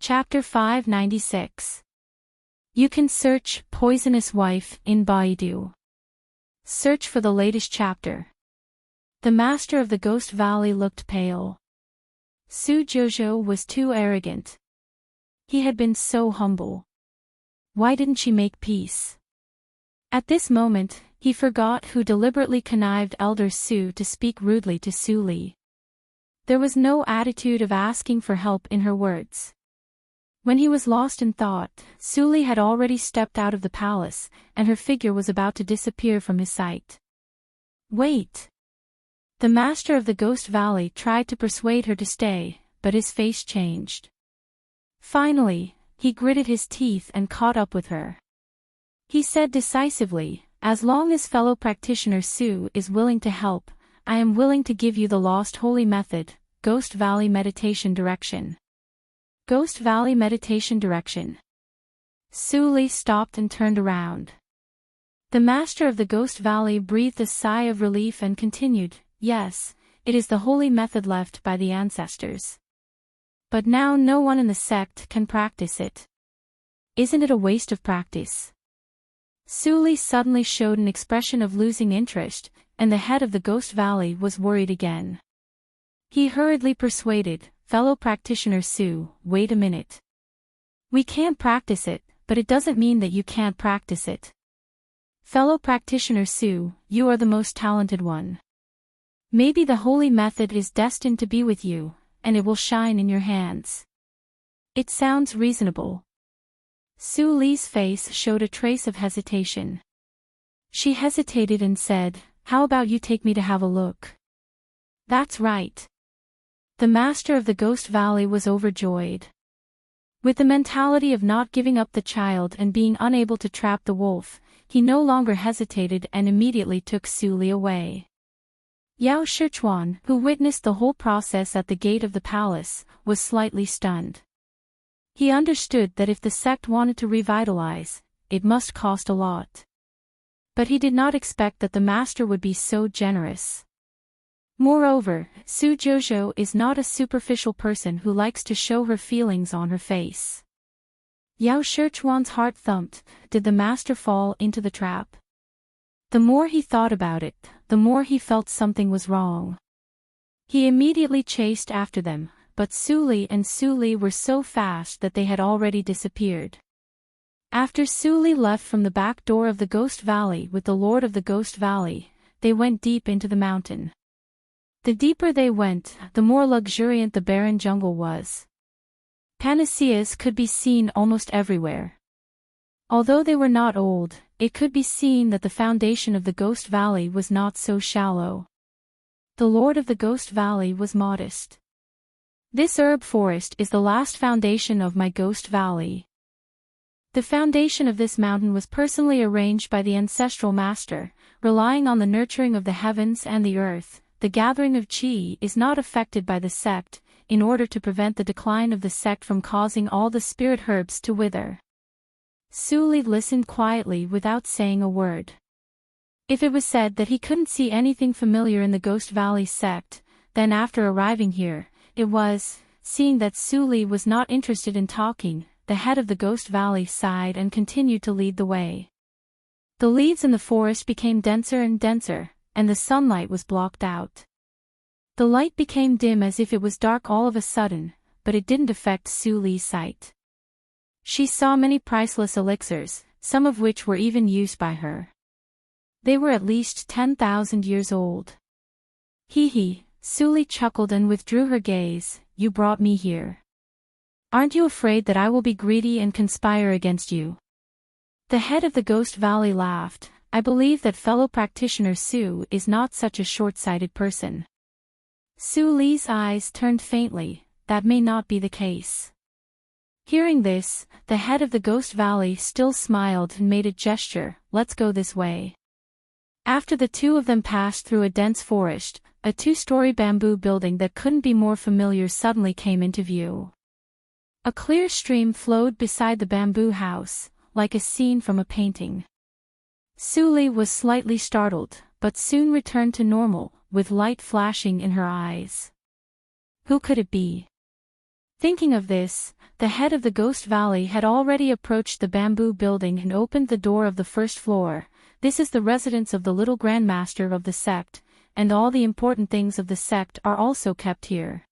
Chapter 596. You can search Poisonous Wife in Baidu. Search for the latest chapter. The master of the Ghost Valley looked pale. Su Jojo was too arrogant. He had been so humble. Why didn't she make peace? At this moment, he forgot who deliberately connived Elder Su to speak rudely to Su Li. There was no attitude of asking for help in her words. When he was lost in thought, Su Li had already stepped out of the palace, and her figure was about to disappear from his sight. Wait! The master of the Ghost Valley tried to persuade her to stay, but his face changed. Finally, he gritted his teeth and caught up with her. He said decisively, "As long as fellow practitioner Su is willing to help, I am willing to give you the Lost Holy Method, Ghost Valley Meditation Direction." Ghost Valley Meditation Direction. Su Li stopped and turned around. The master of the Ghost Valley breathed a sigh of relief and continued, "Yes, it is the holy method left by the ancestors. But now no one in the sect can practice it. Isn't it a waste of practice?" Su Li suddenly showed an expression of losing interest, and the head of the Ghost Valley was worried again. He hurriedly persuaded, "Fellow practitioner Su, wait a minute. We can't practice it, but it doesn't mean that you can't practice it. Fellow practitioner Su, you are the most talented one. Maybe the holy method is destined to be with you, and it will shine in your hands. It sounds reasonable." Su Li's face showed a trace of hesitation. She hesitated and said, "How about you take me to have a look?" "That's right." The master of the Ghost Valley was overjoyed. With the mentality of not giving up the child and being unable to trap the wolf, he no longer hesitated and immediately took Su Li away. Yao Shichuan, who witnessed the whole process at the gate of the palace, was slightly stunned. He understood that if the sect wanted to revitalize, it must cost a lot. But he did not expect that the master would be so generous. Moreover, Su Jojo is not a superficial person who likes to show her feelings on her face. Yao Shichuan's heart thumped. Did the master fall into the trap? The more he thought about it, the more he felt something was wrong. He immediately chased after them, but Su Li and Su Li were so fast that they had already disappeared. After Su Li left from the back door of the Ghost Valley with the Lord of the Ghost Valley, they went deep into the mountain. The deeper they went, the more luxuriant the barren jungle was. Panaceas could be seen almost everywhere. Although they were not old, it could be seen that the foundation of the Ghost Valley was not so shallow. The Lord of the Ghost Valley was modest. "This herb forest is the last foundation of my Ghost Valley. The foundation of this mountain was personally arranged by the ancestral master, relying on the nurturing of the heavens and the earth. The gathering of qi is not affected by the sect, in order to prevent the decline of the sect from causing all the spirit herbs to wither." Su Li listened quietly without saying a word. If it was said that he couldn't see anything familiar in the Ghost Valley sect, then after arriving here, it was, seeing that Su Li was not interested in talking, the head of the Ghost Valley sighed and continued to lead the way. The leaves in the forest became denser and denser, and the sunlight was blocked out. The light became dim as if it was dark all of a sudden, but it didn't affect Su Li's sight. She saw many priceless elixirs, some of which were even used by her. They were at least 10,000 years old. Hee, Su Li chuckled and withdrew her gaze. "You brought me here. Aren't you afraid that I will be greedy and conspire against you?" The head of the Ghost Valley laughed. "I believe that fellow practitioner Su is not such a short-sighted person." Su Li's eyes turned faintly. "That may not be the case." Hearing this, the head of the Ghost Valley still smiled and made a gesture. "Let's go this way." After the two of them passed through a dense forest, a two-story bamboo building that couldn't be more familiar suddenly came into view. A clear stream flowed beside the bamboo house, like a scene from a painting. Su Li was slightly startled, but soon returned to normal, with light flashing in her eyes. Who could it be? Thinking of this, the head of the Ghost Valley had already approached the bamboo building and opened the door of the first floor. This is the residence of the little Grandmaster of the sect, and all the important things of the sect are also kept here.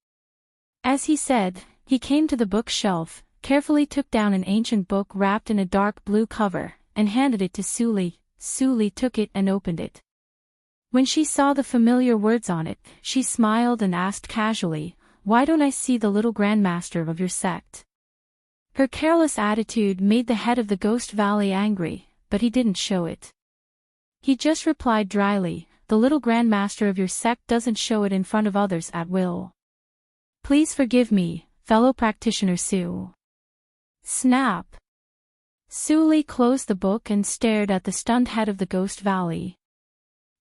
As he said, he came to the bookshelf, carefully took down an ancient book wrapped in a dark blue cover, and handed it to Suli. Suli took it and opened it. When she saw the familiar words on it, she smiled and asked casually, "Why don't I see the little Grandmaster of your sect?" Her careless attitude made the head of the Ghost Valley angry, but he didn't show it. He just replied dryly, "The little Grandmaster of your sect doesn't show it in front of others at will. Please forgive me, fellow practitioner Sue." Snap! Suli closed the book and stared at the stunned head of the Ghost Valley.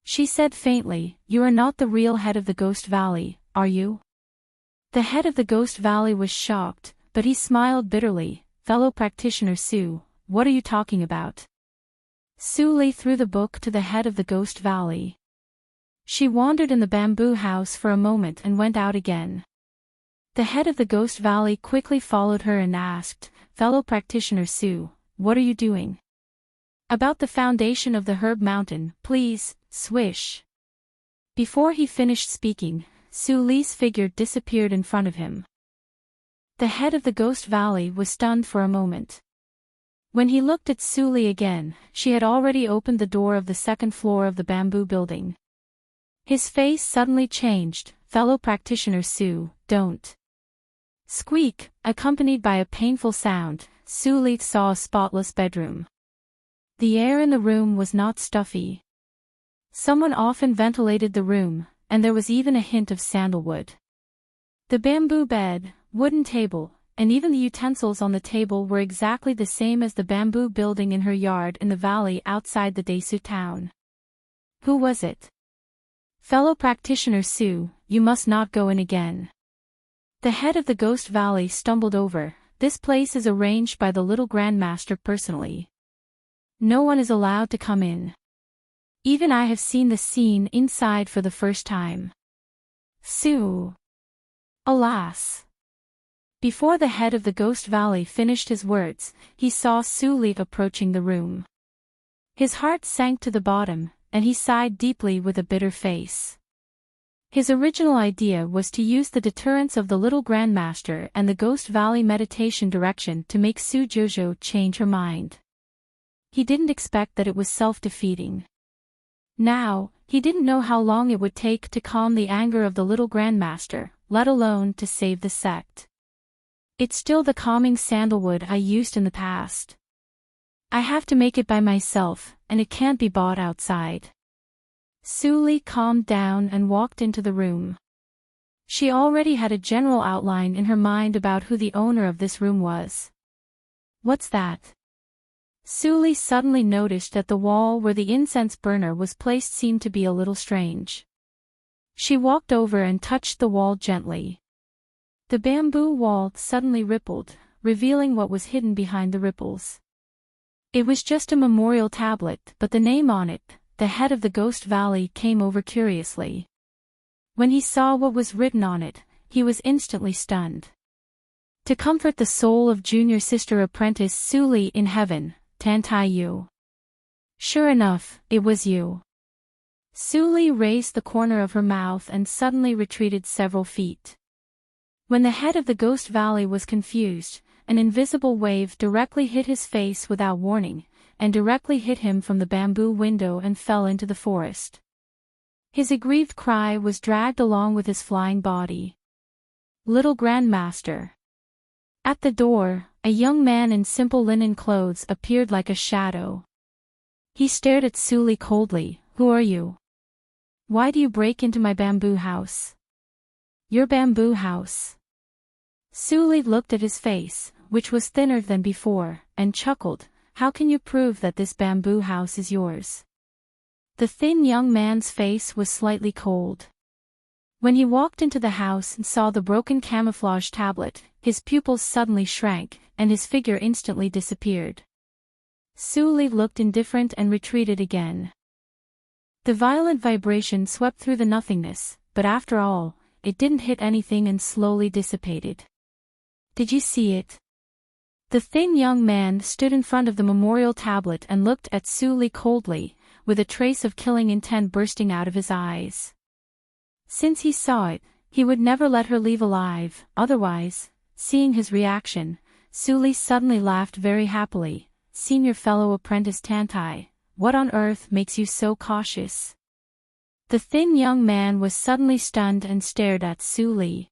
She said faintly, "You are not the real head of the Ghost Valley, are you?" The head of the Ghost Valley was shocked, but he smiled bitterly. "Fellow practitioner Sue, what are you talking about?" Suli threw the book to the head of the Ghost Valley. She wandered in the bamboo house for a moment and went out again. The head of the Ghost Valley quickly followed her and asked, "Fellow practitioner Sue, what are you doing?" "About the foundation of the Herb Mountain, please." Swish. Before he finished speaking, Suli's figure disappeared in front of him. The head of the Ghost Valley was stunned for a moment. When he looked at Suli again, she had already opened the door of the second floor of the bamboo building. His face suddenly changed. "Fellow practitioner Sue, don't." Squeak, accompanied by a painful sound, Suli saw a spotless bedroom. The air in the room was not stuffy. Someone often ventilated the room, and there was even a hint of sandalwood. The bamboo bed, wooden table, and even the utensils on the table were exactly the same as the bamboo building in her yard in the valley outside the Desu town. Who was it? "Fellow practitioner Sue, you must not go in again." The head of the Ghost Valley stumbled over. "This place is arranged by the little Grandmaster personally. No one is allowed to come in. Even I have seen the scene inside for the first time." Sue. Alas. Before the head of the Ghost Valley finished his words, he saw Suli approaching the room. His heart sank to the bottom, and he sighed deeply with a bitter face. His original idea was to use the deterrence of the little Grandmaster and the Ghost Valley meditation direction to make Su Jojo change her mind. He didn't expect that it was self-defeating. Now, he didn't know how long it would take to calm the anger of the little Grandmaster, let alone to save the sect. "It's still the calming sandalwood I used in the past. I have to make it by myself, and it can't be bought outside." Suli calmed down and walked into the room. She already had a general outline in her mind about who the owner of this room was. "What's that?" Suli suddenly noticed that the wall where the incense burner was placed seemed to be a little strange. She walked over and touched the wall gently. The bamboo wall suddenly rippled, revealing what was hidden behind the ripples. It was just a memorial tablet, but the name on it. The head of the Ghost Valley came over curiously. When he saw what was written on it, he was instantly stunned. "To comfort the soul of junior sister apprentice Suli in heaven, Tantai Yu." Sure enough, it was you. Suli raised the corner of her mouth and suddenly retreated several feet. When the head of the Ghost Valley was confused, an invisible wave directly hit his face without warning, and directly hit him from the bamboo window and fell into the forest. His aggrieved cry was dragged along with his flying body. "Little Grandmaster." At the door, a young man in simple linen clothes appeared like a shadow. He stared at Suli coldly. "Who are you? Why do you break into my bamboo house?" "Your bamboo house?" Suli looked at his face, which was thinner than before, and chuckled. "How can you prove that this bamboo house is yours?" The thin young man's face was slightly cold. When he walked into the house and saw the broken camouflage tablet, his pupils suddenly shrank, and his figure instantly disappeared. Suli looked indifferent and retreated again. The violent vibration swept through the nothingness, but after all, it didn't hit anything and slowly dissipated. Did you see it? The thin young man stood in front of the memorial tablet and looked at Su Li coldly, with a trace of killing intent bursting out of his eyes. Since he saw it, he would never let her leave alive, otherwise. Seeing his reaction, Su Li suddenly laughed very happily. Senior fellow apprentice Tantai, what on earth makes you so cautious? The thin young man was suddenly stunned and stared at Su Li.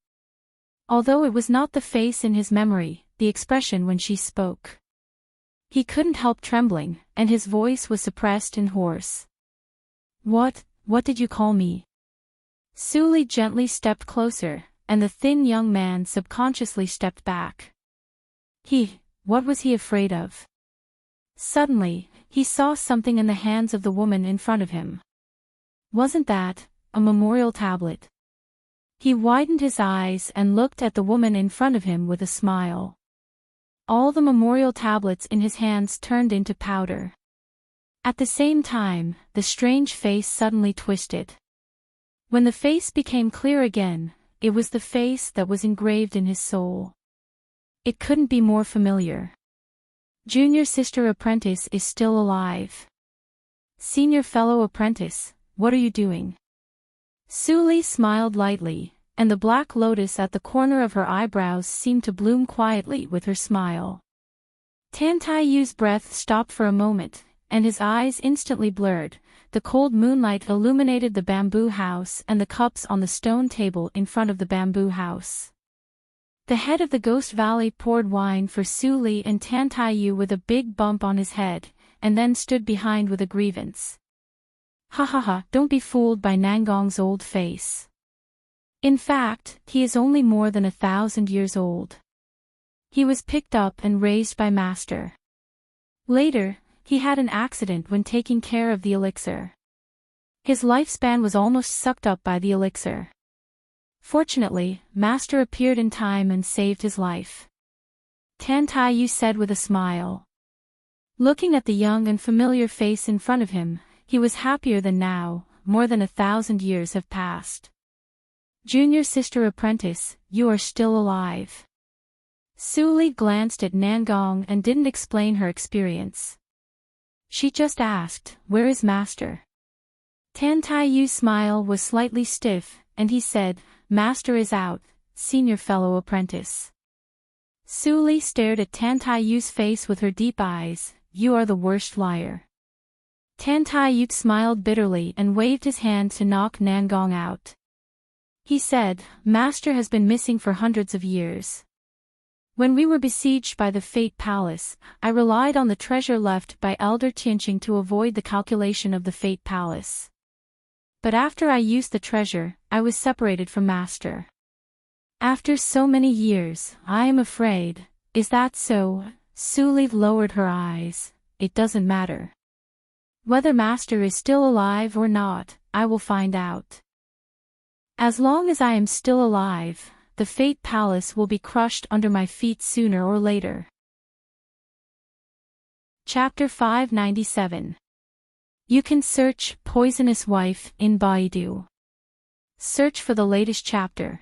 Although it was not the face in his memory, the expression when she spoke. He couldn't help trembling, and his voice was suppressed and hoarse. What did you call me? Su Li gently stepped closer, and the thin young man subconsciously stepped back. What was he afraid of? Suddenly, he saw something in the hands of the woman in front of him. Wasn't that a memorial tablet? He widened his eyes and looked at the woman in front of him with a smile. All the memorial tablets in his hands turned into powder. At the same time, the strange face suddenly twisted. When the face became clear again, it was the face that was engraved in his soul. It couldn't be more familiar. Junior sister apprentice is still alive. Senior fellow apprentice, what are you doing? Su Li smiled lightly, and the black lotus at the corner of her eyebrows seemed to bloom quietly with her smile. Tantai Yu's breath stopped for a moment, and his eyes instantly blurred. The cold moonlight illuminated the bamboo house and the cups on the stone table in front of the bamboo house. The head of the Ghost Valley poured wine for Su Li and Tantai Yu with a big bump on his head, and then stood behind with a grievance. Ha ha ha, don't be fooled by Nangong's old face. In fact, he is only more than 1,000 years old. He was picked up and raised by Master. Later, he had an accident when taking care of the elixir. His lifespan was almost sucked up by the elixir. Fortunately, Master appeared in time and saved his life. Tantai Yu said with a smile. Looking at the young and familiar face in front of him, he was happier than now. More than 1,000 years have passed. Junior sister apprentice, you are still alive. Su Li glanced at Nangong and didn't explain her experience. She just asked, where is Master? Tantai Yu's smile was slightly stiff, and he said, Master is out, senior fellow apprentice. Su Li stared at Tantai Yu's face with her deep eyes. You are the worst liar. Tantai Yu smiled bitterly and waved his hand to knock Nangong out. He said, Master has been missing for hundreds of years. When we were besieged by the Fate Palace, I relied on the treasure left by Elder Tianqing to avoid the calculation of the Fate Palace. But after I used the treasure, I was separated from Master. After so many years, I am afraid. Is that so? Su Li lowered her eyes. It doesn't matter. Whether Master is still alive or not, I will find out. As long as I am still alive, the Fate Palace will be crushed under my feet sooner or later. Chapter 597. You can search Poisonous Wife in Baidu. Search for the latest chapter.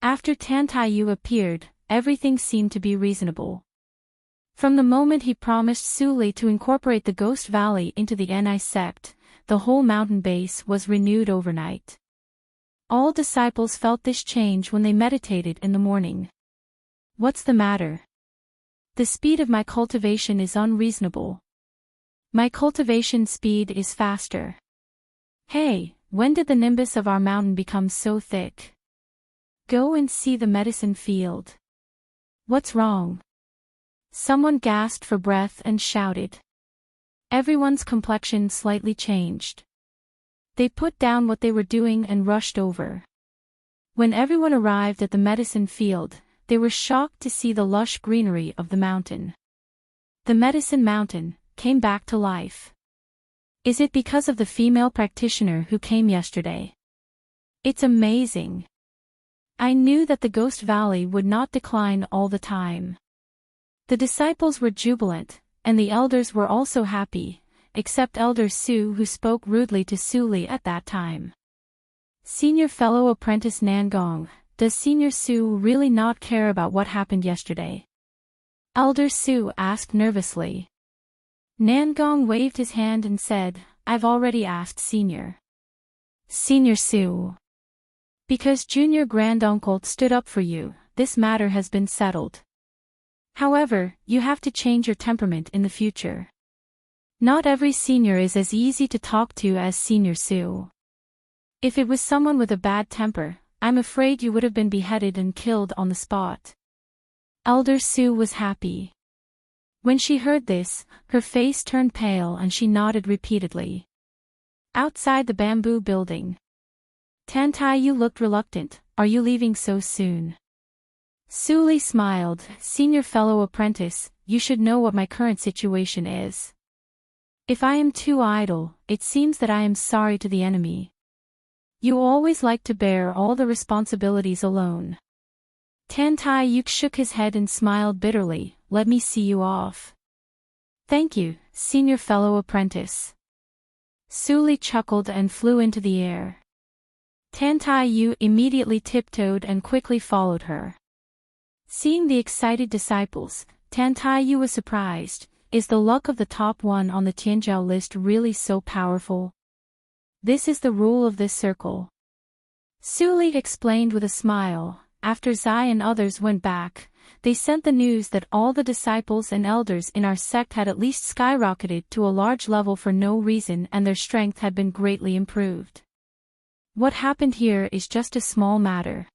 After Tantai Yu appeared, everything seemed to be reasonable. From the moment he promised Su Li to incorporate the Ghost Valley into the Ni sect, the whole mountain base was renewed overnight. All disciples felt this change when they meditated in the morning. What's the matter? The speed of my cultivation is unreasonable. My cultivation speed is faster. Hey, when did the nimbus of our mountain become so thick? Go and see the medicine field. What's wrong? Someone gasped for breath and shouted. Everyone's complexion slightly changed. They put down what they were doing and rushed over. When everyone arrived at the medicine field, they were shocked to see the lush greenery of the mountain. The medicine mountain came back to life. Is it because of the female practitioner who came yesterday? It's amazing. I knew that the Ghost Valley would not decline all the time. The disciples were jubilant, and the elders were also happy, except Elder Su, who spoke rudely to Su Li at that time. Senior fellow apprentice Nangong, Does Senior Su really not care about what happened yesterday? Elder Su asked nervously. Nangong waved his hand and said, I've already asked Senior Su. Because Junior Granduncle stood up for you, this matter has been settled. However, you have to change your temperament in the future. Not every senior is as easy to talk to as Senior Su. If it was someone with a bad temper, I'm afraid you would have been beheaded and killed on the spot. Elder Su was happy. When she heard this, her face turned pale and she nodded repeatedly. Outside the bamboo building, Tantaiyu looked reluctant. Are you leaving so soon? Su Li smiled. Senior fellow apprentice, you should know what my current situation is. If I am too idle, it seems that I am sorry to the enemy. You always like to bear all the responsibilities alone. Tantaiyu shook his head and smiled bitterly. Let me see you off. Thank you, senior fellow apprentice. Su Li chuckled and flew into the air. Tantaiyu immediately tiptoed and quickly followed her. Seeing the excited disciples, Tantaiyu was surprised. Is the luck of the top one on the Tianzhou list really so powerful? This is the rule of this circle. Su Li explained with a smile. After Zai and others went back, they sent the news that all the disciples and elders in our sect had at least skyrocketed to a large level for no reason and their strength had been greatly improved. What happened here is just a small matter.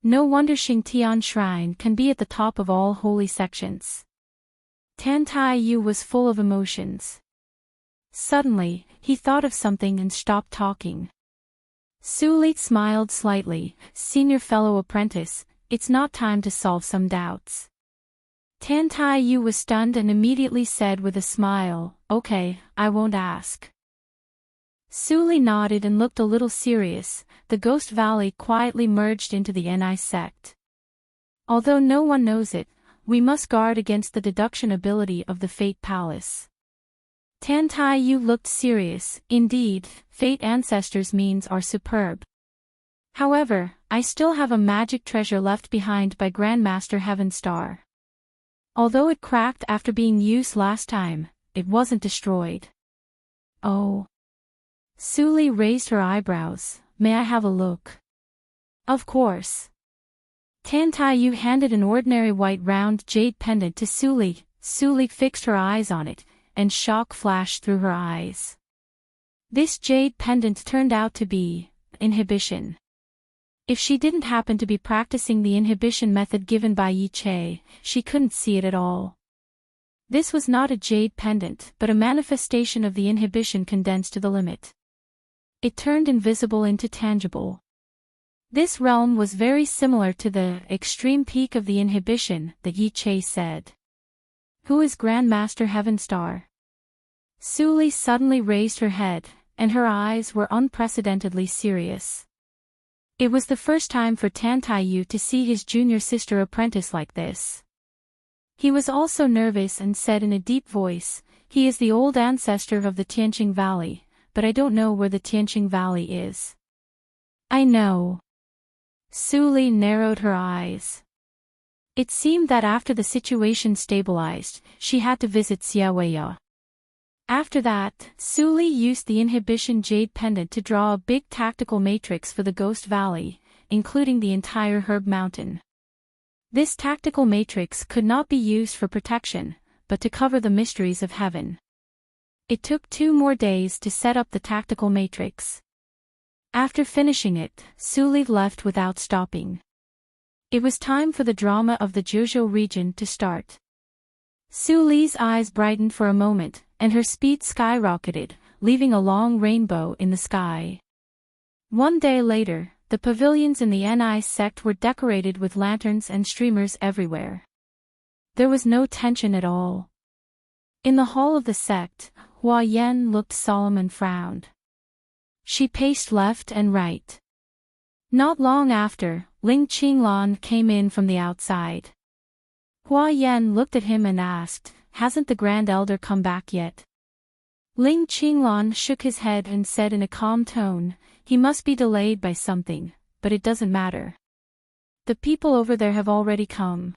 No wonder Xingtian Shrine can be at the top of all holy sections. Tantaiyu was full of emotions. Suddenly, he thought of something and stopped talking. Su Li smiled slightly. Senior fellow apprentice, it's not time to solve some doubts. Tantaiyu was stunned and immediately said with a smile, okay, I won't ask. Su Li nodded and looked a little serious. The Ghost Valley quietly merged into the Ni sect. Although no one knows it, we must guard against the deduction ability of the Fate Palace. Tantaiyu looked serious. Indeed, Fate Ancestors' means are superb. However, I still have a magic treasure left behind by Grandmaster Heavenstar. Although it cracked after being used last time, it wasn't destroyed. Oh. Su Li raised her eyebrows. May I have a look? Of course. Tantaiyu handed an ordinary white round jade pendant to Su Li. Su Li fixed her eyes on it, and shock flashed through her eyes. This jade pendant turned out to be inhibition. If she didn't happen to be practicing the inhibition method given by Yi Che, she couldn't see it at all. This was not a jade pendant, but a manifestation of the inhibition condensed to the limit. It turned invisible into tangible. This realm was very similar to the extreme peak of the inhibition that Yi Che said. Who is Grandmaster Heavenstar? Su Li suddenly raised her head, and her eyes were unprecedentedly serious. It was the first time for Tantaiyu to see his junior sister apprentice like this. He was also nervous and said in a deep voice, he is the old ancestor of the Tianqing Valley, but I don't know where the Tianqing Valley is. I know. Su Li narrowed her eyes. It seemed that after the situation stabilized, she had to visit Xiaoya. After that, Su Li used the inhibition jade pendant to draw a big tactical matrix for the Ghost Valley, including the entire Herb Mountain. This tactical matrix could not be used for protection, but to cover the mysteries of heaven. It took 2 more days to set up the tactical matrix. After finishing it, Su Li left without stopping. It was time for the drama of the Zhuzhou region to start. Su Li's eyes brightened for a moment, and her speed skyrocketed, leaving a long rainbow in the sky. 1 day later, the pavilions in the Ni sect were decorated with lanterns and streamers everywhere. There was no tension at all. In the hall of the sect, Hua Yan looked solemn and frowned. She paced left and right. Not long after, Ling Qinglan came in from the outside. Hua Yan looked at him and asked, hasn't the Grand Elder come back yet? Ling Qinglan shook his head and said in a calm tone, he must be delayed by something, but it doesn't matter. The people over there have already come.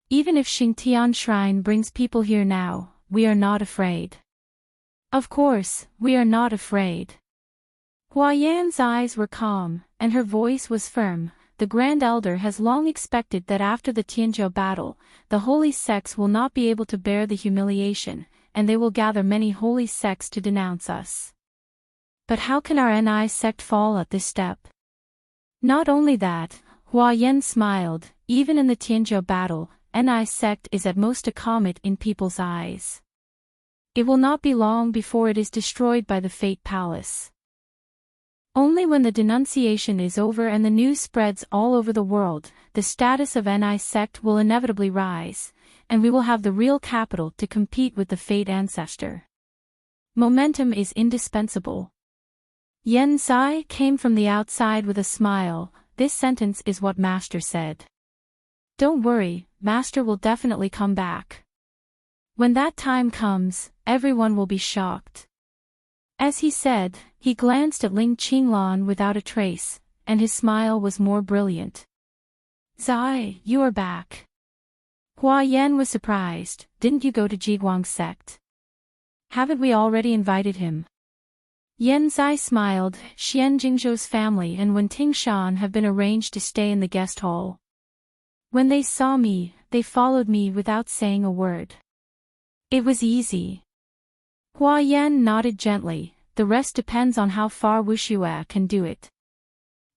Even if Xingtian Shrine brings people here now, we are not afraid. Of course, we are not afraid. Hua Yan's eyes were calm, and her voice was firm. The Grand Elder has long expected that after the Tianzhou battle, the holy sects will not be able to bear the humiliation, and they will gather many holy sects to denounce us. But how can our Ni sect fall at this step? Not only that, Hua Yan smiled, even in the Tianzhou battle, Ni sect is at most a comet in people's eyes. It will not be long before it is destroyed by the Fate Palace. Only when the denunciation is over and the news spreads all over the world, the status of Ni sect will inevitably rise, and we will have the real capital to compete with the Fate ancestor. Momentum is indispensable. Yen Zai came from the outside with a smile. This sentence is what Master said. Don't worry, Master will definitely come back. When that time comes, everyone will be shocked. As he said, he glanced at Ling Qinglan without a trace, and his smile was more brilliant. Zai, you are back. Hua Yan was surprised. Didn't you go to Jiguang's sect? Haven't we already invited him? Yan Zai smiled. Xian Jingzhou's family and Wen Tingshan have been arranged to stay in the guest hall. When they saw me, they followed me without saying a word. It was easy. Hua Yan nodded gently. The rest depends on how far Wuxue can do it.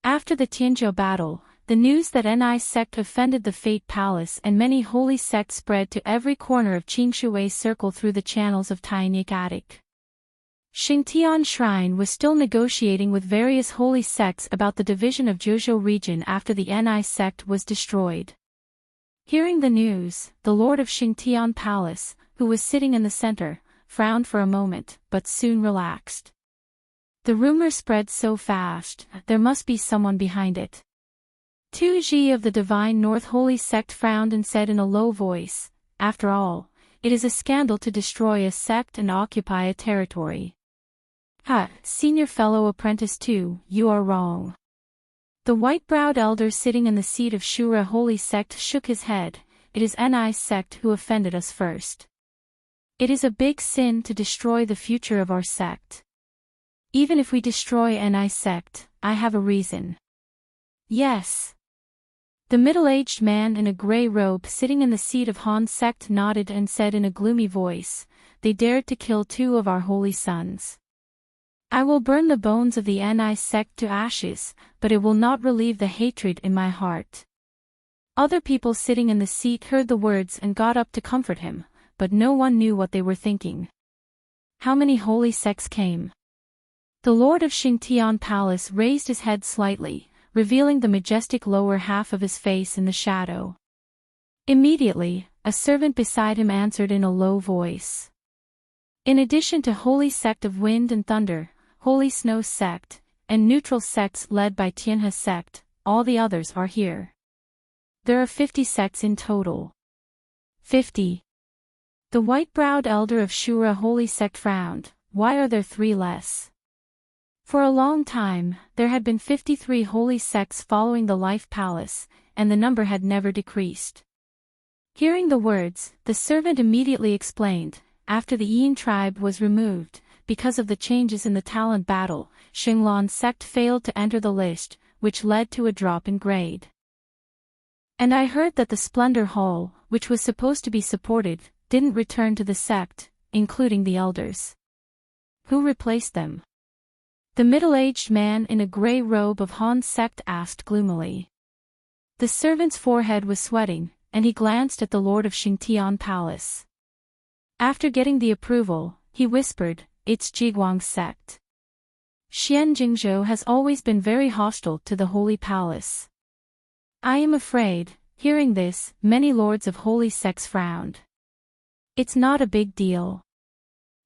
After the Tianzhou battle, the news that Ni sect offended the Fate Palace and many holy sects spread to every corner of Qingshui's circle through the channels of Tainik Attic. Xingtian Shrine was still negotiating with various holy sects about the division of Zhuzhou region after the Ni sect was destroyed. Hearing the news, the lord of Xingtian Palace, who was sitting in the center, frowned for a moment, but soon relaxed. The rumor spread so fast, there must be someone behind it. Tu Ji of the Divine North Holy Sect frowned and said in a low voice, after all, it is a scandal to destroy a sect and occupy a territory. Ha, senior fellow apprentice Tu, you are wrong. The white-browed elder sitting in the seat of Shura Holy Sect shook his head. It is Ni sect who offended us first. It is a big sin to destroy the future of our sect. Even if we destroy Ni sect, I have a reason. Yes. The middle-aged man in a gray robe sitting in the seat of Han sect nodded and said in a gloomy voice, they dared to kill 2 of our holy sons. I will burn the bones of the Ni sect to ashes, but it will not relieve the hatred in my heart. Other people sitting in the seat heard the words and got up to comfort him, but no one knew what they were thinking. How many holy sects came? The lord of Xingtian Palace raised his head slightly, revealing the majestic lower half of his face in the shadow. Immediately, a servant beside him answered in a low voice. In addition to Holy Sect of Wind and Thunder, Holy Snow Sect, and neutral sects led by Tianhe Sect, all the others are here. There are 50 sects in total. 50. The white-browed elder of Shura Holy Sect frowned. Why are there 3 less? For a long time, there had been 53 holy sects following the Life Palace, and the number had never decreased. Hearing the words, the servant immediately explained, after the Yin tribe was removed, because of the changes in the talent battle, Xinglan sect failed to enter the list, which led to a drop in grade. And I heard that the Splendor Hall, which was supposed to be supported, didn't return to the sect, including the elders. Who replaced them? The middle-aged man in a gray robe of Han sect asked gloomily. The servant's forehead was sweating, and he glanced at the lord of Xingtian Palace. After getting the approval, he whispered, it's Jiguang's sect. Xian Jingzhou has always been very hostile to the Holy Palace. I am afraid, hearing this, many lords of holy sects frowned. It's not a big deal.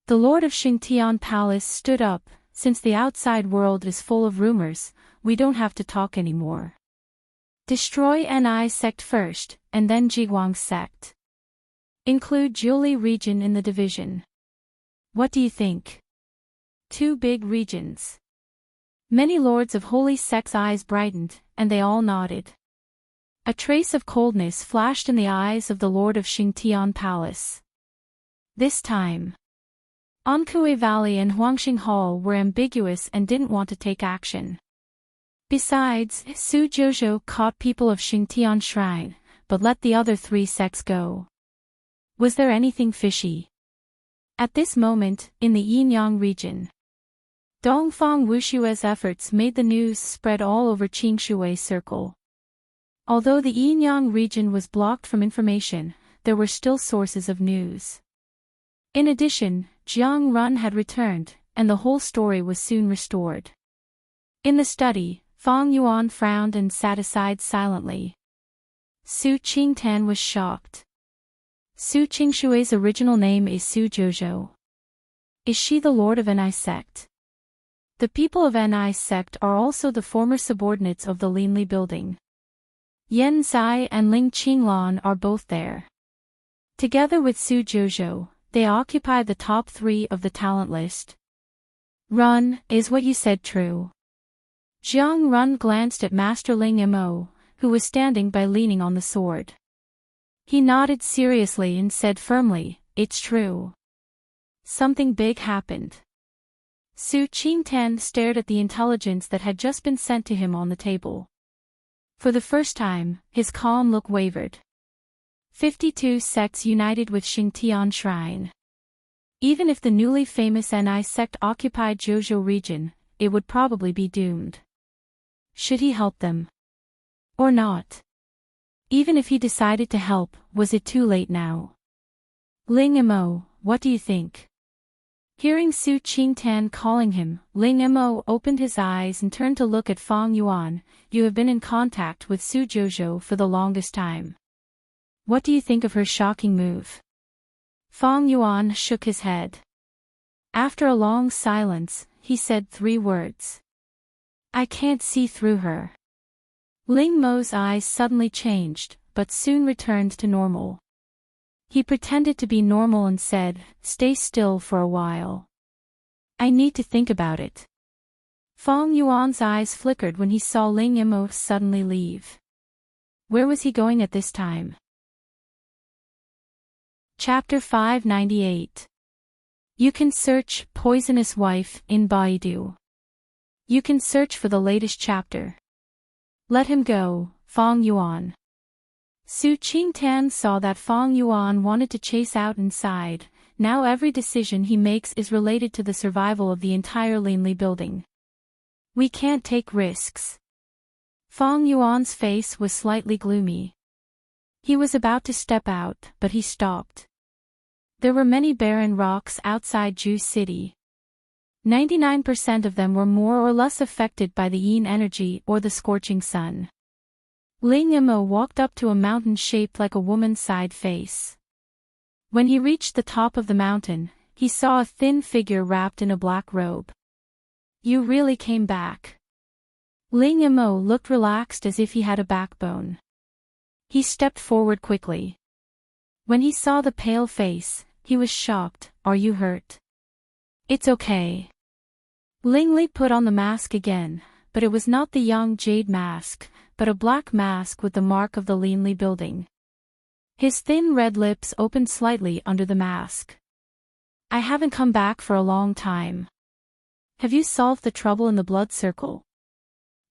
The lord of Xingtian Palace stood up. Since the outside world is full of rumors, we don't have to talk anymore. Destroy Ni sect first, and then Jiguang sect. Include Jiuli region in the division. What do you think? 2 big regions. Many lords of holy sects' eyes brightened, and they all nodded. A trace of coldness flashed in the eyes of the Lord of Xingtian Palace. This time, Ankue Valley and Huangxing Hall were ambiguous and didn't want to take action. Besides, Su Jouzhou caught people of Xingtian Shrine, but let the other 3 sects go. Was there anything fishy? At this moment, in the Yinyang region, Dongfang Wushue's efforts made the news spread all over Qingshui Circle. Although the Yinyang region was blocked from information, there were still sources of news. In addition, Jiang Run had returned, and the whole story was soon restored. In the study, Fang Yuan frowned and sat aside silently. Su Qingtan was shocked. Su Qingshui's original name is Su Jouzhou. Is she the lord of Ni sect? The people of Ni sect are also the former subordinates of the Linli building. Yan Zai and Ling Qinglan are both there. Together with Su Jouzhou, they occupy the top 3 of the talent list. Run, is what you said true? Jiang Run glanced at Master Ling Mo, who was standing by leaning on the sword. He nodded seriously and said firmly, it's true. Something big happened. Su Qingtan stared at the intelligence that had just been sent to him on the table. For the first time, his calm look wavered. 52 sects united with Xingtian Shrine. Even if the newly famous Ni sect occupied Jouzhou region, it would probably be doomed. Should he help them? Or not? Even if he decided to help, was it too late now? Ling Mo, what do you think? Hearing Su Qingtan calling him, Ling Mo opened his eyes and turned to look at Fang Yuan. You have been in contact with Su Jouzhou for the longest time. What do you think of her shocking move? Fang Yuan shook his head. After a long silence, he said 3 words. I can't see through her. Ling Mo's eyes suddenly changed, but soon returned to normal. He pretended to be normal and said, stay still for a while. I need to think about it. Fang Yuan's eyes flickered when he saw Ling Mo suddenly leave. Where was he going at this time? Chapter 598. You can search Poisonous Wife in Baidu. You can search for the latest chapter. Let him go, Fang Yuan. Su Qingtan saw that Fang Yuan wanted to chase out inside. Now every decision he makes is related to the survival of the entire Linli building. We can't take risks. Fang Yuan's face was slightly gloomy. He was about to step out, but he stopped. There were many barren rocks outside Ju City. 99% of them were more or less affected by the yin energy or the scorching sun. Ling Mo walked up to a mountain shaped like a woman's side face. When he reached the top of the mountain, he saw a thin figure wrapped in a black robe. You really came back. Ling Mo looked relaxed as if he had a backbone. He stepped forward quickly. When he saw the pale face, he was shocked. Are you hurt? It's okay. Ling Li put on the mask again, but it was not the young jade mask, but a black mask with the mark of the Linli building. His thin red lips opened slightly under the mask. I haven't come back for a long time. Have you solved the trouble in the blood circle?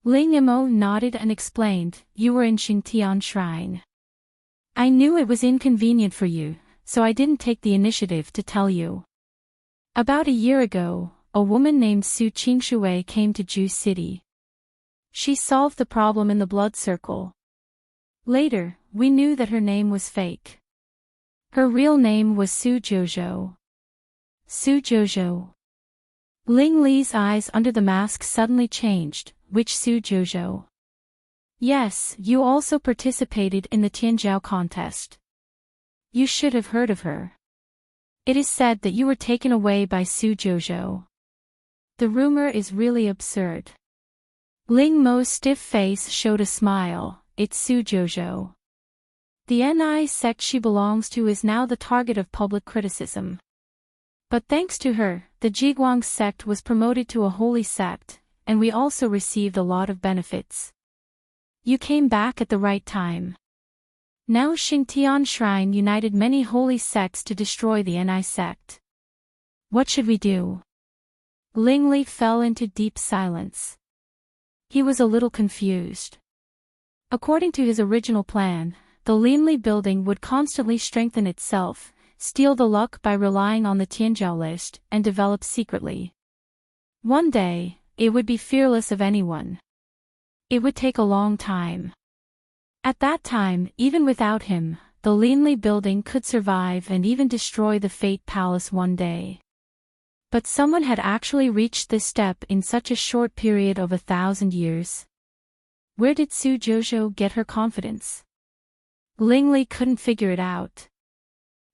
Ling Mo nodded and explained, you were in Xingtian Shrine. I knew it was inconvenient for you, so I didn't take the initiative to tell you. About a year ago, a woman named Su Qingshui came to Ju City. She solved the problem in the blood circle. Later, we knew that her name was fake. Her real name was Su Jouzhou. Su Jouzhou. Ling Li's eyes under the mask suddenly changed. Which Su Jouzhou? Yes, you also participated in the Tianjiao contest. You should have heard of her. It is said that you were taken away by Su Jouzhou. The rumor is really absurd. Ling Mo's stiff face showed a smile. It's Su Jouzhou. The Ni sect she belongs to is now the target of public criticism. But thanks to her, the Jiguang sect was promoted to a holy sect, and we also received a lot of benefits. You came back at the right time. Now Xingtian Shrine united many holy sects to destroy the Ni sect. What should we do? Lingli fell into deep silence. He was a little confused. According to his original plan, the Linli building would constantly strengthen itself, steal the luck by relying on the Tianzhou list, and develop secretly. One day, it would be fearless of anyone. It would take a long time. At that time, even without him, the Linli building could survive and even destroy the Fate Palace one day. But someone had actually reached this step in such a short period of 1,000 years. Where did Su Jouzhou get her confidence? Lingli couldn't figure it out.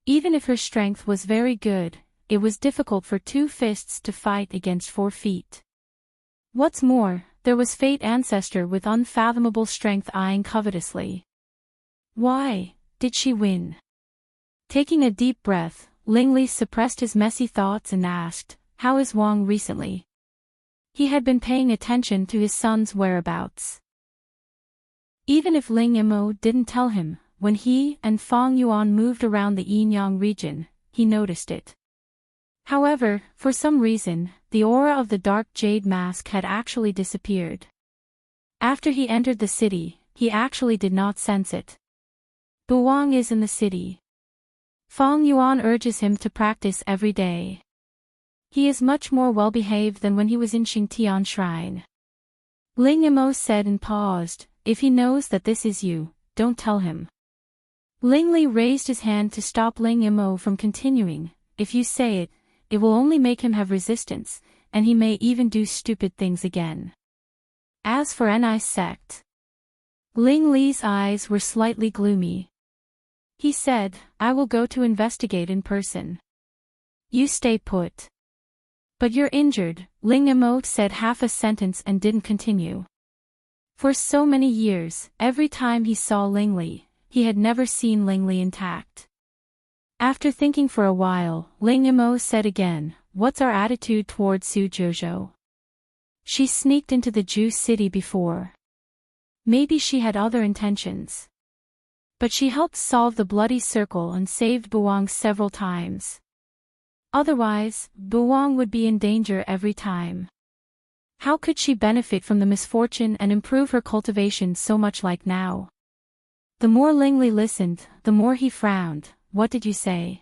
Even if her strength was very good, it was difficult for 2 fists to fight against 4 feet. What's more, there was Fate Ancestor with unfathomable strength eyeing covetously. Why did she win? Taking a deep breath, Lingli suppressed his messy thoughts and asked, "How is Wang recently?" He had been paying attention to his son's whereabouts. Even if Ling Yimo didn't tell him, when he and Fang Yuan moved around the Yinyang region, he noticed it. However, for some reason, the aura of the dark jade mask had actually disappeared. After he entered the city, he actually did not sense it. Buwang is in the city. Fang Yuan urges him to practice every day. He is much more well-behaved than when he was in Xingtian Shrine. Ling Yimo said and paused, "If he knows that this is you, don't tell him." Lingli raised his hand to stop Ling Yimo from continuing. "If you say it, it will only make him have resistance, and he may even do stupid things again." As for Ni sect, Ling Li's eyes were slightly gloomy. He said, "I will go to investigate in person. You stay put." "But you're injured," Ling Yimo said half a sentence and didn't continue. For so many years, every time he saw Lingli, he had never seen Lingli intact. After thinking for a while, Ling Yimo said again, "What's our attitude toward Su Jouzhou? She sneaked into the Ju city before. Maybe she had other intentions. But she helped solve the bloody circle and saved Buwang several times. Otherwise, Buwang would be in danger every time. How could she benefit from the misfortune and improve her cultivation so much like now?" The more Lingli listened, the more he frowned. "What did you say?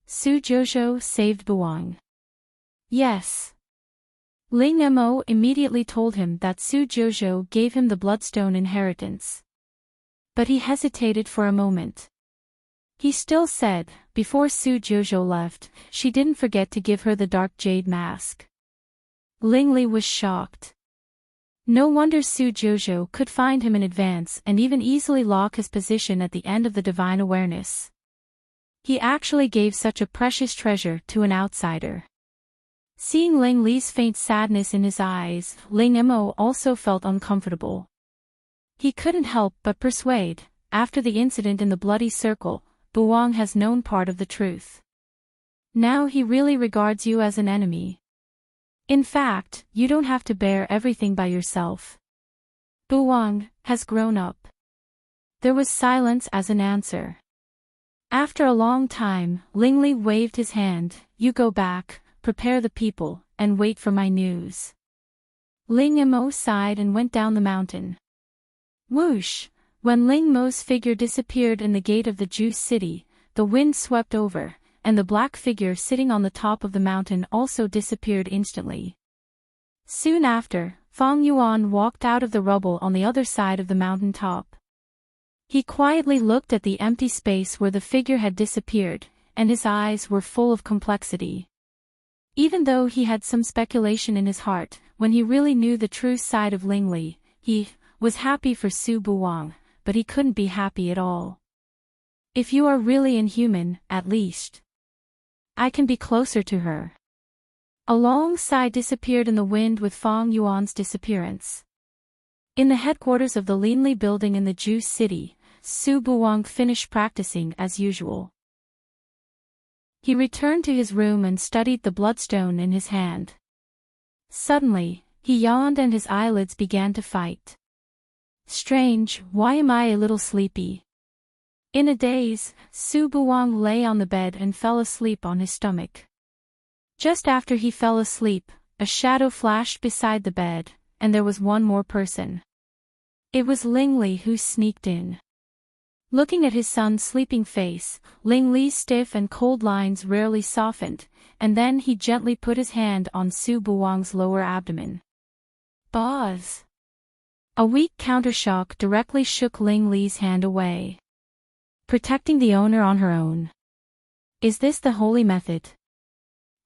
Su Jouzhou saved Buwang?" "Yes." Ling Yimo immediately told him that Su Jouzhou gave him the Bloodstone inheritance. But he hesitated for a moment. He still said, before Su Jouzhou left, she didn't forget to give her the dark jade mask. Lingli was shocked. No wonder Su Jouzhou could find him in advance and even easily lock his position at the end of the divine awareness. He actually gave such a precious treasure to an outsider. Seeing Ling Li's faint sadness in his eyes, Ling Yimo also felt uncomfortable. He couldn't help but persuade, after the incident in the bloody circle, Buwang has known part of the truth. Now he really regards you as an enemy. In fact, you don't have to bear everything by yourself. Buwang has grown up. There was silence as an answer. After a long time, Lingli waved his hand. "You go back, prepare the people, and wait for my news." Ling Yimo sighed and went down the mountain. Whoosh! When Ling Mo's figure disappeared in the gate of the Ju city, the wind swept over, and the black figure sitting on the top of the mountain also disappeared instantly. Soon after, Fang Yuan walked out of the rubble on the other side of the mountain top. He quietly looked at the empty space where the figure had disappeared, and his eyes were full of complexity. Even though he had some speculation in his heart, when he really knew the true side of Lingli, he was happy for Su Buwang, but he couldn't be happy at all. "If you are really inhuman, at least I can be closer to her." A long sigh disappeared in the wind with Fang Yuan's disappearance. In the headquarters of the Linli building in the Ju city, Su Buwang finished practicing as usual. He returned to his room and studied the bloodstone in his hand. Suddenly, he yawned and his eyelids began to fight. Strange, why am I a little sleepy? In a daze, Su Buwang lay on the bed and fell asleep on his stomach. Just after he fell asleep, a shadow flashed beside the bed, and there was one more person. It was Ling Li who sneaked in. Looking at his son's sleeping face, Ling Li's stiff and cold lines rarely softened, and then he gently put his hand on Su Buwang's lower abdomen. Buzz! A weak countershock directly shook Ling Li's hand away. Protecting the owner on her own. Is this the holy method?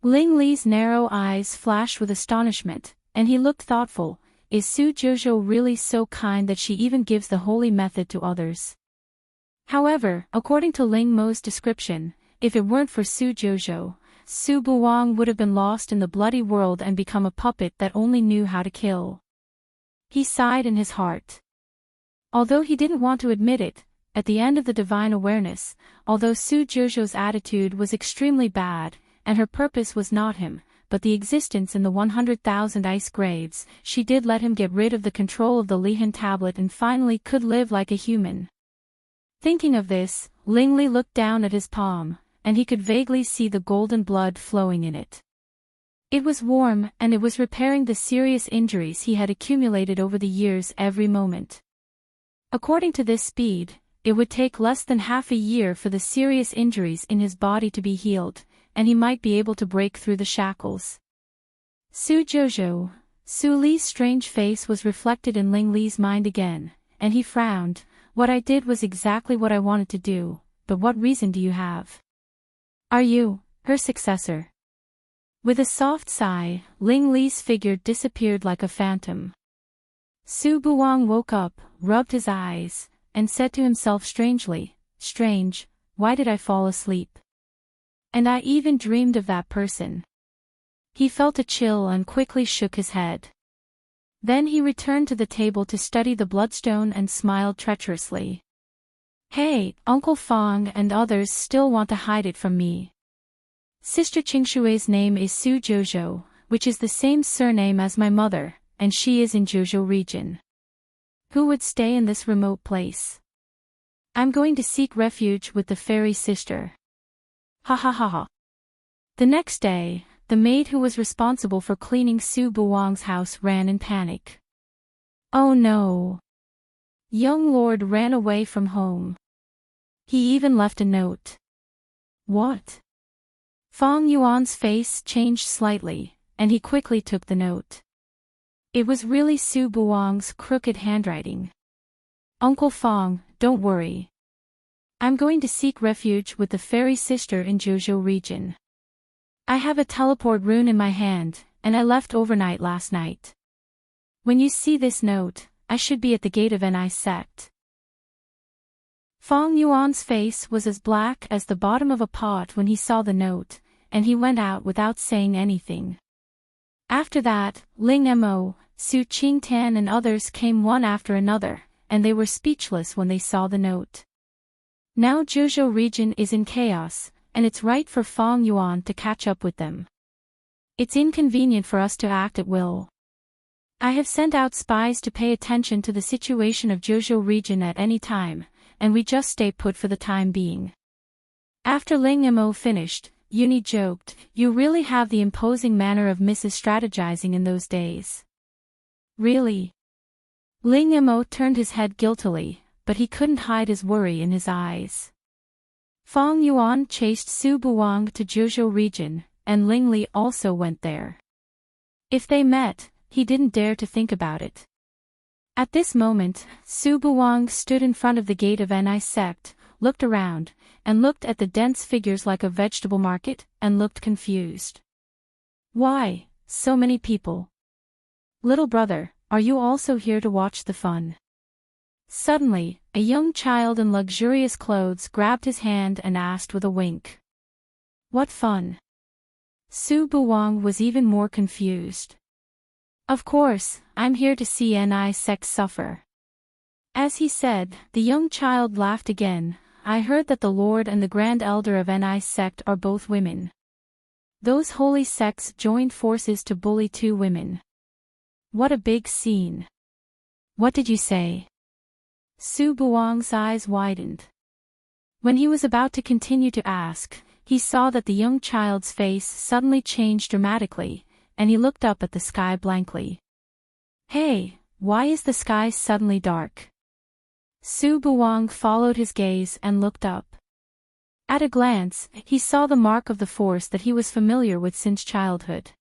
Ling Li's narrow eyes flashed with astonishment, and he looked thoughtful. Is Su Jojo really so kind that she even gives the holy method to others? However, according to Ling Mo's description, if it weren't for Su Jojo, Su Buwang would have been lost in the bloody world and become a puppet that only knew how to kill. He sighed in his heart. Although he didn't want to admit it, at the end of the divine awareness, although Su Jojo's attitude was extremely bad, and her purpose was not him, but the existence in the 100,000 ice graves, she did let him get rid of the control of the Lihan tablet and finally could live like a human. Thinking of this, Ling Li looked down at his palm, and he could vaguely see the golden blood flowing in it. It was warm, and it was repairing the serious injuries he had accumulated over the years every moment. According to this speed, it would take less than half a year for the serious injuries in his body to be healed, and he might be able to break through the shackles. Su Jojo. Su Li's strange face was reflected in Ling Li's mind again, and he frowned. What I did was exactly what I wanted to do, but what reason do you have? Are you her successor? With a soft sigh, Ling Li's figure disappeared like a phantom. Su Buwang woke up, rubbed his eyes, and said to himself strangely, strange, why did I fall asleep? And I even dreamed of that person. He felt a chill and quickly shook his head. Then he returned to the table to study the bloodstone and smiled treacherously. Hey, Uncle Fong and others still want to hide it from me. Sister Qingshui's name is Su Jojo, which is the same surname as my mother, and she is in Jojo region. Who would stay in this remote place? I'm going to seek refuge with the fairy sister. Ha ha ha ha. The next day, the maid who was responsible for cleaning Su Buwang's house ran in panic. Oh no! Young Lord ran away from home. He even left a note. What? Fong Yuan's face changed slightly, and he quickly took the note. It was really Su Buwang's crooked handwriting. Uncle Fong, don't worry. I'm going to seek refuge with the fairy sister in Jojo region. I have a teleport rune in my hand, and I left overnight last night. When you see this note, I should be at the gate of Ni sect. Fong Yuan's face was as black as the bottom of a pot when he saw the note, and he went out without saying anything. After that, Ling Mo, Su Qingtan and others came one after another, and they were speechless when they saw the note. Now Jojo region is in chaos, and it's right for Fong Yuan to catch up with them. It's inconvenient for us to act at will. I have sent out spies to pay attention to the situation of Jojo region at any time, and we just stay put for the time being. After Ling Mo finished, Uni joked, you really have the imposing manner of Mrs. Strategizing in those days. Really? Ling Mo turned his head guiltily, but he couldn't hide his worry in his eyes. Fong Yuan chased Su Buwang to Jojo region, and Ling Li also went there. If they met, he didn't dare to think about it. At this moment, Su Buwang stood in front of the gate of Ni sect, looked around, and looked at the dense figures like a vegetable market, and looked confused. Why, so many people? Little brother, are you also here to watch the fun? Suddenly, a young child in luxurious clothes grabbed his hand and asked with a wink. What fun? Su Buwang was even more confused. Of course, I'm here to see Ni sect suffer. As he said, the young child laughed again. I heard that the Lord and the Grand Elder of Ni sect are both women. Those holy sects joined forces to bully 2 women. What a big scene. What did you say? Su Buwang's eyes widened. When he was about to continue to ask, he saw that the young child's face suddenly changed dramatically, and he looked up at the sky blankly. Hey, why is the sky suddenly dark? Su Buwang followed his gaze and looked up. At a glance, he saw the mark of the force that he was familiar with since childhood.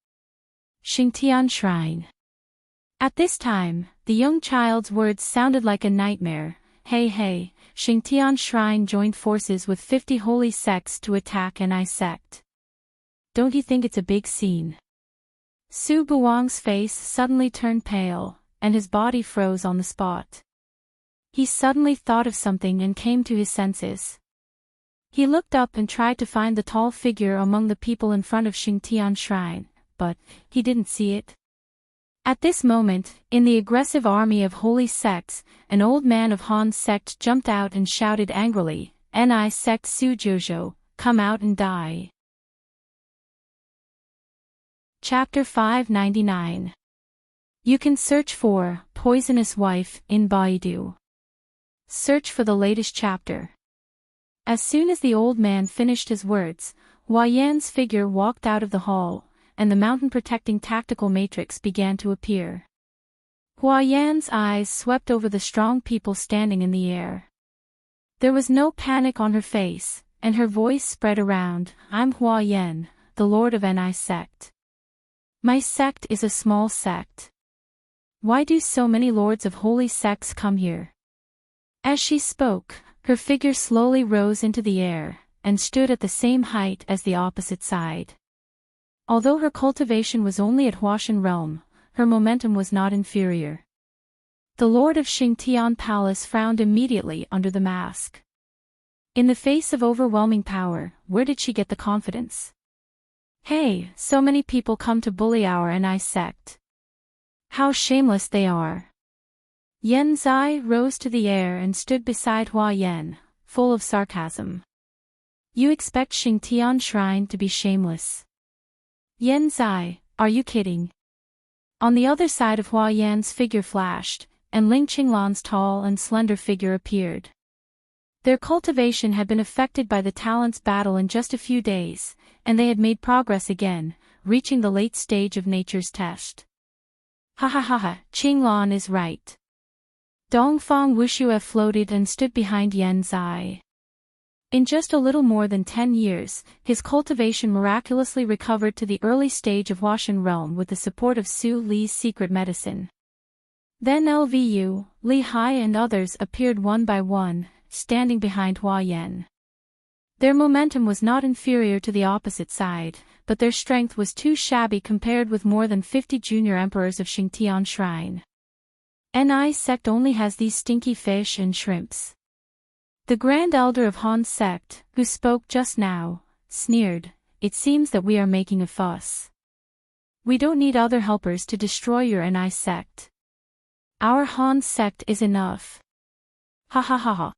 Xingtian Shrine. At this time, the young child's words sounded like a nightmare. Hey, Xingtian Shrine joined forces with 50 holy sects to attack an sect. Don't you think it's a big scene? Su Buwang's face suddenly turned pale, and his body froze on the spot. He suddenly thought of something and came to his senses. He looked up and tried to find the tall figure among the people in front of Xingtian Shrine, but he didn't see it. At this moment, in the aggressive army of holy sects, an old man of Han's sect jumped out and shouted angrily, "Ni sect Su Jojo, come out and die." Chapter 599. You can search for Poisonous Wife in Baidu. Search for the latest chapter. As soon as the old man finished his words, Hua Yan's figure walked out of the hall, and the mountain-protecting tactical matrix began to appear. Hua Yan's eyes swept over the strong people standing in the air. There was no panic on her face, and her voice spread around, "I'm Hua Yan, the lord of Ni sect. My sect is a small sect. Why do so many lords of holy sects come here?" As she spoke, her figure slowly rose into the air, and stood at the same height as the opposite side. Although her cultivation was only at Huashan realm, her momentum was not inferior. The lord of Xingtian Palace frowned immediately under the mask. In the face of overwhelming power, where did she get the confidence? Hey, so many people come to bully our Ni sect. How shameless they are. Yan Zai rose to the air and stood beside Hua Yan, full of sarcasm. You expect Xingtian Shrine to be shameless? Yan Zai, are you kidding? On the other side of Hua Yan's figure flashed, and Ling Qinglan's tall and slender figure appeared. Their cultivation had been affected by the talents battle in just a few days, and they had made progress again, reaching the late stage of nature's test. Ha, Qinglan is right. Dongfang Wuxue floated and stood behind Yan Zai. In just a little more than 10 years, his cultivation miraculously recovered to the early stage of Huashan realm with the support of Su Li's secret medicine. Then Lvu, Li Hai and others appeared one by one, standing behind Hua Yan. Their momentum was not inferior to the opposite side, but their strength was too shabby compared with more than 50 junior emperors of Xingtian Shrine. Ni sect only has these stinky fish and shrimps. The Grand Elder of Han's sect, who spoke just now, sneered, "It seems that we are making a fuss. We don't need other helpers to destroy your Ni sect. Our Han sect is enough." Ha.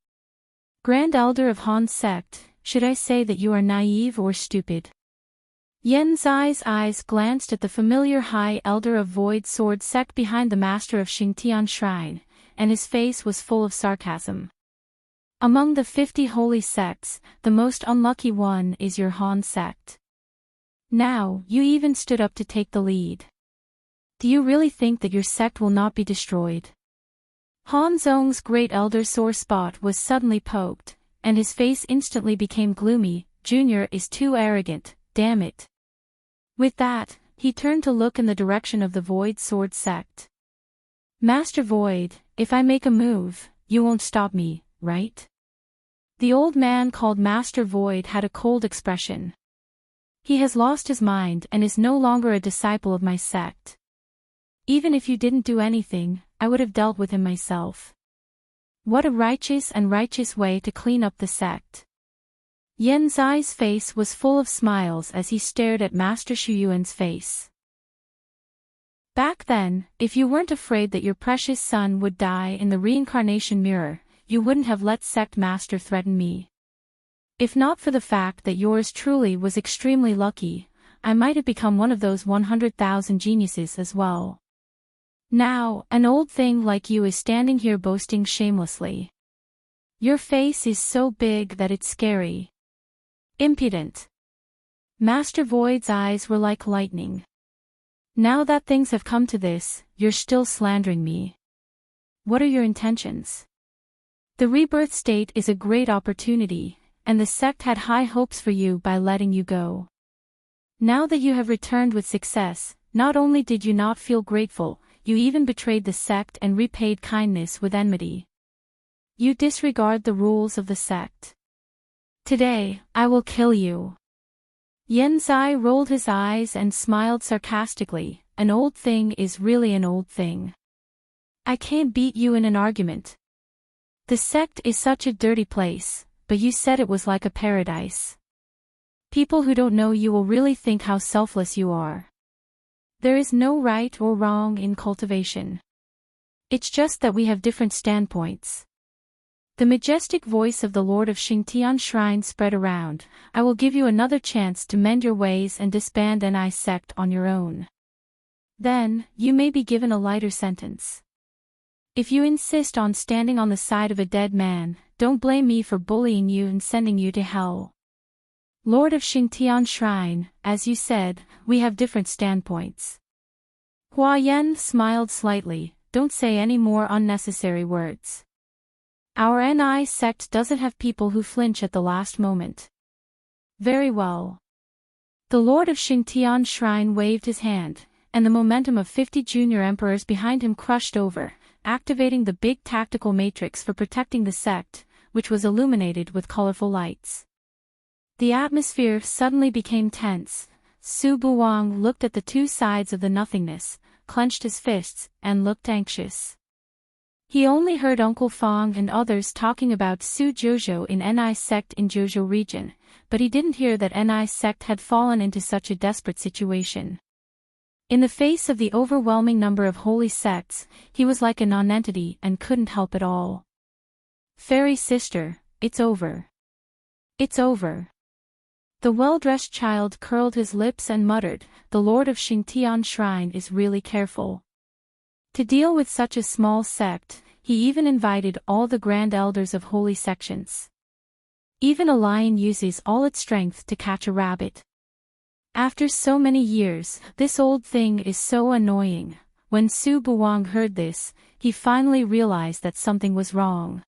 Grand Elder of Han's sect, should I say that you are naive or stupid? Yan Zai's eyes glanced at the familiar High Elder of Void Sword sect behind the Master of Xingtian Shrine, and his face was full of sarcasm. Among the 50 holy sects, the most unlucky one is your Han sect. Now, you even stood up to take the lead. Do you really think that your sect will not be destroyed? Han Zong's great elder sore spot was suddenly poked, and his face instantly became gloomy. Junior is too arrogant, damn it. With that, he turned to look in the direction of the Void Sword sect. Master Void, if I make a move, you won't stop me, right? The old man called Master Void had a cold expression. He has lost his mind and is no longer a disciple of my sect. Even if you didn't do anything, I would have dealt with him myself. What a righteous way to clean up the sect. Yan Zai's face was full of smiles as he stared at Master Shuyuan's face. Back then, if you weren't afraid that your precious son would die in the reincarnation mirror, you wouldn't have let Sect Master threaten me. If not for the fact that yours truly was extremely lucky, I might have become one of those 100,000 geniuses as well. Now, an old thing like you is standing here boasting shamelessly. Your face is so big that it's scary. Impudent. Master Void's eyes were like lightning. Now that things have come to this, you're still slandering me. What are your intentions? The rebirth state is a great opportunity, and the sect had high hopes for you by letting you go. Now that you have returned with success, not only did you not feel grateful, you even betrayed the sect and repaid kindness with enmity. You disregard the rules of the sect. Today, I will kill you. Yenzai rolled his eyes and smiled sarcastically. An old thing is really an old thing. I can't beat you in an argument. The sect is such a dirty place, but you said it was like a paradise. People who don't know you will really think how selfless you are. There is no right or wrong in cultivation. It's just that we have different standpoints. The majestic voice of the Lord of Xingtian Shrine spread around. I will give you another chance to mend your ways and disband NI sect on your own. Then, you may be given a lighter sentence. If you insist on standing on the side of a dead man, don't blame me for bullying you and sending you to hell. Lord of Xingtian Shrine, as you said, we have different standpoints. Hua Yan smiled slightly. Don't say any more unnecessary words. Our NI sect doesn't have people who flinch at the last moment. Very well. The Lord of Xingtian Shrine waved his hand, and the momentum of 50 junior emperors behind him crushed over, activating the big tactical matrix for protecting the sect, which was illuminated with colorful lights. The atmosphere suddenly became tense. Su Buwang looked at the two sides of the nothingness, clenched his fists, and looked anxious. He only heard Uncle Fong and others talking about Su Jojo in NI sect in Jojo region, but he didn't hear that NI sect had fallen into such a desperate situation. In the face of the overwhelming number of holy sects, he was like a nonentity and couldn't help at all. Fairy sister, it's over. It's over. The well-dressed child curled his lips and muttered, the Lord of Xingtian Shrine is really careful. To deal with such a small sect, he even invited all the grand elders of holy sections. Even a lion uses all its strength to catch a rabbit. After so many years, this old thing is so annoying. When Su Buwang heard this, he finally realized that something was wrong.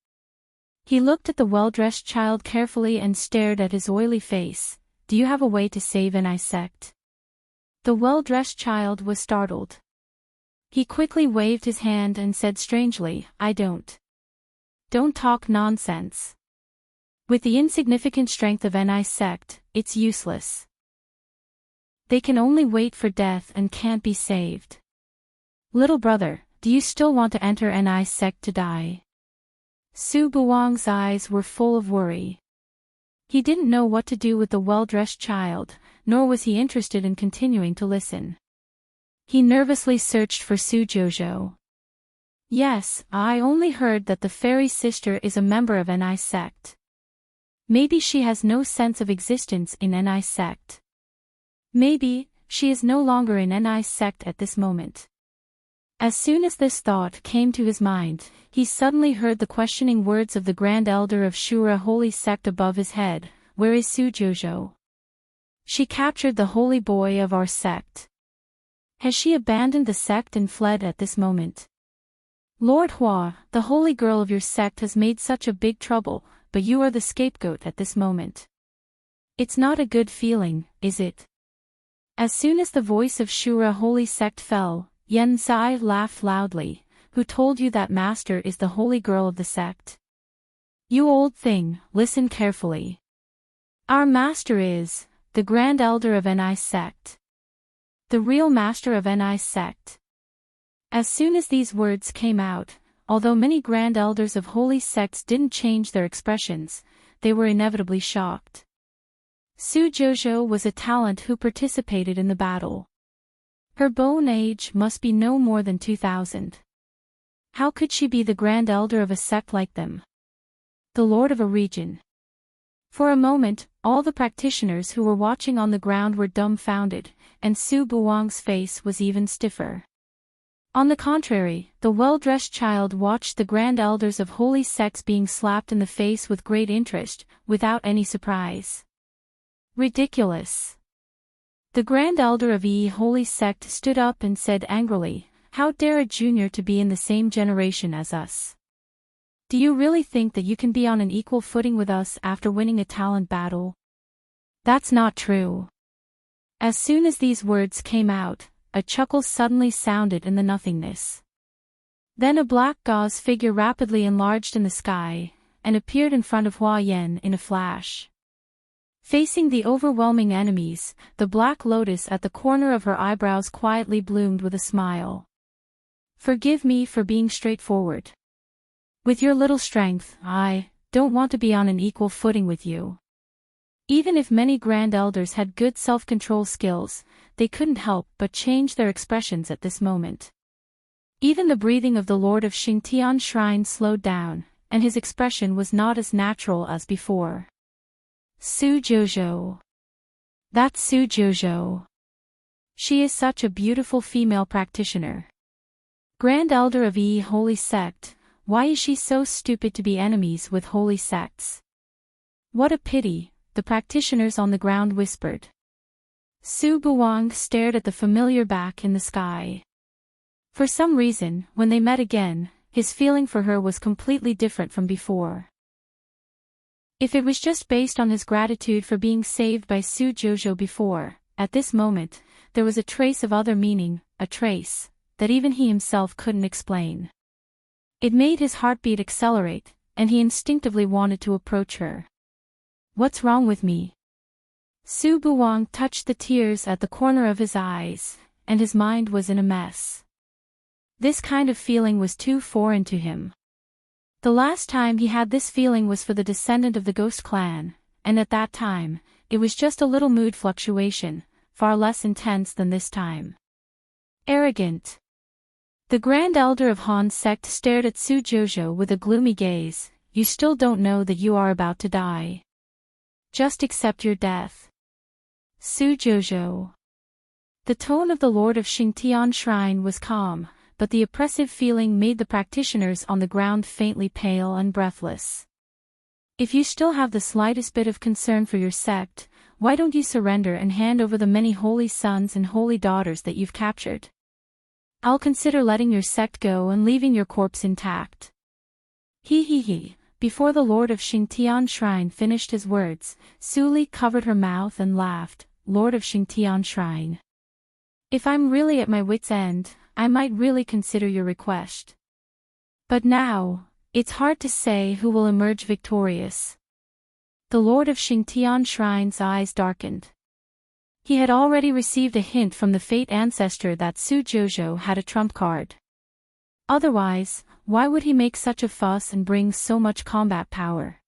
He looked at the well-dressed child carefully and stared at his oily face. Do you have a way to save NI sect? The well-dressed child was startled. He quickly waved his hand and said strangely, I don't. Don't talk nonsense. With the insignificant strength of NI sect, it's useless. They can only wait for death and can't be saved. Little brother, do you still want to enter NI sect to die? Su Buwang's eyes were full of worry. He didn't know what to do with the well-dressed child, nor was he interested in continuing to listen. He nervously searched for Su Jojo. Yes, I only heard that the fairy sister is a member of NI sect. Maybe she has no sense of existence in NI sect. Maybe, she is no longer in NI sect at this moment. As soon as this thought came to his mind, he suddenly heard the questioning words of the Grand Elder of Shura Holy Sect above his head, where is Su Jojo? She captured the holy boy of our sect. Has she abandoned the sect and fled at this moment? Lord Hua, the holy girl of your sect has made such a big trouble, but you are the scapegoat at this moment. It's not a good feeling, is it? As soon as the voice of Shura Holy Sect fell, Yen Zai laughed loudly. Who told you that master is the holy girl of the sect? You old thing, listen carefully. Our master is the Grand Elder of NI sect. The real master of NI sect. As soon as these words came out, although many grand elders of holy sects didn't change their expressions, they were inevitably shocked. Su Jojo was a talent who participated in the battle. Her bone age must be no more than 2000. How could she be the grand elder of a sect like them? The lord of a region. For a moment, all the practitioners who were watching on the ground were dumbfounded, and Su Buwang's face was even stiffer. On the contrary, the well-dressed child watched the grand elders of holy sects being slapped in the face with great interest, without any surprise. Ridiculous. The grand elder of holy sect stood up and said angrily, "How dare a junior to be in the same generation as us? Do you really think that you can be on an equal footing with us after winning a talent battle? That's not true." As soon as these words came out, a chuckle suddenly sounded in the nothingness. Then a black gauze figure rapidly enlarged in the sky, and appeared in front of Hua Yen in a flash. Facing the overwhelming enemies, the black lotus at the corner of her eyebrows quietly bloomed with a smile. "Forgive me for being straightforward. With your little strength, I don't want to be on an equal footing with you." Even if many grand elders had good self-control skills, they couldn't help but change their expressions at this moment. Even the breathing of the Lord of Xingtian Shrine slowed down, and his expression was not as natural as before. "Su Jojo. That's Su Jojo. She is such a beautiful female practitioner. Grand Elder of Holy Sect, why is she so stupid to be enemies with holy sects? What a pity," the practitioners on the ground whispered. Su Buwang stared at the familiar back in the sky. For some reason, when they met again, his feeling for her was completely different from before. If it was just based on his gratitude for being saved by Su Jojo before, at this moment, there was a trace of other meaning, a trace that even he himself couldn't explain. It made his heartbeat accelerate, and he instinctively wanted to approach her. "What's wrong with me?" Su Buwang touched the tears at the corner of his eyes, and his mind was in a mess. This kind of feeling was too foreign to him. The last time he had this feeling was for the descendant of the Ghost Clan, and at that time, it was just a little mood fluctuation, far less intense than this time. Arrogant. The Grand Elder of Han's sect stared at Su Jojo with a gloomy gaze. "You still don't know that you are about to die. Just accept your death." Su Jojo. The tone of the Lord of Xingtian Shrine was calm, but the oppressive feeling made the practitioners on the ground faintly pale and breathless. "If you still have the slightest bit of concern for your sect, why don't you surrender and hand over the many holy sons and holy daughters that you've captured? I'll consider letting your sect go and leaving your corpse intact." He. Before the Lord of Xingtian Shrine finished his words, Su Li covered her mouth and laughed. "Lord of Xingtian Shrine. If I'm really at my wit's end, I might really consider your request. But now, it's hard to say who will emerge victorious." The Lord of Xingtian Shrine's eyes darkened. He had already received a hint from the Fate Ancestor that Su Jojo had a trump card. Otherwise, why would he make such a fuss and bring so much combat power?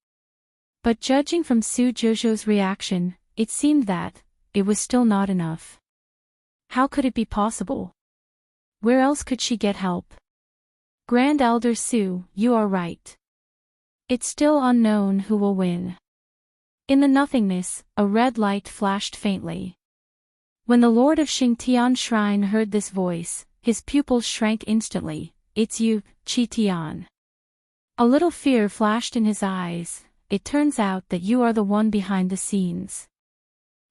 But judging from Su Jojo's reaction, it seemed that it was still not enough. How could it be possible? Where else could she get help? "Grand Elder Su, you are right. It's still unknown who will win." In the nothingness, a red light flashed faintly. When the Lord of Xingtian Shrine heard this voice, his pupils shrank instantly. "It's you, Qi Tian." A little fear flashed in his eyes. "It turns out that you are the one behind the scenes.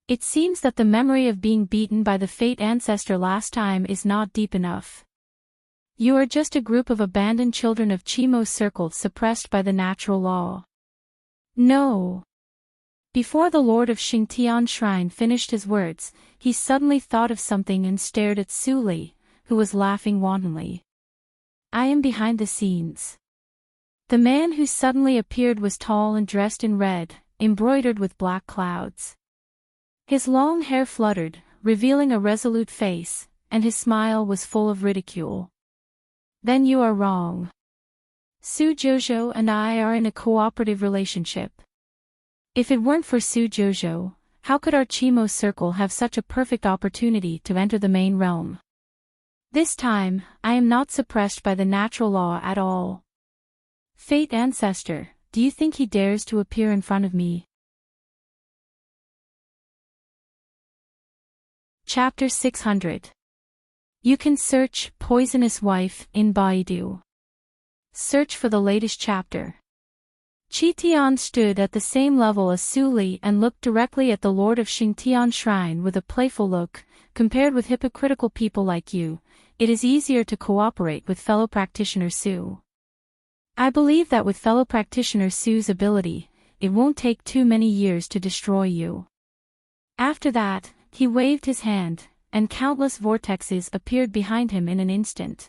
It seems that the memory of being beaten by the Fate Ancestor last time is not deep enough. You are just a group of abandoned children of Qimo's circle suppressed by the natural law." "No." Before the Lord of Xingtian Shrine finished his words, he suddenly thought of something and stared at Su Li, who was laughing wantonly. "I am behind the scenes." The man who suddenly appeared was tall and dressed in red, embroidered with black clouds. His long hair fluttered, revealing a resolute face, and his smile was full of ridicule. "Then you are wrong. Su Jojo and I are in a cooperative relationship. If it weren't for Su Jojo, how could our Qimo circle have such a perfect opportunity to enter the main realm? This time, I am not suppressed by the natural law at all. Fate Ancestor, do you think he dares to appear in front of me?" Chapter 600. You can search Poisonous Wife in Baidu. Search for the latest chapter. Qi Tian stood at the same level as Su Li and looked directly at the Lord of Xingtian Shrine with a playful look. Compared with hypocritical people like you, it is easier to cooperate with fellow practitioner Su. I believe that with fellow practitioner Su's ability, it won't take too many years to destroy you. After that, he waved his hand, and countless vortexes appeared behind him in an instant.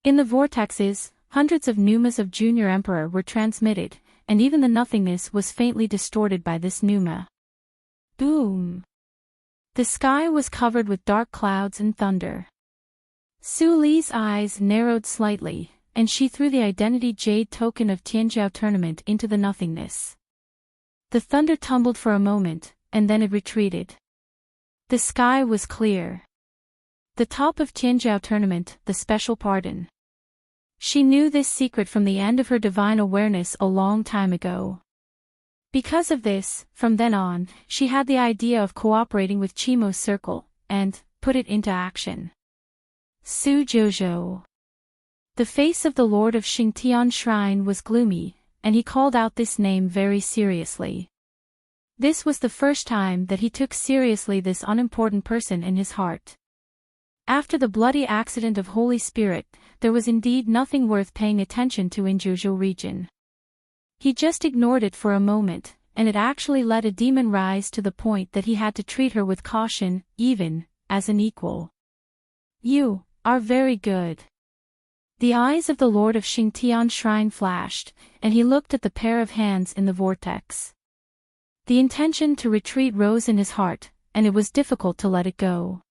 In the vortexes, hundreds of pneumas of Junior Emperor were transmitted, and even the nothingness was faintly distorted by this pneuma. Boom! The sky was covered with dark clouds and thunder. Su Li's eyes narrowed slightly, and she threw the identity jade token of Tianjiao tournament into the nothingness. The thunder tumbled for a moment, and then it retreated. The sky was clear. The top of Tianjiao tournament, the special pardon. She knew this secret from the end of her divine awareness a long time ago. Because of this, from then on, she had the idea of cooperating with Qimo's circle, and put it into action. Su Jouzhou. The face of the Lord of Xingtian Shrine was gloomy, and he called out this name very seriously. This was the first time that he took seriously this unimportant person in his heart. After the bloody accident of Holy Spirit, there was indeed nothing worth paying attention to in Zhuzhou region. He just ignored it for a moment, and it actually let a demon rise to the point that he had to treat her with caution, even as an equal. You are very good. The eyes of the Lord of Xingtian Shrine flashed, and he looked at the pair of hands in the vortex. The intention to retreat rose in his heart, and it was difficult to let it go.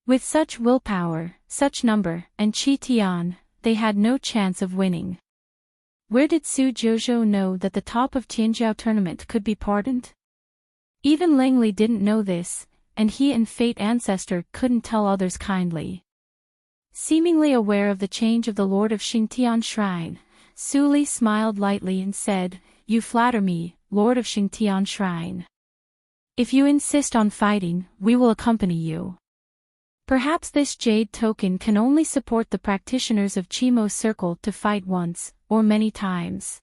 With such willpower, such number, and Qi Tian, they had no chance of winning. Where did Su Jouzhou know that the top of Tianjiao tournament could be pardoned? Even Lingli didn't know this, and he and Fate Ancestor couldn't tell others kindly. Seemingly aware of the change of the Lord of Xingtian Shrine, Su Li smiled lightly and said, "You flatter me, Lord of Xingtian Shrine. If you insist on fighting, we will accompany you. Perhaps this jade token can only support the practitioners of Qimo's circle to fight once, or many times.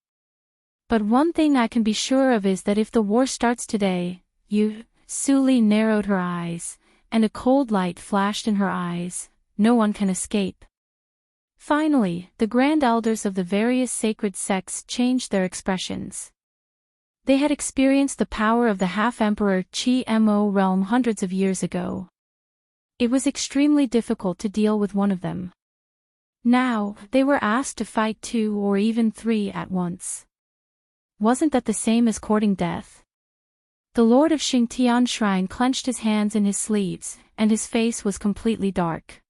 But one thing I can be sure of is that if the war starts today, you..." Su Li narrowed her eyes, and a cold light flashed in her eyes. "No one can escape." Finally, the grand elders of the various sacred sects changed their expressions. They had experienced the power of the half-emperor Qi Mo realm hundreds of years ago. It was extremely difficult to deal with one of them. Now, they were asked to fight 2 or even 3 at once. Wasn't that the same as courting death? The Lord of Xingtian Shrine clenched his hands in his sleeves, and his face was completely dark.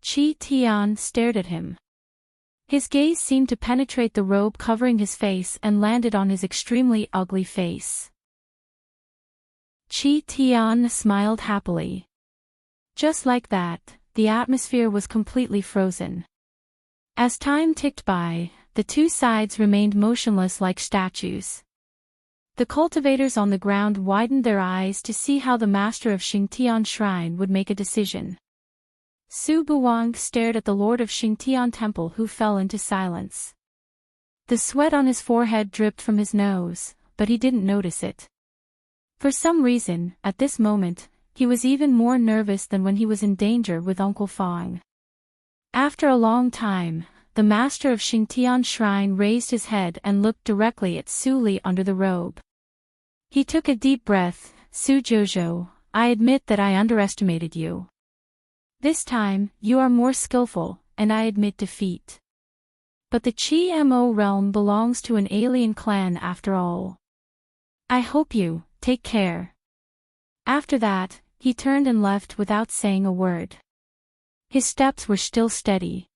Qi Tian stared at him. His gaze seemed to penetrate the robe covering his face and landed on his extremely ugly face. Qi Tian smiled happily. Just like that, the atmosphere was completely frozen. As time ticked by, the two sides remained motionless like statues. The cultivators on the ground widened their eyes to see how the master of Xingtian Shrine would make a decision. Su Buwang stared at the Lord of Xingtian Temple, who fell into silence. The sweat on his forehead dripped from his nose, but he didn't notice it. For some reason, at this moment, he was even more nervous than when he was in danger with Uncle Fang. After a long time, the master of Xingtian Shrine raised his head and looked directly at Su Li under the robe. He took a deep breath. "Su Jouzhou, I admit that I underestimated you. This time, you are more skillful, and I admit defeat. But the Qi Mo realm belongs to an alien clan after all. I hope you take care." After that, he turned and left without saying a word. His steps were still steady.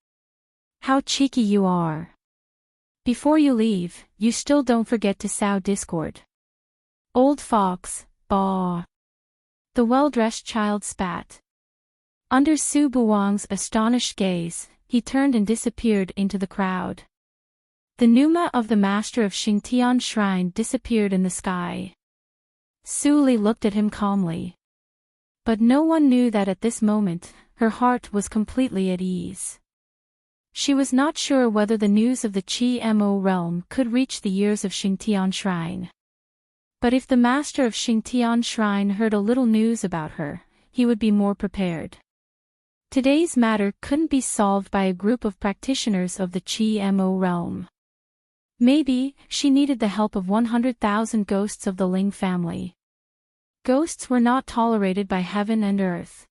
"How cheeky you are. Before you leave, you still don't forget to sow discord." "Old fox, baw." The well-dressed child spat. Under Su Buwang's astonished gaze, he turned and disappeared into the crowd. The pneuma of the master of Xingtian Shrine disappeared in the sky. Su Li looked at him calmly. But no one knew that at this moment, her heart was completely at ease. She was not sure whether the news of the Chi-Mo realm could reach the ears of Xingtian Shrine. But if the master of Xingtian Shrine heard a little news about her, he would be more prepared. Today's matter couldn't be solved by a group of practitioners of the Chi-Mo realm. Maybe, she needed the help of 100,000 ghosts of the Ling family. Ghosts were not tolerated by heaven and earth.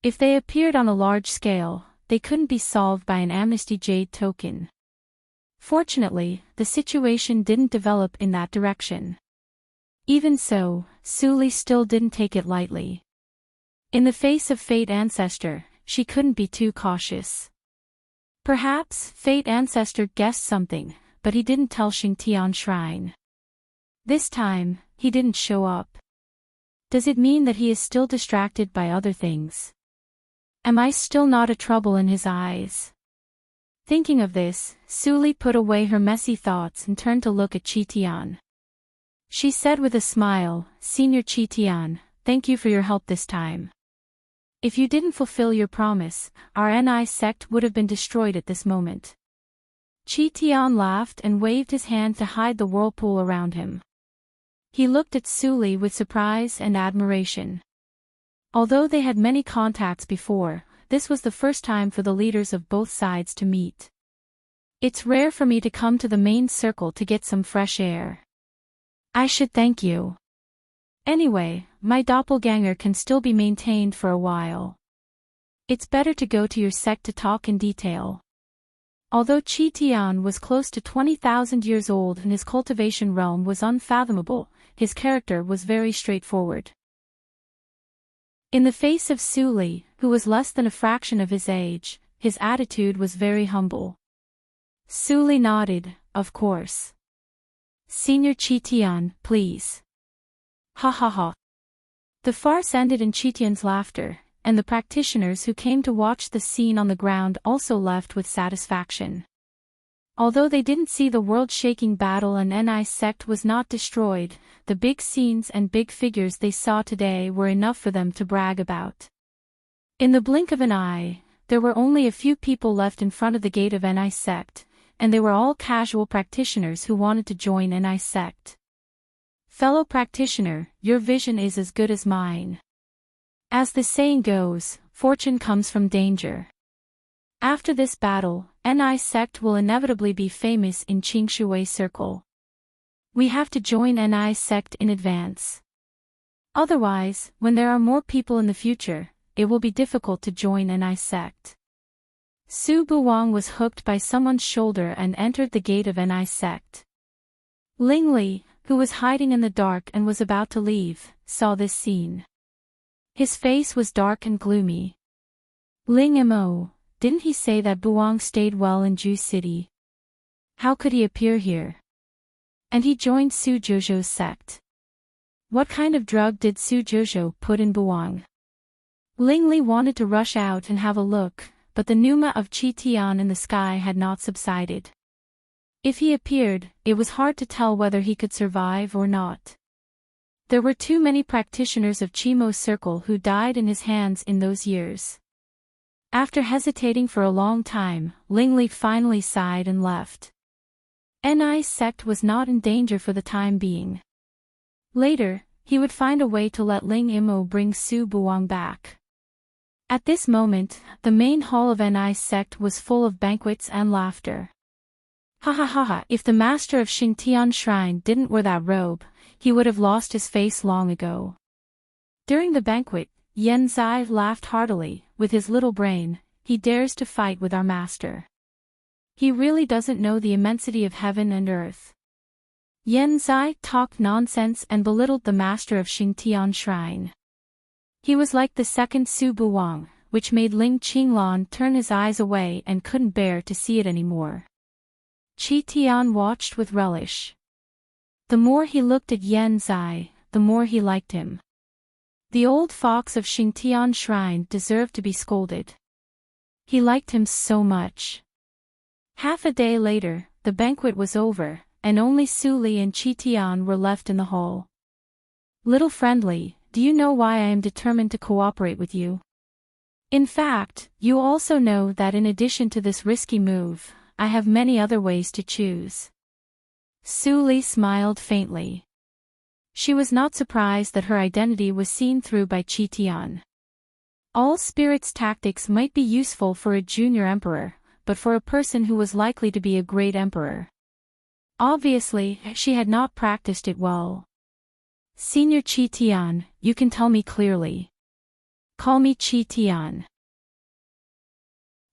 If they appeared on a large scale, they couldn't be solved by an amnesty jade token. Fortunately, the situation didn't develop in that direction. Even so, Suli still didn't take it lightly. In the face of Fate Ancestor, she couldn't be too cautious. Perhaps, Fate Ancestor guessed something, but he didn't tell Xingtian Shrine. This time, he didn't show up. Does it mean that he is still distracted by other things? Am I still not a trouble in his eyes? Thinking of this, Suli put away her messy thoughts and turned to look at Qitian. She said with a smile, "Senior Qitian, thank you for your help this time. If you didn't fulfill your promise, our Ni sect would have been destroyed at this moment." Qitian laughed and waved his hand to hide the whirlpool around him. He looked at Suli with surprise and admiration. Although they had many contacts before, this was the first time for the leaders of both sides to meet. "It's rare for me to come to the main circle to get some fresh air. I should thank you. Anyway, my doppelganger can still be maintained for a while. It's better to go to your sect to talk in detail." Although Qitian was close to 20,000 years old and his cultivation realm was unfathomable, his character was very straightforward. In the face of Suli, who was less than a fraction of his age, his attitude was very humble. Suli nodded, "Of course. Senior Qitian, please." Ha ha ha. The farce ended in Qitian's laughter, and the practitioners who came to watch the scene on the ground also left with satisfaction. Although they didn't see the world-shaking battle and Ni sect was not destroyed, the big scenes and big figures they saw today were enough for them to brag about. In the blink of an eye, there were only a few people left in front of the gate of Ni sect, and they were all casual practitioners who wanted to join Ni sect. "Fellow practitioner, your vision is as good as mine. As the saying goes, fortune comes from danger. After this battle, Ni sect will inevitably be famous in Qingshui Circle. We have to join Ni sect in advance. Otherwise, when there are more people in the future, it will be difficult to join Ni sect." Su Buwang was hooked by someone's shoulder and entered the gate of Ni sect. Ling Li, who was hiding in the dark and was about to leave, saw this scene. His face was dark and gloomy. "Ling Mo, didn't he say that Buwang stayed well in Ju City? How could he appear here? And he joined Su Jojo's sect. What kind of drug did Su Jojo put in Buwang?" Ling Li wanted to rush out and have a look, but the pneuma of Qitian in the sky had not subsided. If he appeared, it was hard to tell whether he could survive or not. There were too many practitioners of Qimo's circle who died in his hands in those years. After hesitating for a long time, Ling Li finally sighed and left. Ni's sect was not in danger for the time being. Later, he would find a way to let Ling Imo bring Su Buwang back. At this moment, the main hall of Ni's sect was full of banquets and laughter. Ha ha ha ha, if the master of Xingtian Shrine didn't wear that robe, he would have lost his face long ago. During the banquet, Yen Zai laughed heartily. "With his little brain, he dares to fight with our master. He really doesn't know the immensity of heaven and earth." Yen Zai talked nonsense and belittled the master of Xingtian Shrine. He was like the second Su Buwang, which made Ling Qinglan turn his eyes away and couldn't bear to see it anymore. Qitian watched with relish. The more he looked at Yen Zai, the more he liked him. The old fox of Xingtian Shrine deserved to be scolded. He liked him so much. Half a day later, the banquet was over, and only Suli and Qitian were left in the hall. "Little friendly, do you know why I am determined to cooperate with you? In fact, you also know that in addition to this risky move, I have many other ways to choose. Su Li smiled faintly. She was not surprised that her identity was seen through by Qi Tian. All spirits' tactics might be useful for a junior emperor, but for a person who was likely to be a great emperor. Obviously, she had not practiced it well. Senior Qi Tian, you can tell me clearly. Call me Qi Tian.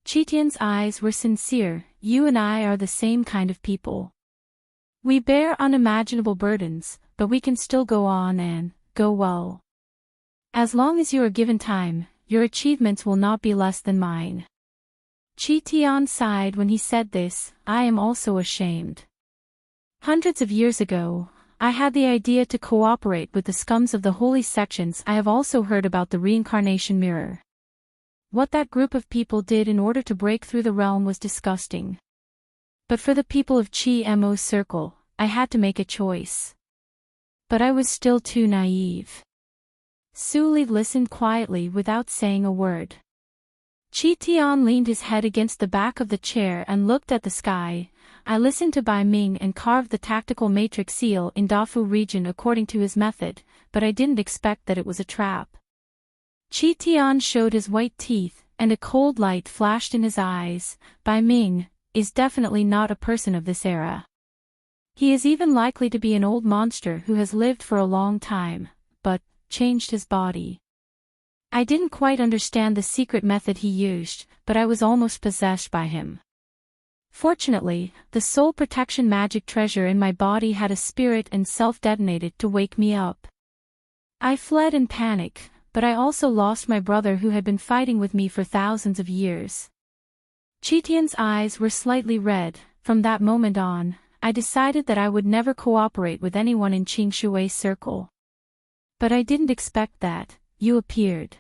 Qi Tian's eyes were sincere. You and I are the same kind of people. We bear unimaginable burdens, but we can still go on and go well. As long as you are given time, your achievements will not be less than mine. Qi Tian sighed when he said this. I am also ashamed. Hundreds of years ago, I had the idea to cooperate with the scums of the holy sections. I have also heard about the reincarnation mirror. What that group of people did in order to break through the realm was disgusting. But for the people of Qi Mo's circle, I had to make a choice. But I was still too naive. Su Li listened quietly without saying a word. Qi Tian leaned his head against the back of the chair and looked at the sky. I listened to Bai Ming and carved the tactical matrix seal in Dafu region according to his method, but I didn't expect that it was a trap. Qi Tian showed his white teeth, and a cold light flashed in his eyes. Bai Ming is definitely not a person of this era. He is even likely to be an old monster who has lived for a long time, but changed his body. I didn't quite understand the secret method he used, but I was almost possessed by him. Fortunately, the soul protection magic treasure in my body had a spirit and self-detonated to wake me up. I fled in panic, but I also lost my brother who had been fighting with me for thousands of years. Qi Tian's eyes were slightly red. From that moment on, I decided that I would never cooperate with anyone in Qing Shui's circle. But I didn't expect that you appeared.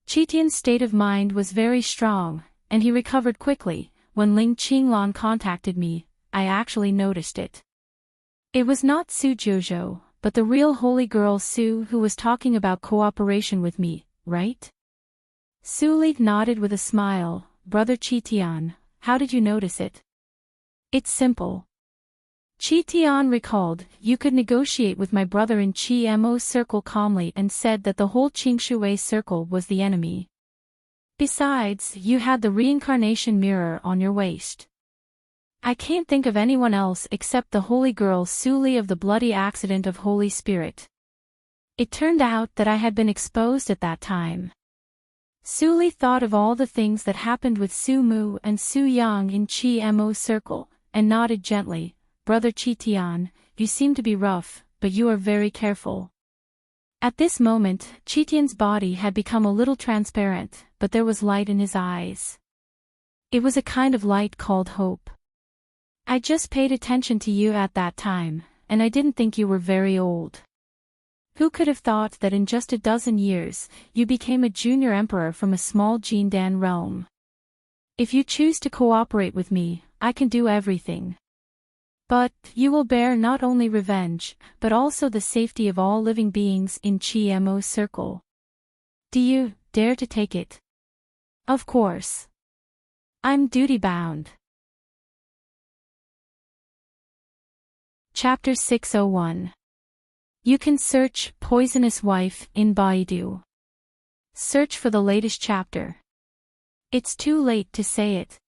Qi Tian's state of mind was very strong, and he recovered quickly. When Ling Qinglan contacted me, I actually noticed it. It was not Su Jojo, but the real holy girl Su who was talking about cooperation with me, right? Su Li nodded with a smile. Brother Qi Tian, how did you notice it? It's simple. Qi Tian recalled, you could negotiate with my brother in Qi Mo's circle calmly and said that the whole Qing Shui circle was the enemy. Besides, you had the reincarnation mirror on your waist. I can't think of anyone else except the holy girl Su Li of the bloody accident of Holy Spirit. It turned out that I had been exposed at that time. Su Li thought of all the things that happened with Su Mu and Su Yang in Qi Mo's circle, and nodded gently. Brother Qi Tian, you seem to be rough, but you are very careful. At this moment, Qi Tian's body had become a little transparent, but there was light in his eyes. It was a kind of light called hope. I just paid attention to you at that time, and I didn't think you were very old. Who could have thought that in just a dozen years, you became a junior emperor from a small Jindan realm? If you choose to cooperate with me, I can do everything. But you will bear not only revenge, but also the safety of all living beings in Qi Mo's circle. Do you dare to take it? Of course. I'm duty-bound. Chapter 601. You can search Poisonous Wife in Baidu. Search for the latest chapter. It's too late to say it.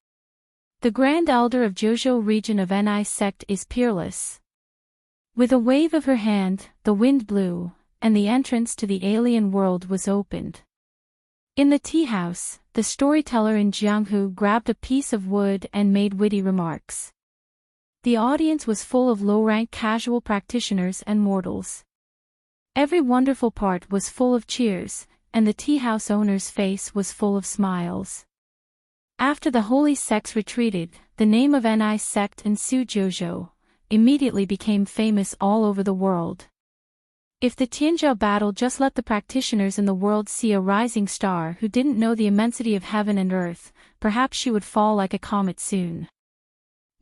The Grand Elder of Jojo region of Ni sect is peerless. With a wave of her hand, the wind blew, and the entrance to the alien world was opened. In the tea house, the storyteller in Jianghu grabbed a piece of wood and made witty remarks. The audience was full of low-rank casual practitioners and mortals. Every wonderful part was full of cheers, and the tea house owner's face was full of smiles. After the holy sects retreated, the name of Ni sect and Su Jojo immediately became famous all over the world. If the Tianzhou battle just let the practitioners in the world see a rising star who didn't know the immensity of heaven and earth, perhaps she would fall like a comet soon.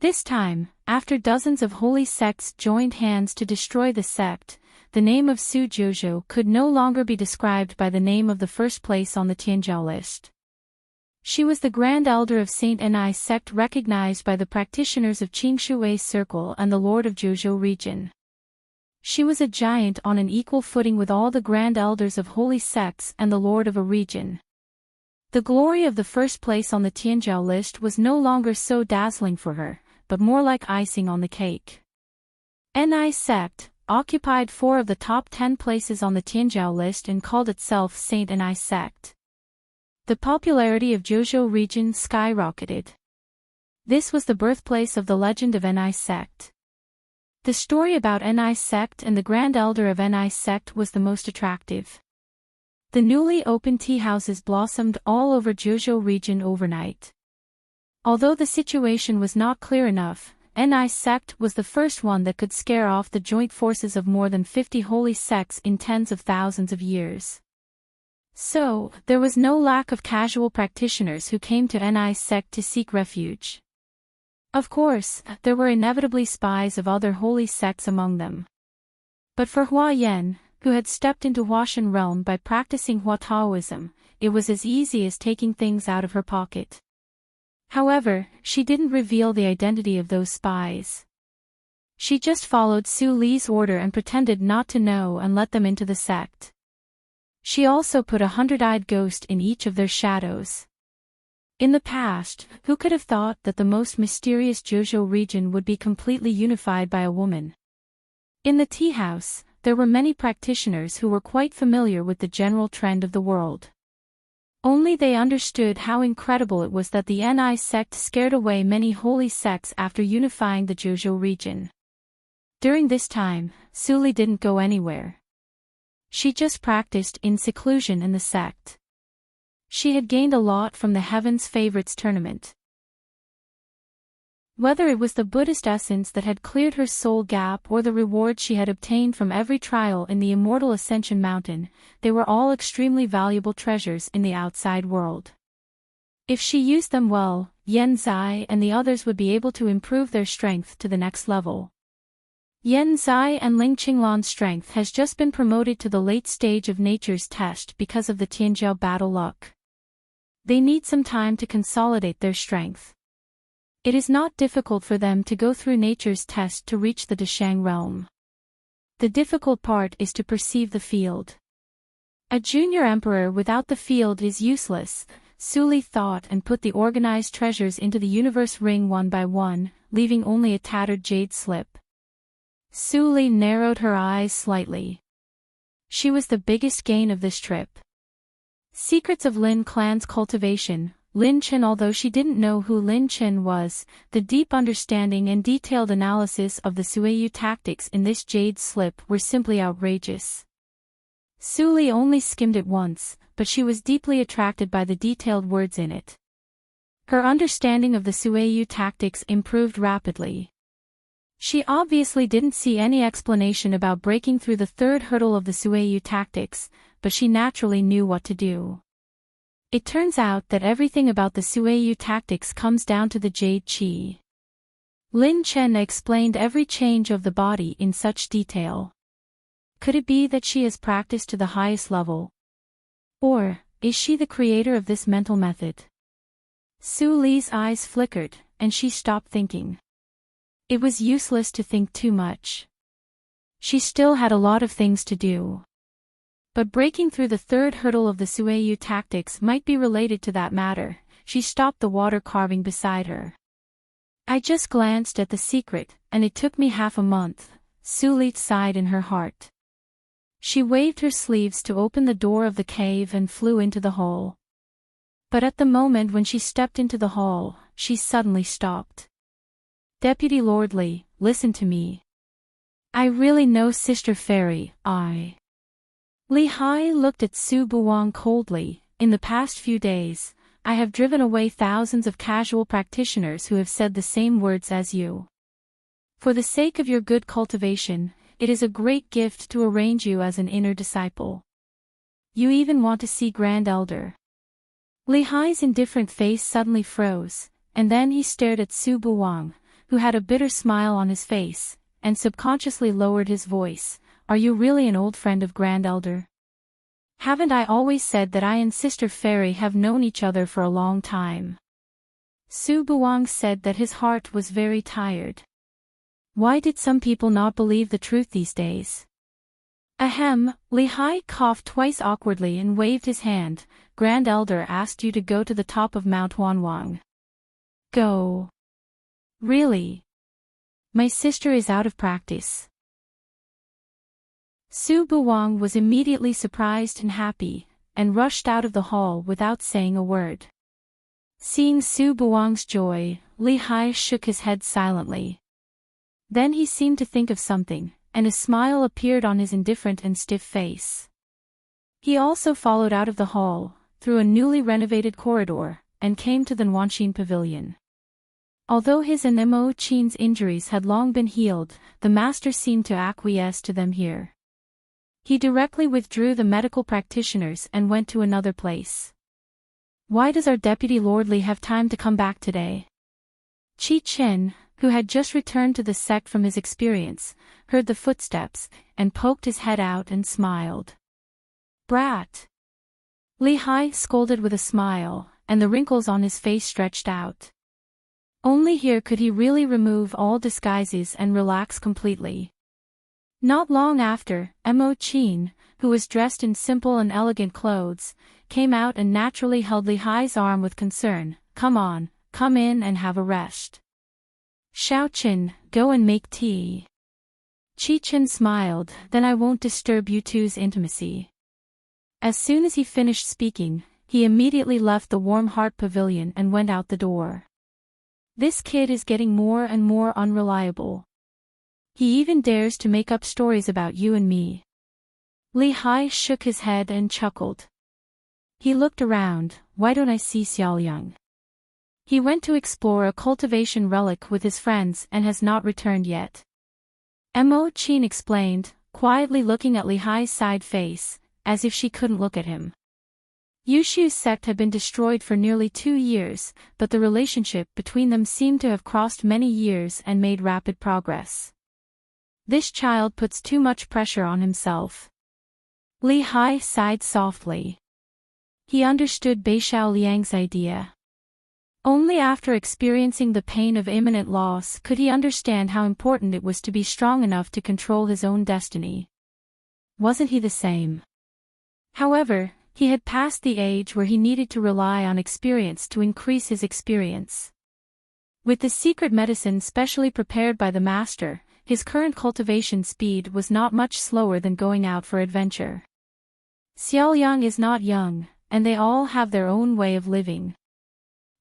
This time, after dozens of holy sects joined hands to destroy the sect, the name of Su Jojo could no longer be described by the name of the first place on the Tianjiao list. She was the Grand Elder of Saint Ni sect, recognized by the practitioners of Qingshui Circle and the Lord of Zhuzhou region. She was a giant on an equal footing with all the Grand Elders of holy sects and the Lord of a region. The glory of the first place on the Tianjiao list was no longer so dazzling for her, but more like icing on the cake. Ni sect occupied 4 of the top 10 places on the Tianjiao list and called itself Saint Ni sect. The popularity of Zhuzhou region skyrocketed. This was the birthplace of the legend of Ni sect. The story about Ni sect and the Grand Elder of Ni sect was the most attractive. The newly opened tea houses blossomed all over Zhuzhou region overnight. Although the situation was not clear enough, Ni sect was the first one that could scare off the joint forces of more than 50 holy sects in tens of thousands of years. So, there was no lack of casual practitioners who came to Ni sect to seek refuge. Of course, there were inevitably spies of other holy sects among them. But for Hua Yan, who had stepped into Huashan realm by practicing Hua Taoism, it was as easy as taking things out of her pocket. However, she didn't reveal the identity of those spies. She just followed Su Li's order and pretended not to know and let them into the sect. She also put a 100-eyed ghost in each of their shadows. In the past, who could have thought that the most mysterious Zhuzhou region would be completely unified by a woman? In the tea house, there were many practitioners who were quite familiar with the general trend of the world. Only they understood how incredible it was that the Ni sect scared away many holy sects after unifying the Zhuzhou region. During this time, Su Li didn't go anywhere. She just practiced in seclusion in the sect. She had gained a lot from the Heaven's Favorites tournament. Whether it was the Buddhist essence that had cleared her soul gap or the reward she had obtained from every trial in the immortal Ascension Mountain, they were all extremely valuable treasures in the outside world. If she used them well, Yan Zai and the others would be able to improve their strength to the next level. Yan Zai and Ling Qinglan's strength has just been promoted to the late stage of nature's test because of the Tianjiao battle luck. They need some time to consolidate their strength. It is not difficult for them to go through nature's test to reach the Deshang realm. The difficult part is to perceive the field. A junior emperor without the field is useless, Su Li thought, and put the organized treasures into the universe ring one by one, leaving only a tattered jade slip. Su Li narrowed her eyes slightly. She was the biggest gain of this trip. Secrets of Lin clan's cultivation. Lin Chen. Although she didn't know who Lin Chen was, the deep understanding and detailed analysis of the Suiyu tactics in this jade slip were simply outrageous. Su Li only skimmed it once, but she was deeply attracted by the detailed words in it. Her understanding of the Suiyu tactics improved rapidly. She obviously didn't see any explanation about breaking through the third hurdle of the Suiyu tactics, but she naturally knew what to do. It turns out that everything about the Suiyu tactics comes down to the Jade Qi. Lin Chen explained every change of the body in such detail. Could it be that she has practiced to the highest level? Or, is she the creator of this mental method? Su Li's eyes flickered, and she stopped thinking. It was useless to think too much. She still had a lot of things to do. But breaking through the third hurdle of the Suiyu tactics might be related to that matter. She stopped the water carving beside her. I just glanced at the secret, and it took me half a month, Su Li sighed in her heart. She waved her sleeves to open the door of the cave and flew into the hall. But at the moment when she stepped into the hall, she suddenly stopped. Deputy Lord Li, listen to me. I really know Sister Fairy, Li Hai looked at Su Buwang coldly. In the past few days, I have driven away thousands of casual practitioners who have said the same words as you. For the sake of your good cultivation, it is a great gift to arrange you as an inner disciple. You even want to see Grand Elder. Li Hai's indifferent face suddenly froze, and then he stared at Su Buwang, who had a bitter smile on his face, and subconsciously lowered his voice. are you really an old friend of Grand Elder? Haven't I always said that I and Sister Fairy have known each other for a long time? Su Buwang said that his heart was very tired. Why did some people not believe the truth these days? Ahem, Li Hai coughed twice awkwardly and waved his hand. Grand Elder asked you to go to the top of Mount Wanwang. Go. Really? My sister is out of practice. Su Buwang was immediately surprised and happy, and rushed out of the hall without saying a word. Seeing Su Buwang's joy, Li Hai shook his head silently. Then he seemed to think of something, and a smile appeared on his indifferent and stiff face. He also followed out of the hall, through a newly renovated corridor, and came to the Nuanxin Pavilion. Although his and Mo Qin's injuries had long been healed, the master seemed to acquiesce to them here. He directly withdrew the medical practitioners and went to another place. Why does our deputy lordly have time to come back today? Qi Chen, who had just returned to the sect from his experience, heard the footsteps, and poked his head out and smiled. Brat! Li Hai scolded with a smile, and the wrinkles on his face stretched out. Only here could he really remove all disguises and relax completely. Not long after, Mo Qin, who was dressed in simple and elegant clothes, came out and naturally held Li Hai's arm with concern. Come on, come in and have a rest. Xiaoqin, go and make tea. Qi Chen smiled, then I won't disturb you two's intimacy. As soon as he finished speaking, he immediately left the Warm Heart Pavilion and went out the door. This kid is getting more and more unreliable. He even dares to make up stories about you and me. Li Hai shook his head and chuckled. He looked around, why don't I see Xiaoyang? He went to explore a cultivation relic with his friends and has not returned yet. Mo Qin explained, quietly looking at Li Hai's side face, as if she couldn't look at him. Yushu's sect had been destroyed for nearly 2 years, but the relationship between them seemed to have crossed many years and made rapid progress. This child puts too much pressure on himself. Li Hai sighed softly. He understood Beixiao Liang's idea. Only after experiencing the pain of imminent loss could he understand how important it was to be strong enough to control his own destiny. Wasn't he the same? However, he had passed the age where he needed to rely on experience to increase his experience. With the secret medicine specially prepared by the master, his current cultivation speed was not much slower than going out for adventure. Xiaoyang is not young, and they all have their own way of living.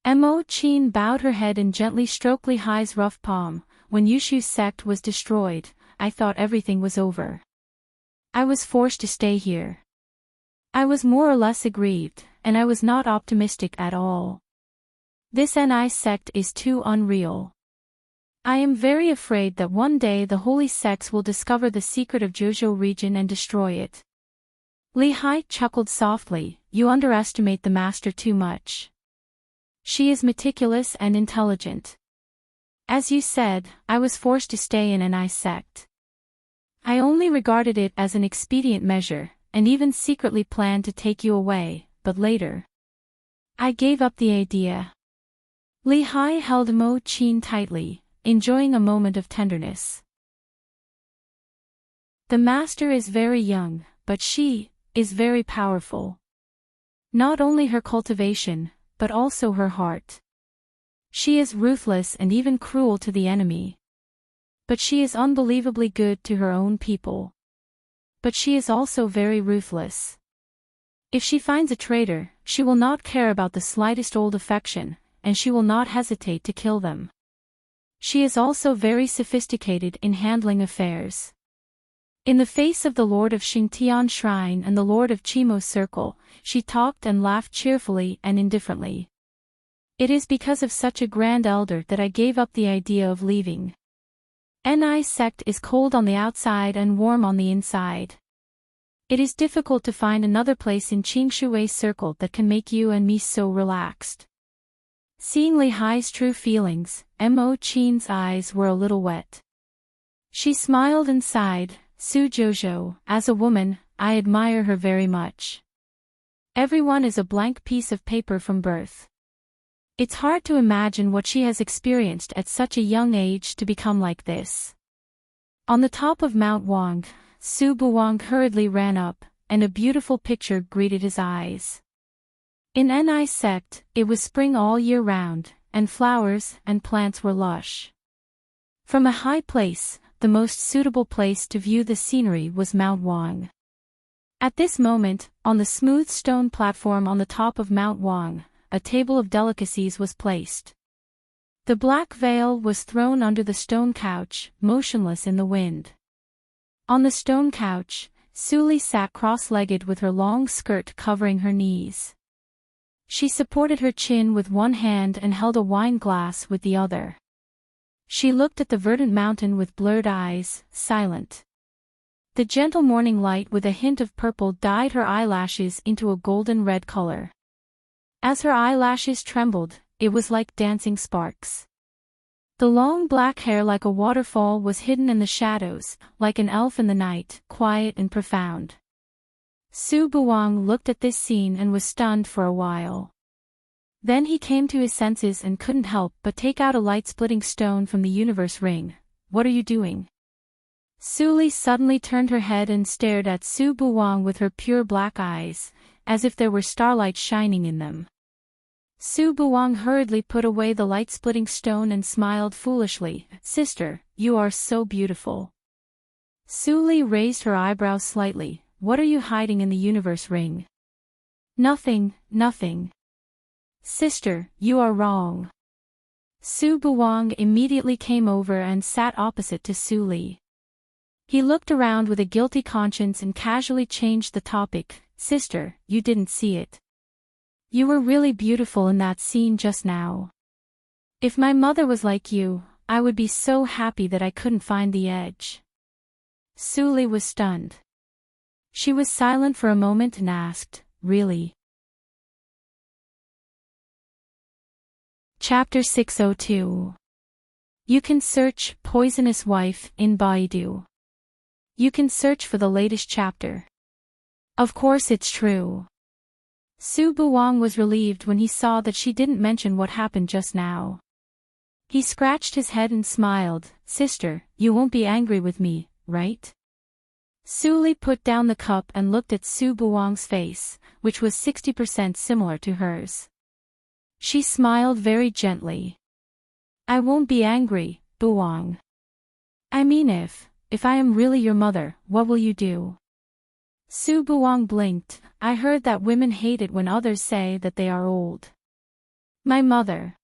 Mo Qin bowed her head and gently stroked Li Hai's rough palm. When Yushu's sect was destroyed, I thought everything was over. I was forced to stay here. I was more or less aggrieved, and I was not optimistic at all. This Ni sect is too unreal. I am very afraid that one day the holy sects will discover the secret of Zhezhou region and destroy it. Li Hai chuckled softly, you underestimate the master too much. She is meticulous and intelligent. As you said, I was forced to stay in Ni sect. I only regarded it as an expedient measure, and even secretly planned to take you away, but later I gave up the idea. Li Hai held Mo Qin tightly, enjoying a moment of tenderness. The master is very young, but she is very powerful. Not only her cultivation, but also her heart. She is ruthless and even cruel to the enemy. But she is unbelievably good to her own people. But she is also very ruthless. If she finds a traitor, she will not care about the slightest old affection, and she will not hesitate to kill them. She is also very sophisticated in handling affairs. In the face of the Lord of Xingtian Shrine and the Lord of Chimo's Circle, she talked and laughed cheerfully and indifferently. It is because of such a grand elder that I gave up the idea of leaving. Ni sect is cold on the outside and warm on the inside. It is difficult to find another place in Qingshui's circle that can make you and me so relaxed. Seeing Li Hai's true feelings, Mo Qin's eyes were a little wet. She smiled and sighed, Su Jojo, as a woman, I admire her very much. Everyone is a blank piece of paper from birth. It's hard to imagine what she has experienced at such a young age to become like this. On the top of Mount Wang, Su Buwang hurriedly ran up, and a beautiful picture greeted his eyes. In Ni sect, it was spring all year round, and flowers and plants were lush. From a high place, the most suitable place to view the scenery was Mount Wang. At this moment, on the smooth stone platform on the top of Mount Wang, a table of delicacies was placed. The black veil was thrown under the stone couch, motionless in the wind. On the stone couch, Suli sat cross-legged with her long skirt covering her knees. She supported her chin with one hand and held a wine glass with the other. She looked at the verdant mountain with blurred eyes, silent. The gentle morning light with a hint of purple dyed her eyelashes into a golden red color. As her eyelashes trembled, it was like dancing sparks. The long black hair like a waterfall was hidden in the shadows, like an elf in the night, quiet and profound. Su Buwang looked at this scene and was stunned for a while. Then he came to his senses and couldn't help but take out a light-splitting stone from the universe ring. What are you doing? Suli suddenly turned her head and stared at Su Buwang with her pure black eyes, as if there were starlight shining in them. Su Buwang hurriedly put away the light-splitting stone and smiled foolishly. Sister, you are so beautiful. Suli raised her eyebrows slightly. What are you hiding in the universe ring? Nothing, nothing. Sister, you are wrong. Su Buwang immediately came over and sat opposite to Suli. He looked around with a guilty conscience and casually changed the topic. Sister, you didn't see it. You were really beautiful in that scene just now. If my mother was like you, I would be so happy that I couldn't find the edge. Suli was stunned. She was silent for a moment and asked, Really? Chapter 602. You can search Poisonous Wife in Baidu. You can search for the latest chapter. Of course it's true. Su Buwang was relieved when he saw that she didn't mention what happened just now. He scratched his head and smiled. Sister, you won't be angry with me, right? Suli put down the cup and looked at Su Buwang's face, which was 60% similar to hers. She smiled very gently. I won't be angry, Buwang. I mean if I am really your mother, what will you do? Su Buwang blinked. I heard that women hate it when others say that they are old. My mother.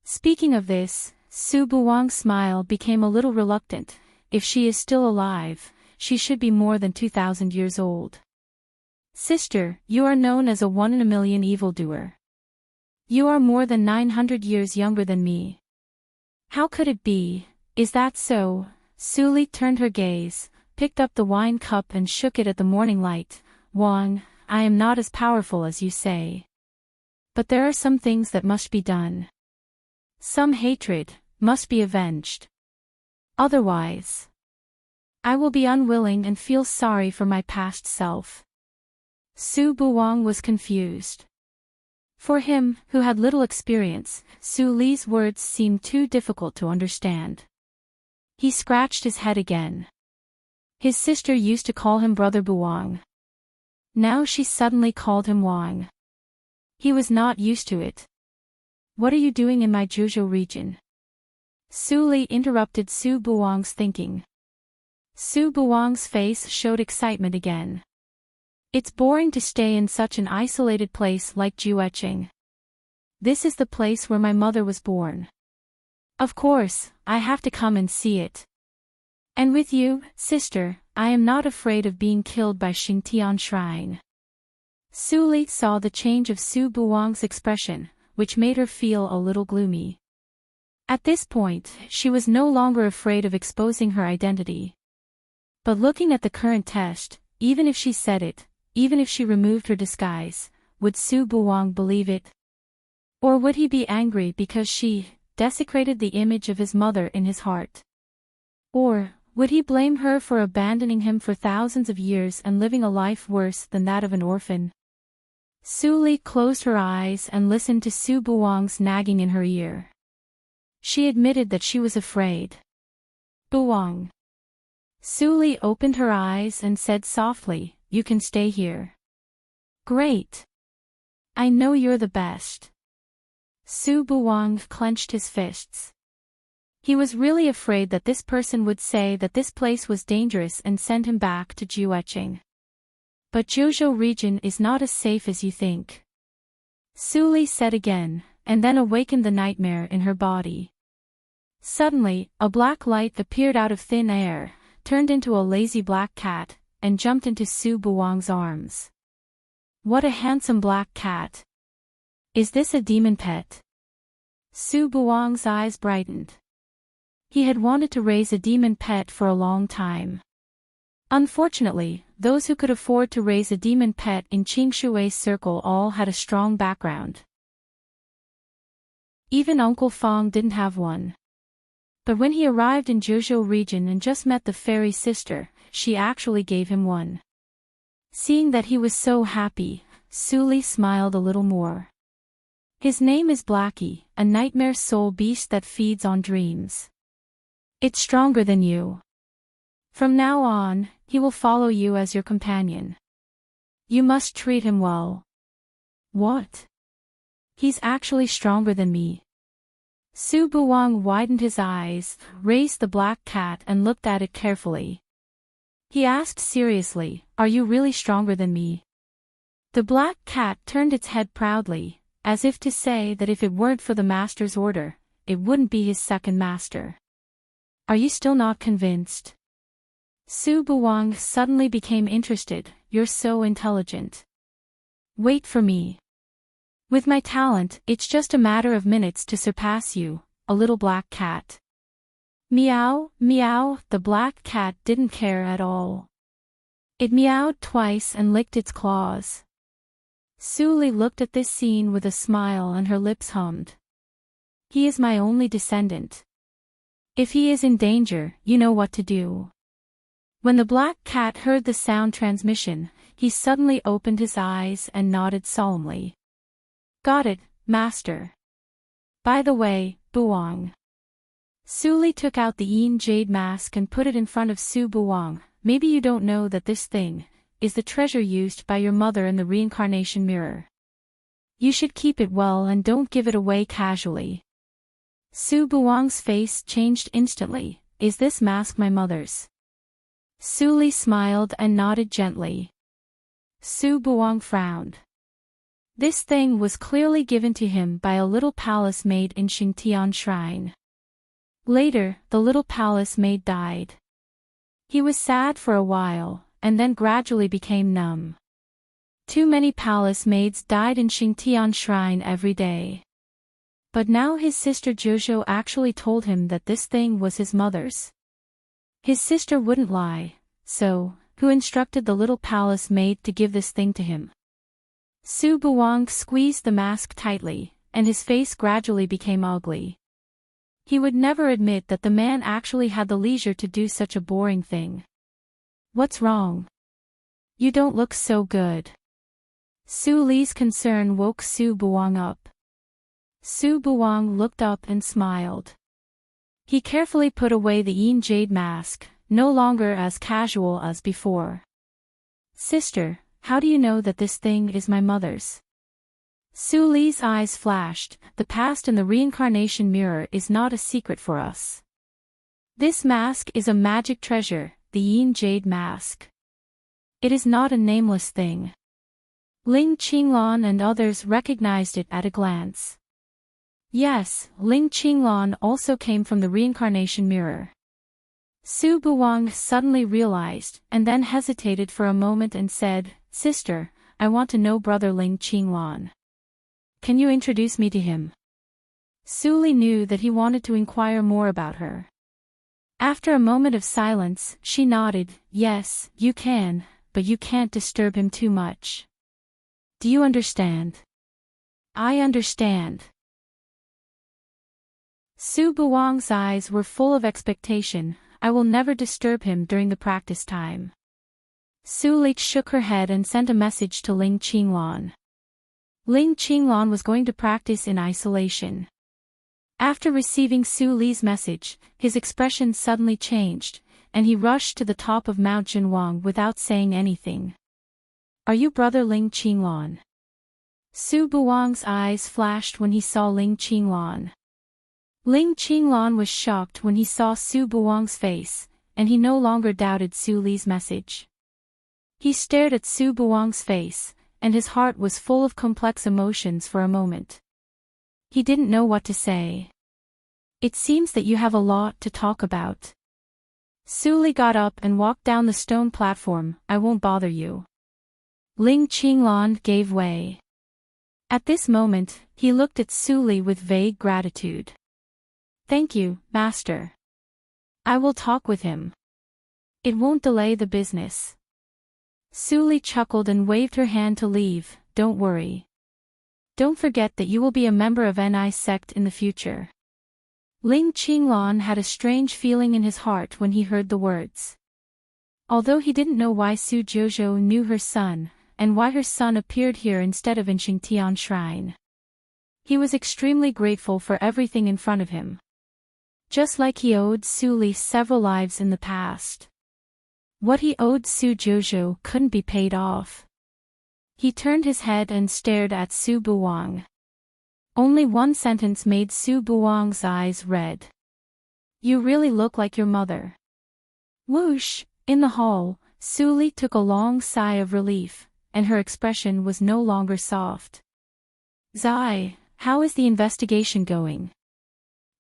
Speaking of this, Su Buwang's smile became a little reluctant. If she is still alive, she should be more than 2,000 years old. Sister, you are known as a 1 in a million evildoer. You are more than 900 years younger than me. How could it be? Is that so? Suli turned her gaze, picked up the wine cup and shook it at the morning light. Wang, I am not as powerful as you say. But there are some things that must be done. Some hatred must be avenged. Otherwise, I will be unwilling and feel sorry for my past self. Su Buwang was confused. For him, who had little experience, Su Li's words seemed too difficult to understand. He scratched his head again. His sister used to call him Brother Buwang. Now she suddenly called him Wang. He was not used to it. What are you doing in my Zhuzhou region? Su Li interrupted Su Buwang's thinking. Su Buwang's face showed excitement again. It's boring to stay in such an isolated place like Jueching. This is the place where my mother was born. Of course, I have to come and see it. And with you, sister, I am not afraid of being killed by Xingtian Shrine. Su Li saw the change of Su Buwang's expression, which made her feel a little gloomy. At this point, she was no longer afraid of exposing her identity. But looking at the current test, even if she said it, even if she removed her disguise, would Su Buwang believe it? Or would he be angry because she desecrated the image of his mother in his heart? Or Would he blame her for abandoning him for thousands of years and living a life worse than that of an orphan? Su Li closed her eyes and listened to Su Buwang's nagging in her ear. She admitted that she was afraid. Buwang. Su Li opened her eyes and said softly, "You can stay here." "Great. I know you're the best." Su Buwang clenched his fists. He was really afraid that this person would say that this place was dangerous and send him back to Jueching. But Zhuozhou region is not as safe as you think. Su Li said again, and then awakened the nightmare in her body. Suddenly, a black light appeared out of thin air, turned into a lazy black cat, and jumped into Su Buwang's arms. What a handsome black cat! Is this a demon pet? Su Buwang's eyes brightened. He had wanted to raise a demon pet for a long time. Unfortunately, those who could afford to raise a demon pet in Qingshui's circle all had a strong background. Even Uncle Fong didn't have one. But when he arrived in Zhuozhou region and just met the fairy sister, she actually gave him one. Seeing that he was so happy, Su Li smiled a little more. His name is Blackie, a nightmare soul beast that feeds on dreams. It's stronger than you. From now on, he will follow you as your companion. You must treat him well. What? He's actually stronger than me. Su Buwang widened his eyes, raised the black cat and looked at it carefully. He asked seriously, "Are you really stronger than me?" The black cat turned its head proudly, as if to say that if it weren't for the master's order, it wouldn't be his second master. Are you still not convinced? Su Buwang suddenly became interested. You're so intelligent. Wait for me. With my talent, it's just a matter of minutes to surpass you, a little black cat. Meow, meow, the black cat didn't care at all. It meowed twice and licked its claws. Su Li looked at this scene with a smile and her lips hummed. He is my only descendant. If he is in danger, you know what to do. When the black cat heard the sound transmission, he suddenly opened his eyes and nodded solemnly. Got it, master. By the way, Buwang. Su Li took out the Yin jade mask and put it in front of Su Buwang. Maybe you don't know that this thing is the treasure used by your mother in the reincarnation mirror. You should keep it well and don't give it away casually. Su Buwang's face changed instantly. Is this mask my mother's? Su Li smiled and nodded gently. Su Buwang frowned. This thing was clearly given to him by a little palace maid in Xingtian Shrine. Later, the little palace maid died. He was sad for a while, and then gradually became numb. Too many palace maids died in Xingtian Shrine every day. But now his sister Zhuozhou actually told him that this thing was his mother's. His sister wouldn't lie, so, who instructed the little palace maid to give this thing to him? Su Buwang squeezed the mask tightly, and his face gradually became ugly. He would never admit that the man actually had the leisure to do such a boring thing. What's wrong? You don't look so good. Su Li's concern woke Su Buwang up. Su Buwang looked up and smiled. He carefully put away the Yin jade mask, no longer as casual as before. Sister, how do you know that this thing is my mother's? Su Li's eyes flashed. The past in the reincarnation mirror is not a secret for us. This mask is a magic treasure, the Yin jade mask. It is not a nameless thing. Ling Qinglan and others recognized it at a glance. Yes, Ling Qinglan also came from the reincarnation mirror. Su Buwang suddenly realized, and then hesitated for a moment and said, Sister, I want to know brother Ling Qinglan. Can you introduce me to him? Su Li knew that he wanted to inquire more about her. After a moment of silence, she nodded. Yes, you can, but you can't disturb him too much. Do you understand? I understand. Su Buwang's eyes were full of expectation. I will never disturb him during the practice time. Su Li shook her head and sent a message to Ling Qinglan. Ling Qinglan was going to practice in isolation. After receiving Su Li's message, his expression suddenly changed, and he rushed to the top of Mount Jinwang without saying anything. Are you brother Ling Qinglan? Su Buwang's eyes flashed when he saw Ling Qinglan. Ling Qinglan was shocked when he saw Su Buwang's face, and he no longer doubted Su Li's message. He stared at Su Buwang's face, and his heart was full of complex emotions for a moment. He didn't know what to say. It seems that you have a lot to talk about. Su Li got up and walked down the stone platform. I won't bother you. Ling Qinglan gave way. At this moment, he looked at Su Li with vague gratitude. Thank you, master. I will talk with him. It won't delay the business. Su Li chuckled and waved her hand to leave. Don't worry. Don't forget that you will be a member of Ni's sect in the future. Ling Qinglan had a strange feeling in his heart when he heard the words. Although he didn't know why Su Jouzhou knew her son, and why her son appeared here instead of in Xingtian Shrine, he was extremely grateful for everything in front of him. Just like he owed Su Li several lives in the past. What he owed Su Jouzhou couldn't be paid off. He turned his head and stared at Su Buwang. Only one sentence made Su Buwang's eyes red. You really look like your mother. Whoosh! In the hall, Su Li took a long sigh of relief, and her expression was no longer soft. Zai, how is the investigation going?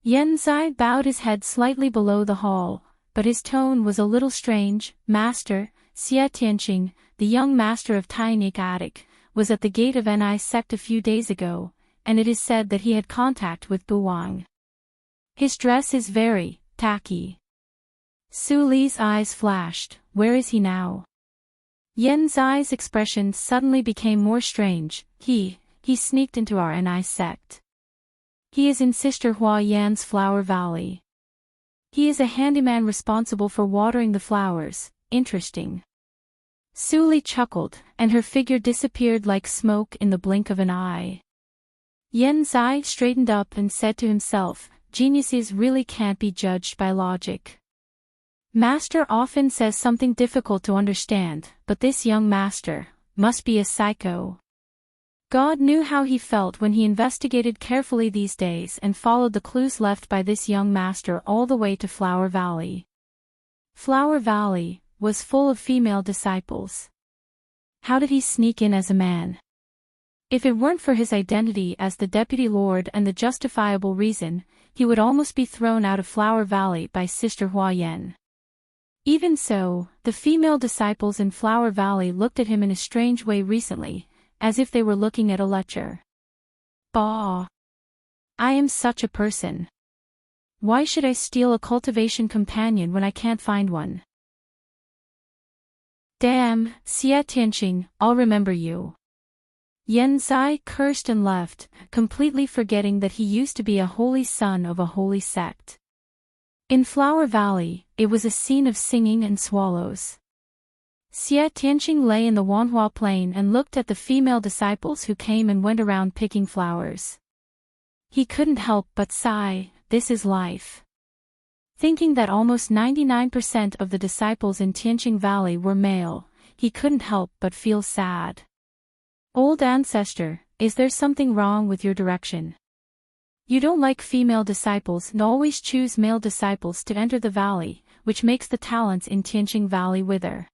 Yan Zai bowed his head slightly below the hall, but his tone was a little strange. Master, Xie Tianqing, the young master of Tainik Attic, was at the gate of Ni's sect a few days ago, and it is said that he had contact with Buwang. His dress is very tacky. Su Li's eyes flashed. Where is he now? Yan Zai's expression suddenly became more strange. He sneaked into our Ni sect. He is in Sister Hua Yan's Flower Valley. He is a handyman responsible for watering the flowers. Interesting. Su Li chuckled, and her figure disappeared like smoke in the blink of an eye. Yan Zai straightened up and said to himself, geniuses really can't be judged by logic. Master often says something difficult to understand, but this young master must be a psycho. God knew how he felt when he investigated carefully these days and followed the clues left by this young master all the way to Flower Valley. Flower Valley was full of female disciples. How did he sneak in as a man? If it weren't for his identity as the deputy lord and the justifiable reason, he would almost be thrown out of Flower Valley by Sister Hua Yan. Even so, the female disciples in Flower Valley looked at him in a strange way recently, as if they were looking at a lecher. Bah! I am such a person. Why should I steal a cultivation companion when I can't find one? Damn, Xie Tianqing, I'll remember you. Yan Zai cursed and left, completely forgetting that he used to be a holy son of a holy sect. In Flower Valley, it was a scene of singing and swallows. Xie Tianqing lay in the Wanhua plain and looked at the female disciples who came and went around picking flowers. He couldn't help but sigh, this is life. Thinking that almost 99% of the disciples in Tianqing Valley were male, he couldn't help but feel sad. Old ancestor, is there something wrong with your direction? You don't like female disciples and always choose male disciples to enter the valley, which makes the talents in Tianqing Valley wither.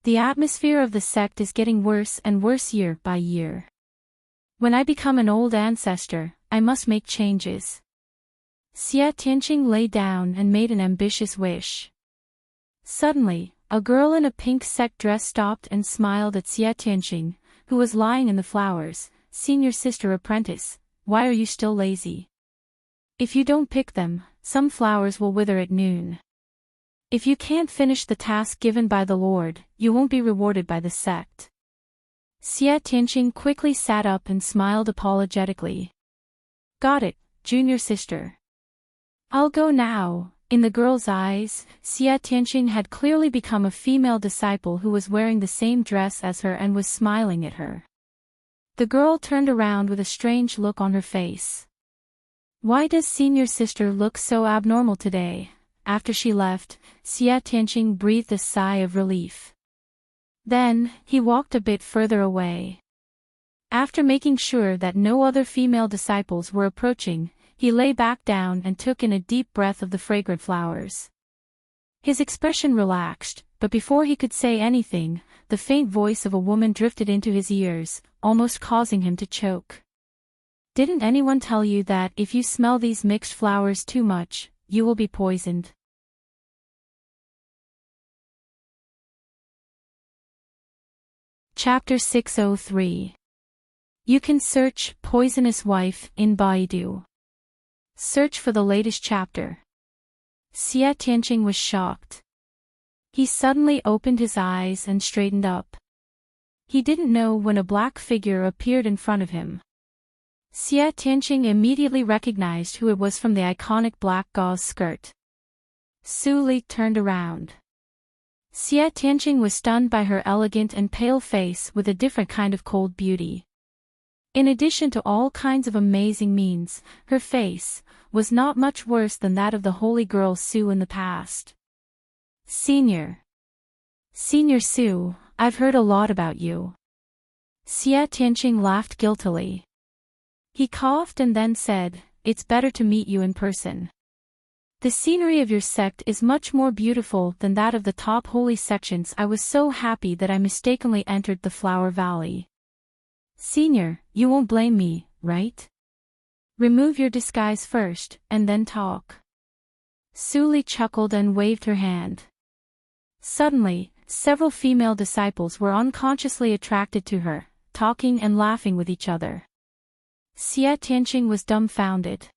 The atmosphere of the sect is getting worse and worse year by year. When I become an old ancestor, I must make changes. Xie Tianqing lay down and made an ambitious wish. Suddenly, a girl in a pink sect dress stopped and smiled at Xie Tianqing, who was lying in the flowers. Senior sister apprentice, why are you still lazy? If you don't pick them, some flowers will wither at noon. If you can't finish the task given by the Lord, you won't be rewarded by the sect. Xie Tianqing quickly sat up and smiled apologetically. Got it, junior sister. I'll go now. In the girl's eyes, Xie Tianqing had clearly become a female disciple who was wearing the same dress as her and was smiling at her. The girl turned around with a strange look on her face. Why does senior sister look so abnormal today? After she left, Xie Tianqing breathed a sigh of relief. Then, he walked a bit further away. After making sure that no other female disciples were approaching, he lay back down and took in a deep breath of the fragrant flowers. His expression relaxed, but before he could say anything, the faint voice of a woman drifted into his ears, almost causing him to choke. Didn't anyone tell you that if you smell these mixed flowers too much, you will be poisoned? Chapter 603. You can search Poisonous Wife in Baidu. Search for the latest chapter. Xie Tianqing was shocked. He suddenly opened his eyes and straightened up. He didn't know when a black figure appeared in front of him. Xie Tianqing immediately recognized who it was from the iconic black gauze skirt. Su Li turned around. Xie Tianqing was stunned by her elegant and pale face with a different kind of cold beauty. In addition to all kinds of amazing means, her face was not much worse than that of the holy girl Su in the past. Senior Su, I've heard a lot about you. Xie Tianqing laughed guiltily. He coughed and then said, It's better to meet you in person. The scenery of your sect is much more beautiful than that of the top holy sections. I was so happy that I mistakenly entered the Flower Valley. Senior, you won't blame me, right? Remove your disguise first, and then talk. Su Li chuckled and waved her hand. Suddenly, several female disciples were unconsciously attracted to her, talking and laughing with each other. Xie Tianqing was dumbfounded.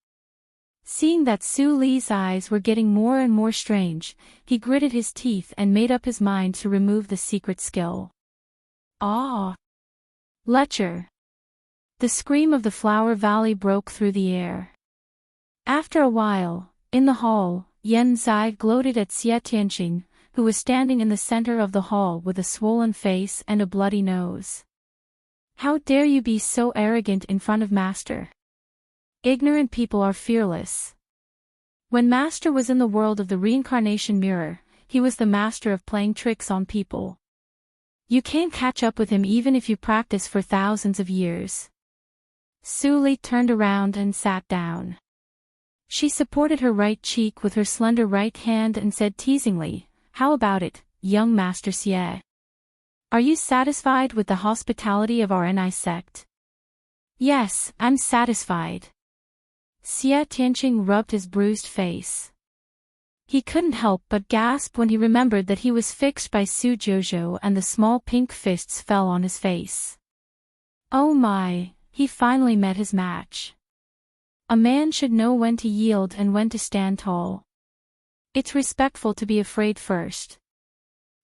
Seeing that Su Li's eyes were getting more and more strange, he gritted his teeth and made up his mind to remove the secret skill. Ah! Lecher! The scream of the Flower Valley broke through the air. After a while, in the hall, Yan Zai gloated at Xie Tianqing, who was standing in the center of the hall with a swollen face and a bloody nose. How dare you be so arrogant in front of Master? Ignorant people are fearless. When Master was in the world of the reincarnation mirror, he was the master of playing tricks on people. You can't catch up with him even if you practice for thousands of years. Su Li turned around and sat down. She supported her right cheek with her slender right hand and said teasingly, How about it, young Master Xie? Are you satisfied with the hospitality of our Ni sect? Yes, I'm satisfied. Xie Tianqing rubbed his bruised face. He couldn't help but gasp when he remembered that he was fixed by Su Jouzhou and the small pink fists fell on his face. Oh my, he finally met his match. A man should know when to yield and when to stand tall. It's respectful to be afraid first.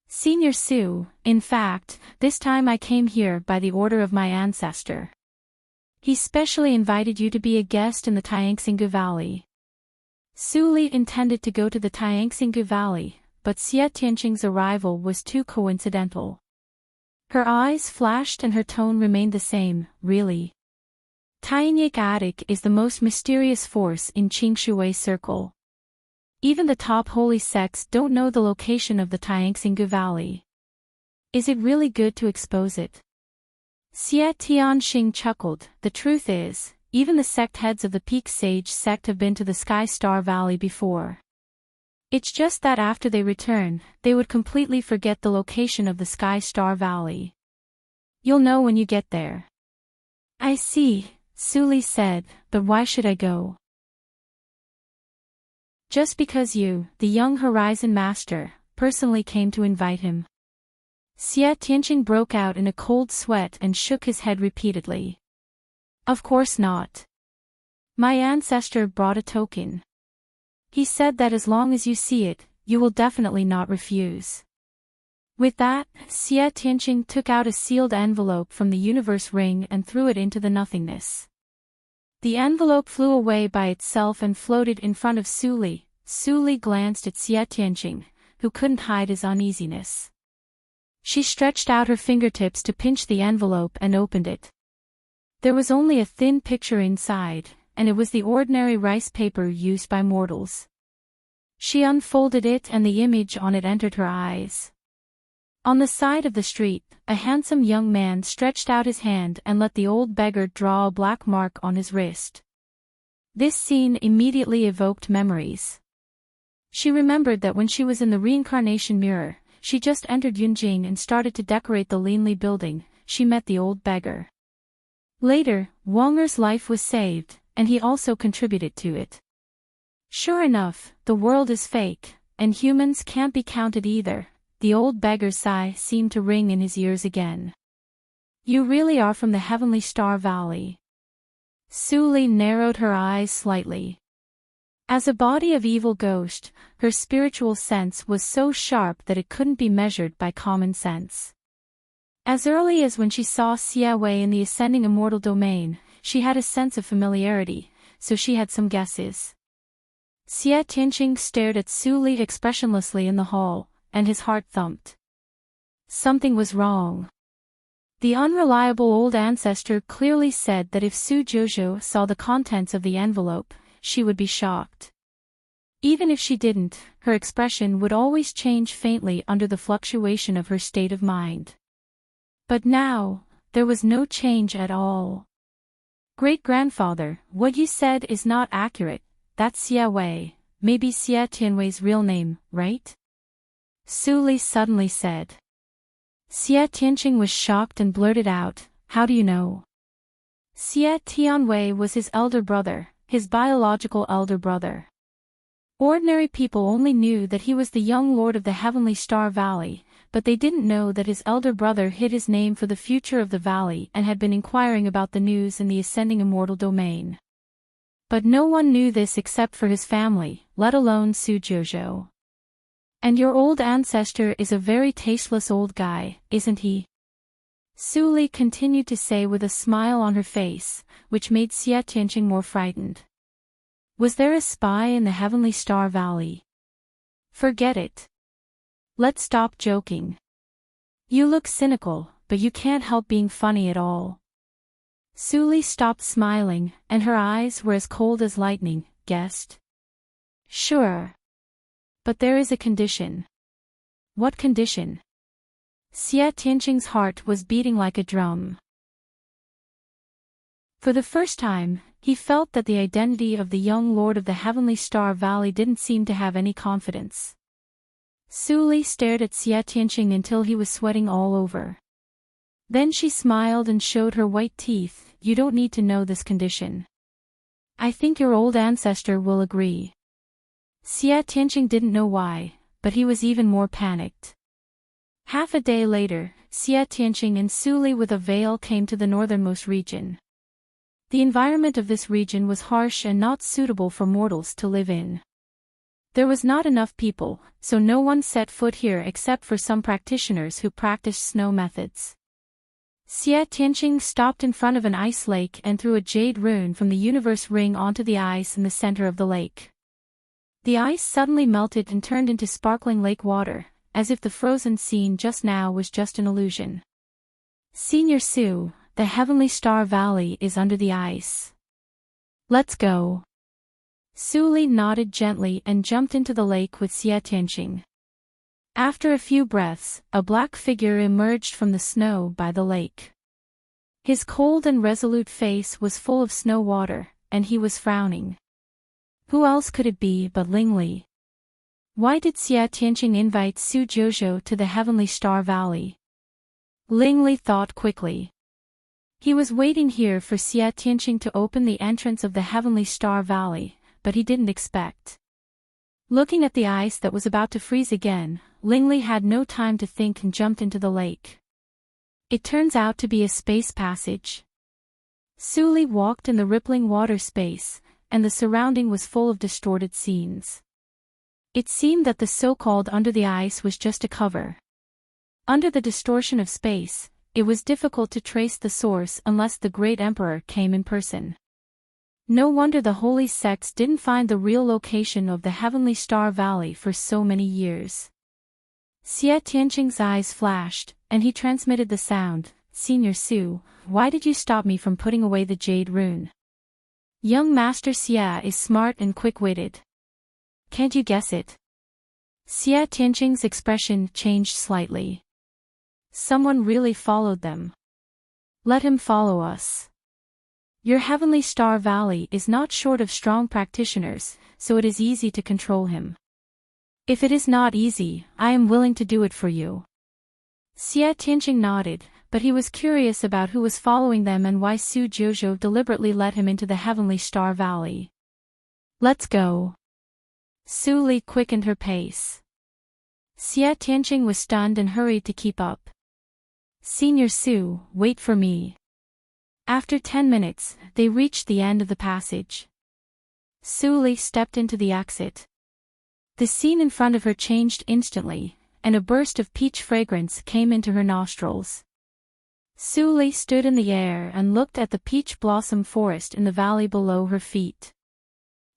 Senior Su, in fact, this time I came here by the order of my ancestor. He specially invited you to be a guest in the Tianxinggu Valley. Su Li intended to go to the Tianxinggu Valley, but Xie Tianqing's arrival was too coincidental. Her eyes flashed and her tone remained the same, really. Tianyik is the most mysterious force in Qingshui Circle. Even the top holy sects don't know the location of the Tianxinggu Valley. Is it really good to expose it? Xie Tianqing chuckled. The truth is, even the sect heads of the Peak Sage sect have been to the Sky Star Valley before. It's just that after they return, they would completely forget the location of the Sky Star Valley. You'll know when you get there. I see, Su Li said, but why should I go? Just because you, the young Horizon Master, personally came to invite him. Xie Tianqing broke out in a cold sweat and shook his head repeatedly. Of course not. My ancestor brought a token. He said that as long as you see it, you will definitely not refuse. With that, Xie Tianqing took out a sealed envelope from the universe ring and threw it into the nothingness. The envelope flew away by itself and floated in front of Su Li, Su Li glanced at Xie Tianqing, who couldn't hide his uneasiness. She stretched out her fingertips to pinch the envelope and opened it. There was only a thin picture inside, and it was the ordinary rice paper used by mortals. She unfolded it and the image on it entered her eyes. On the side of the street, a handsome young man stretched out his hand and let the old beggar draw a black mark on his wrist. This scene immediately evoked memories. She remembered that when she was in the reincarnation mirror, she just entered Yunjing and started to decorate the Linli building, she met the old beggar. Later, Wonger's life was saved, and he also contributed to it. Sure enough, the world is fake, and humans can't be counted either. The old beggar's sigh seemed to ring in his ears again. You really are from the Heavenly Star Valley. Su Li narrowed her eyes slightly. As a body of evil ghost, her spiritual sense was so sharp that it couldn't be measured by common sense. As early as when she saw Xie Wei in the ascending immortal domain, she had a sense of familiarity, so she had some guesses. Xie Tianqing stared at Su Li expressionlessly in the hall, and his heart thumped. Something was wrong. The unreliable old ancestor clearly said that if Su Jojo saw the contents of the envelope, she would be shocked. Even if she didn't, her expression would always change faintly under the fluctuation of her state of mind. But now, there was no change at all. Great-grandfather, what you said is not accurate, that's Xie Wei, maybe Xie Tianwei's real name, right? Su Li suddenly said. Xie Tianqing was shocked and blurted out, how do you know? Xie Tianwei was his elder brother, his biological elder brother. Ordinary people only knew that he was the young lord of the Heavenly Star Valley, but they didn't know that his elder brother hid his name for the future of the valley and had been inquiring about the news in the ascending immortal domain. But no one knew this except for his family, let alone Su Jojo. And your old ancestor is a very tasteless old guy, isn't he? Su Li continued to say with a smile on her face, which made Xie Tianqing more frightened. Was there a spy in the Heavenly Star Valley? Forget it. Let's stop joking. You look cynical, but you can't help being funny at all. Su Li stopped smiling, and her eyes were as cold as lightning, guessed. Sure. But there is a condition. What condition? Xie Tianqing's heart was beating like a drum. For the first time, he felt that the identity of the young lord of the Heavenly Star Valley didn't seem to have any confidence. Su Li stared at Xie Tianqing until he was sweating all over. Then she smiled and showed her white teeth. You don't need to know this condition. I think your old ancestor will agree. Xie Tianqing didn't know why, but he was even more panicked. Half a day later, Xie Tianqing and Su Li with a veil came to the northernmost region. The environment of this region was harsh and not suitable for mortals to live in. There was not enough people, so no one set foot here except for some practitioners who practiced snow methods. Xie Tianqing stopped in front of an ice lake and threw a jade rune from the universe ring onto the ice in the center of the lake. The ice suddenly melted and turned into sparkling lake water, as if the frozen scene just now was just an illusion. Senior Su, the Heavenly Star Valley is under the ice. Let's go. Su Li nodded gently and jumped into the lake with Xie Tianqing. After a few breaths, a black figure emerged from the snow by the lake. His cold and resolute face was full of snow water, and he was frowning. Who else could it be but Ling Li? Why did Xie Tianqing invite Su Jojo to the Heavenly Star Valley? Ling Li thought quickly. He was waiting here for Xie Tianqing to open the entrance of the Heavenly Star Valley, but he didn't expect. Looking at the ice that was about to freeze again, Ling Li had no time to think and jumped into the lake. It turns out to be a space passage. Su Li walked in the rippling water space, and the surrounding was full of distorted scenes. It seemed that the so-called under the ice was just a cover. Under the distortion of space, it was difficult to trace the source unless the great emperor came in person. No wonder the holy sects didn't find the real location of the Heavenly Star Valley for so many years. Xie Tianqing's eyes flashed, and he transmitted the sound. Senior Su, why did you stop me from putting away the jade rune? Young Master Xie is smart and quick-witted. Can't you guess it? Xie Tianqing's expression changed slightly. Someone really followed them. Let him follow us. Your Heavenly Star Valley is not short of strong practitioners, so it is easy to control him. If it is not easy, I am willing to do it for you. Xie Tianqing nodded, but he was curious about who was following them and why Su Jiuzhou deliberately led him into the Heavenly Star Valley. Let's go. Su Li quickened her pace. Xie Tianqing was stunned and hurried to keep up. Senior Su, wait for me. After 10 minutes, they reached the end of the passage. Su Li stepped into the exit. The scene in front of her changed instantly, and a burst of peach fragrance came into her nostrils. Su Li stood in the air and looked at the peach blossom forest in the valley below her feet.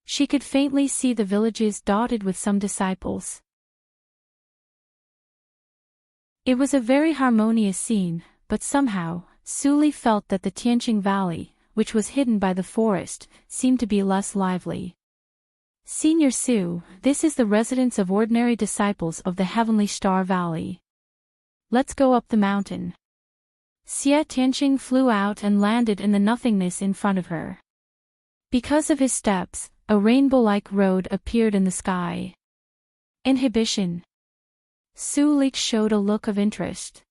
She could faintly see the villages dotted with some disciples. It was a very harmonious scene, but somehow, Su Li felt that the Tianqing Valley, which was hidden by the forest, seemed to be less lively. Senior Su, this is the residence of ordinary disciples of the Heavenly Star Valley. Let's go up the mountain. Xie Tianqing flew out and landed in the nothingness in front of her. Because of his steps, a rainbow-like road appeared in the sky. Inhibition. Su Li showed a look of interest.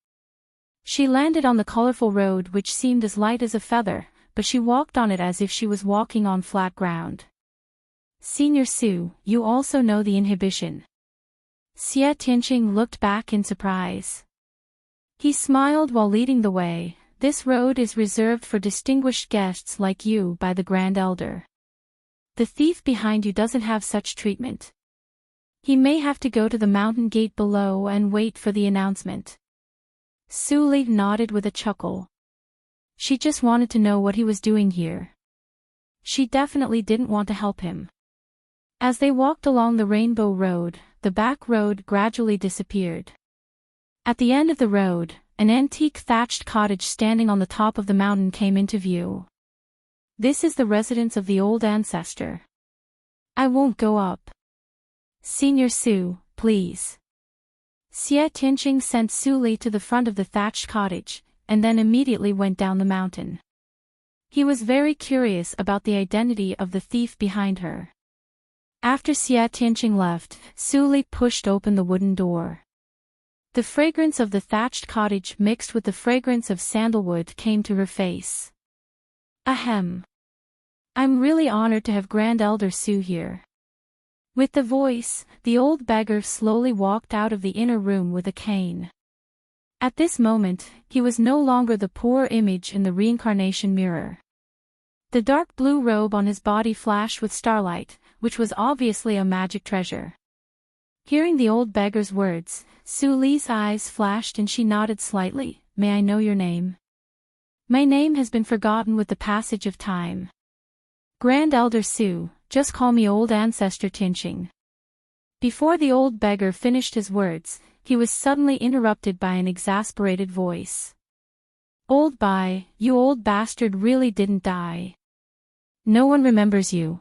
She landed on the colorful road which seemed as light as a feather, but she walked on it as if she was walking on flat ground. Senior Su, you also know the inhibition. Xie Tianqing looked back in surprise. He smiled while leading the way. This road is reserved for distinguished guests like you by the Grand Elder. The thief behind you doesn't have such treatment. He may have to go to the mountain gate below and wait for the announcement. Su Li nodded with a chuckle. She just wanted to know what he was doing here. She definitely didn't want to help him. As they walked along the Rainbow Road, the back road gradually disappeared. At the end of the road, an antique thatched cottage standing on the top of the mountain came into view. This is the residence of the old ancestor. I won't go up. Senior Su, please. Xie Tianqing sent Su Li to the front of the thatched cottage, and then immediately went down the mountain. He was very curious about the identity of the thief behind her. After Xie Tianqing left, Su Li pushed open the wooden door. The fragrance of the thatched cottage mixed with the fragrance of sandalwood came to her face. Ahem. I'm really honored to have Grand Elder Su here. With the voice, the old beggar slowly walked out of the inner room with a cane. At this moment, he was no longer the poor image in the reincarnation mirror. The dark blue robe on his body flashed with starlight, which was obviously a magic treasure. Hearing the old beggar's words, Su Li's eyes flashed and she nodded slightly. May I know your name? My name has been forgotten with the passage of time. Grand Elder Su, just call me Old Ancestor Tianqing. Before the old beggar finished his words, he was suddenly interrupted by an exasperated voice. Old Bai, you old bastard really didn't die. No one remembers you.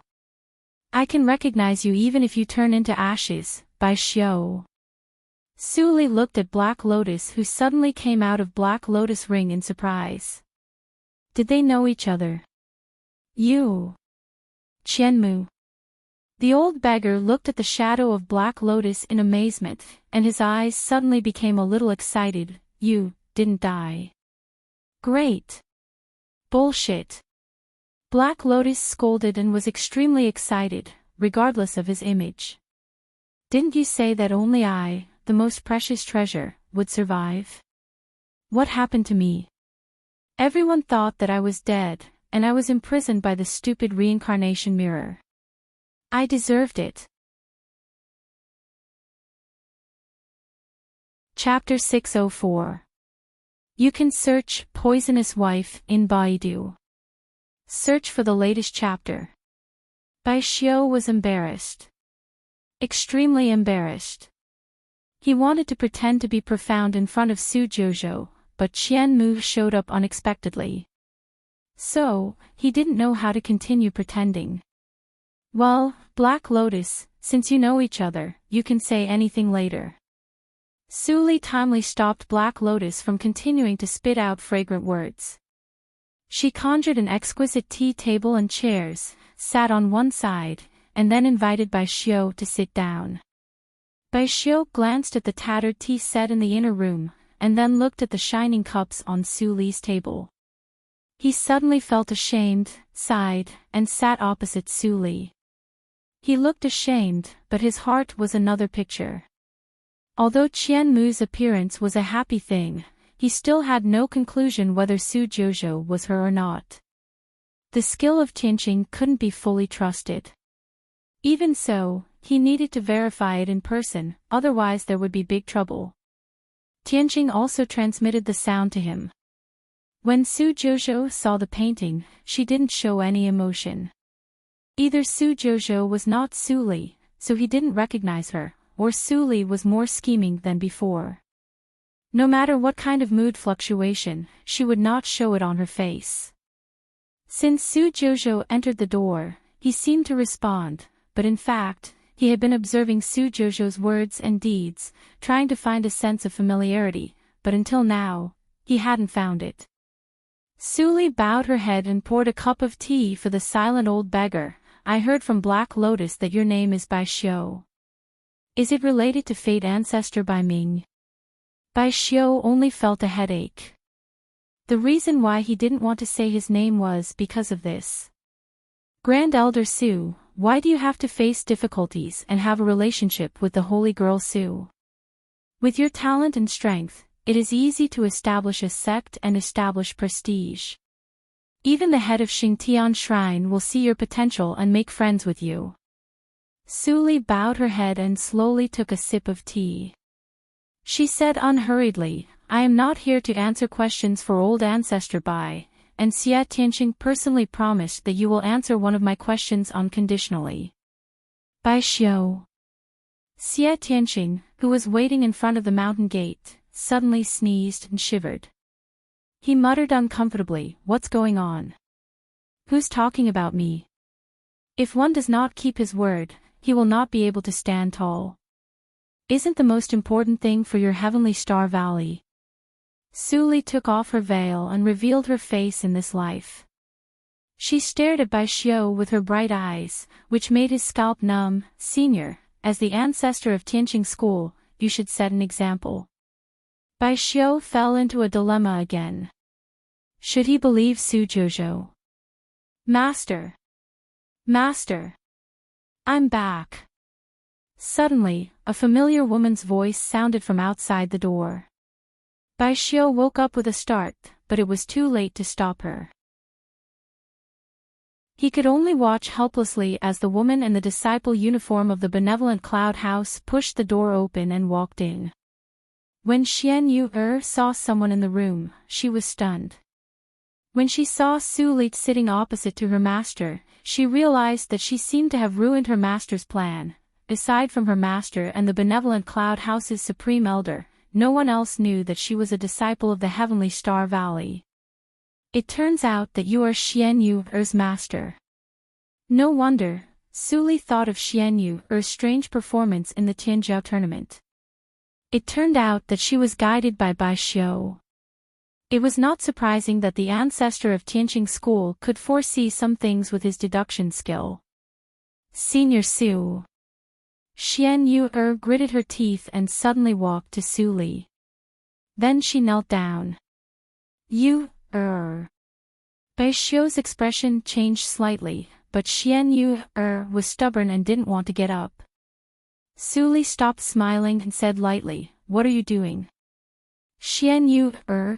I can recognize you even if you turn into ashes, Bai Xiao. Su Li looked at Black Lotus who suddenly came out of Black Lotus Ring in surprise. Did they know each other? You. Qianmu. The old beggar looked at the shadow of Black Lotus in amazement, and his eyes suddenly became a little excited. You didn't die. Great. Bullshit. Black Lotus scolded and was extremely excited, regardless of his image. Didn't you say that only I, the most precious treasure, would survive? What happened to me? Everyone thought that I was dead, and I was imprisoned by the stupid reincarnation mirror. I deserved it. Chapter 604. You can search Poisonous Wife in Baidu. Search for the latest chapter. Bai Xiao was embarrassed. Extremely embarrassed. He wanted to pretend to be profound in front of Su Jojo, but Qian Mu showed up unexpectedly. So, he didn't know how to continue pretending. Well, Black Lotus, since you know each other, you can say anything later. Su Li timely stopped Black Lotus from continuing to spit out fragrant words. She conjured an exquisite tea table and chairs, sat on one side, and then invited Bai Xiao to sit down. Bai Xiao glanced at the tattered tea set in the inner room, and then looked at the shining cups on Su Li's table. He suddenly felt ashamed, sighed, and sat opposite Su Li. He looked ashamed, but his heart was another picture. Although Qian Mu's appearance was a happy thing, he still had no conclusion whether Su Jojo was her or not. The skill of Tianqing couldn't be fully trusted. Even so, he needed to verify it in person, otherwise there would be big trouble. Tianqing also transmitted the sound to him. When Su Jojo saw the painting, she didn't show any emotion. Either Su Jojo was not Su Li, so he didn't recognize her, or Su Li was more scheming than before. No matter what kind of mood fluctuation, she would not show it on her face. Since Su Jojo entered the door, he seemed to respond, but in fact, he had been observing Su Jojo's words and deeds, trying to find a sense of familiarity, but until now, he hadn't found it. Su Li bowed her head and poured a cup of tea for the silent old beggar. I heard from Black Lotus that your name is Bai Xiao. Is it related to fate ancestor Bai Ming? Bai Xiao only felt a headache. The reason why he didn't want to say his name was because of this. Grand Elder Su, why do you have to face difficulties and have a relationship with the holy girl Su? With your talent and strength, it is easy to establish a sect and establish prestige. Even the head of Xingtian Shrine will see your potential and make friends with you. Su Li bowed her head and slowly took a sip of tea. She said unhurriedly, I am not here to answer questions for old ancestor Bai, and Xie Tianqing personally promised that you will answer one of my questions unconditionally. Bai Xiao. Xie Tianqing, who was waiting in front of the mountain gate, suddenly sneezed and shivered. He muttered uncomfortably, what's going on? Who's talking about me? If one does not keep his word, he will not be able to stand tall. Isn't the most important thing for your heavenly star valley? Su Li took off her veil and revealed her face in this life. She stared at Bai Xiao with her bright eyes, which made his scalp numb. Senior, as the ancestor of Tianqing School, you should set an example. Bai Xiao fell into a dilemma again. Should he believe Su Jojo? Master! Master! I'm back! Suddenly, a familiar woman's voice sounded from outside the door. Bai Xiao woke up with a start, but it was too late to stop her. He could only watch helplessly as the woman in the disciple uniform of the benevolent Cloud House pushed the door open and walked in. When Xian Yu saw someone in the room, she was stunned. When she saw Su Li sitting opposite to her master, she realized that she seemed to have ruined her master's plan. Aside from her master and the benevolent Cloud House's supreme elder, no one else knew that she was a disciple of the Heavenly Star Valley. It turns out that you are Xian Yu's master. No wonder, Su Li thought of Xian Yu's strange performance in the Tianzhou tournament. It turned out that she was guided by Bai Xiao. It was not surprising that the ancestor of Tianqing School could foresee some things with his deduction skill. Senior Su. Xian Yu gritted her teeth and suddenly walked to Su Li. Then she knelt down. Bai Xiao's expression changed slightly, but Xian Yu was stubborn and didn't want to get up. Su Li stopped smiling and said lightly, what are you doing? Xian Yu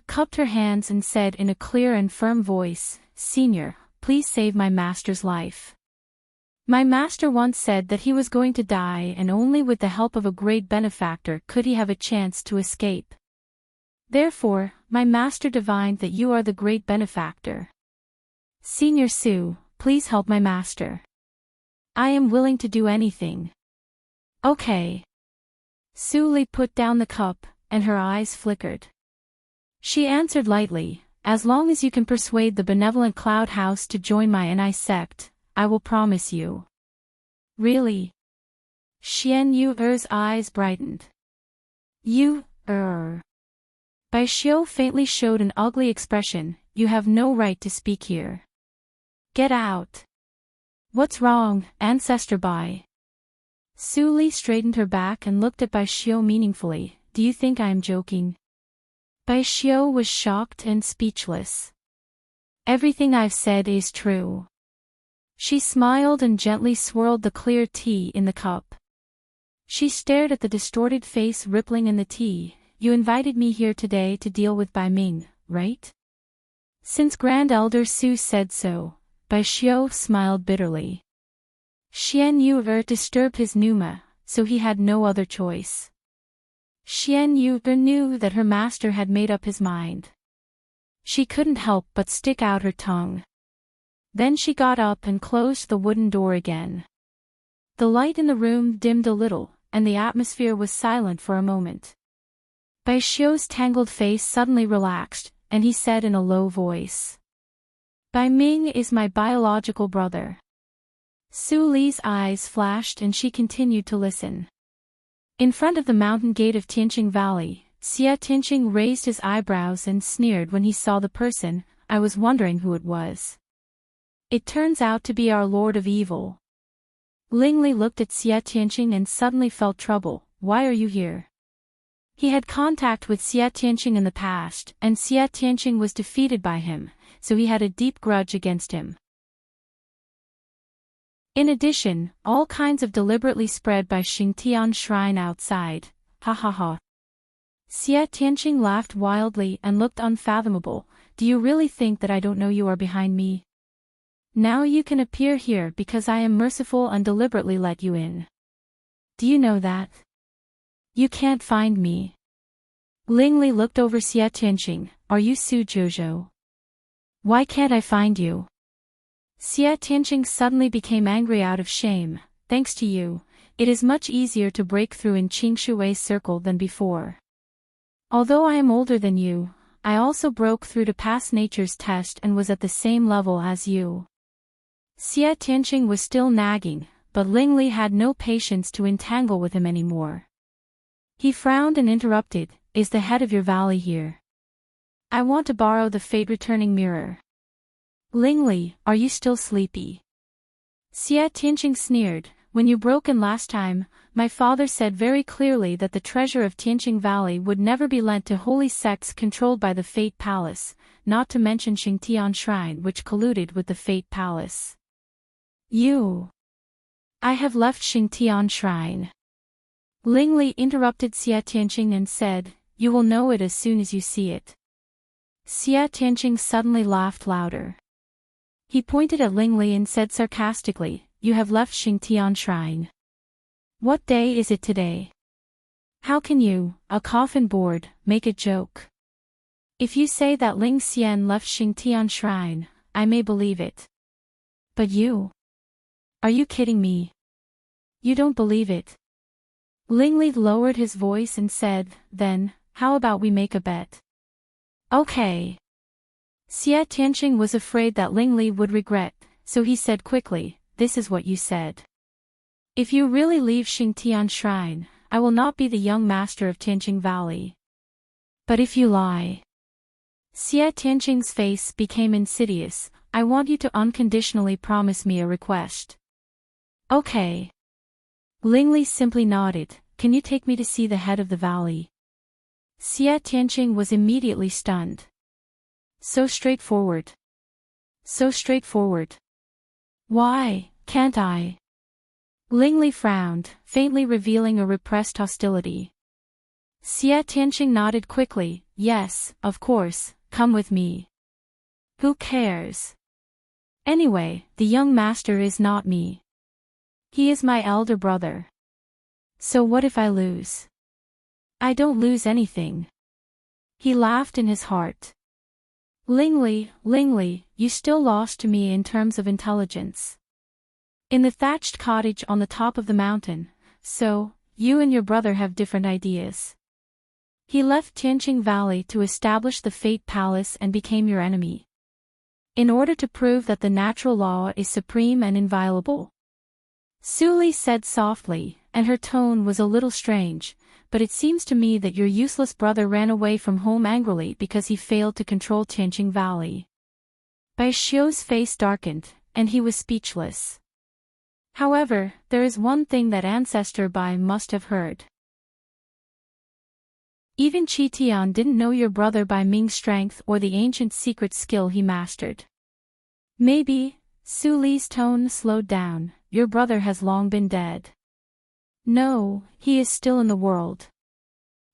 cupped her hands and said in a clear and firm voice, Senior, please save my master's life. My master once said that he was going to die and only with the help of a great benefactor could he have a chance to escape. Therefore, my master divined that you are the great benefactor. Senior Su, please help my master. I am willing to do anything. Okay. Su Li put down the cup, and her eyes flickered. She answered lightly, as long as you can persuade the benevolent Cloud House to join my NI sect, I will promise you. Really? Xian Yu-er's eyes brightened. Bai Xiu faintly showed an ugly expression, you have no right to speak here. Get out. What's wrong, Ancestor Bai? Su Li straightened her back and looked at Bai Xiu meaningfully, do you think I am joking? Bai Xiu was shocked and speechless. Everything I've said is true. She smiled and gently swirled the clear tea in the cup. She stared at the distorted face rippling in the tea. You invited me here today to deal with Bai Ming, right? Since Grand Elder Su said so, Bai Xiu smiled bitterly. Xian Yu-er disturbed his pneuma, so he had no other choice. Xian Yu-er knew that her master had made up his mind. She couldn't help but stick out her tongue. Then she got up and closed the wooden door again. The light in the room dimmed a little, and the atmosphere was silent for a moment. Bai Xiu's tangled face suddenly relaxed, and he said in a low voice. Bai Ming is my biological brother. Su Li's eyes flashed and she continued to listen. In front of the mountain gate of Tianqing Valley, Xia Tianqing raised his eyebrows and sneered when he saw the person. I was wondering who it was. It turns out to be our Lord of Evil. Lingli looked at Xia Tianqing and suddenly felt trouble. Why are you here? He had contact with Xia Tianqing in the past, and Xia Tianqing was defeated by him, so he had a deep grudge against him. In addition, all kinds of deliberately spread by Xingtian Shrine outside. Ha ha ha. Xia Tianqing laughed wildly and looked unfathomable. Do you really think that I don't know you are behind me? Now you can appear here because I am merciful and deliberately let you in. Do you know that? You can't find me. Lingli looked over Xia Tianqing. Are you Su Jojo? Why can't I find you? Xia Tianqing suddenly became angry out of shame. Thanks to you, it is much easier to break through in Qingshui's circle than before. Although I am older than you, I also broke through to pass nature's test and was at the same level as you. Xia Tianqing was still nagging, but Lingli had no patience to entangle with him anymore. He frowned and interrupted, is the head of your valley here? I want to borrow the fate-returning mirror. Lingli, are you still sleepy? Xia Tianqing sneered, when you broke in last time, my father said very clearly that the treasure of Tianqing Valley would never be lent to holy sects controlled by the Fate Palace, not to mention Xingtian Shrine which colluded with the Fate Palace. I have left Xingtian Shrine. Lingli interrupted Xia Tianqing and said, you will know it as soon as you see it. Xia Tianqing suddenly laughed louder. He pointed at Lingli and said sarcastically, you have left Xingtian Shrine. What day is it today? How can you, a coffin board, make a joke? If you say that Ling Xian left Xingtian Shrine, I may believe it. But you? Are you kidding me? You don't believe it. Lingli lowered his voice and said, then, how about we make a bet? Okay. Xia Tianqing was afraid that Lingli would regret, so he said quickly, this is what you said. If you really leave Xingtian Shrine, I will not be the young master of Tianqing Valley. But if you lie... Xia Tianqing's face became insidious. I want you to unconditionally promise me a request. Okay. Lingli simply nodded. Can you take me to see the head of the valley? Xia Tianqing was immediately stunned. So straightforward. So straightforward. Why, can't I? Lingli frowned, faintly revealing a repressed hostility. Xia Tianqing nodded quickly, yes, of course, come with me. Who cares? Anyway, the young master is not me. He is my elder brother. So what if I lose? I don't lose anything. He laughed in his heart. Lingli, you still lost to me in terms of intelligence. In the thatched cottage on the top of the mountain, so, you and your brother have different ideas. He left Tianqing Valley to establish the Fate Palace and became your enemy. In order to prove that the natural law is supreme and inviolable. Su Li said softly, and her tone was a little strange, but it seems to me that your useless brother ran away from home angrily because he failed to control Tianqing Valley. Bai Xiu's face darkened, and he was speechless. However, there is one thing that Ancestor Bai must have heard. Even Qi Tian didn't know your brother by Ming's strength or the ancient secret skill he mastered. Maybe, Su Li's tone slowed down, your brother has long been dead. No, he is still in the world.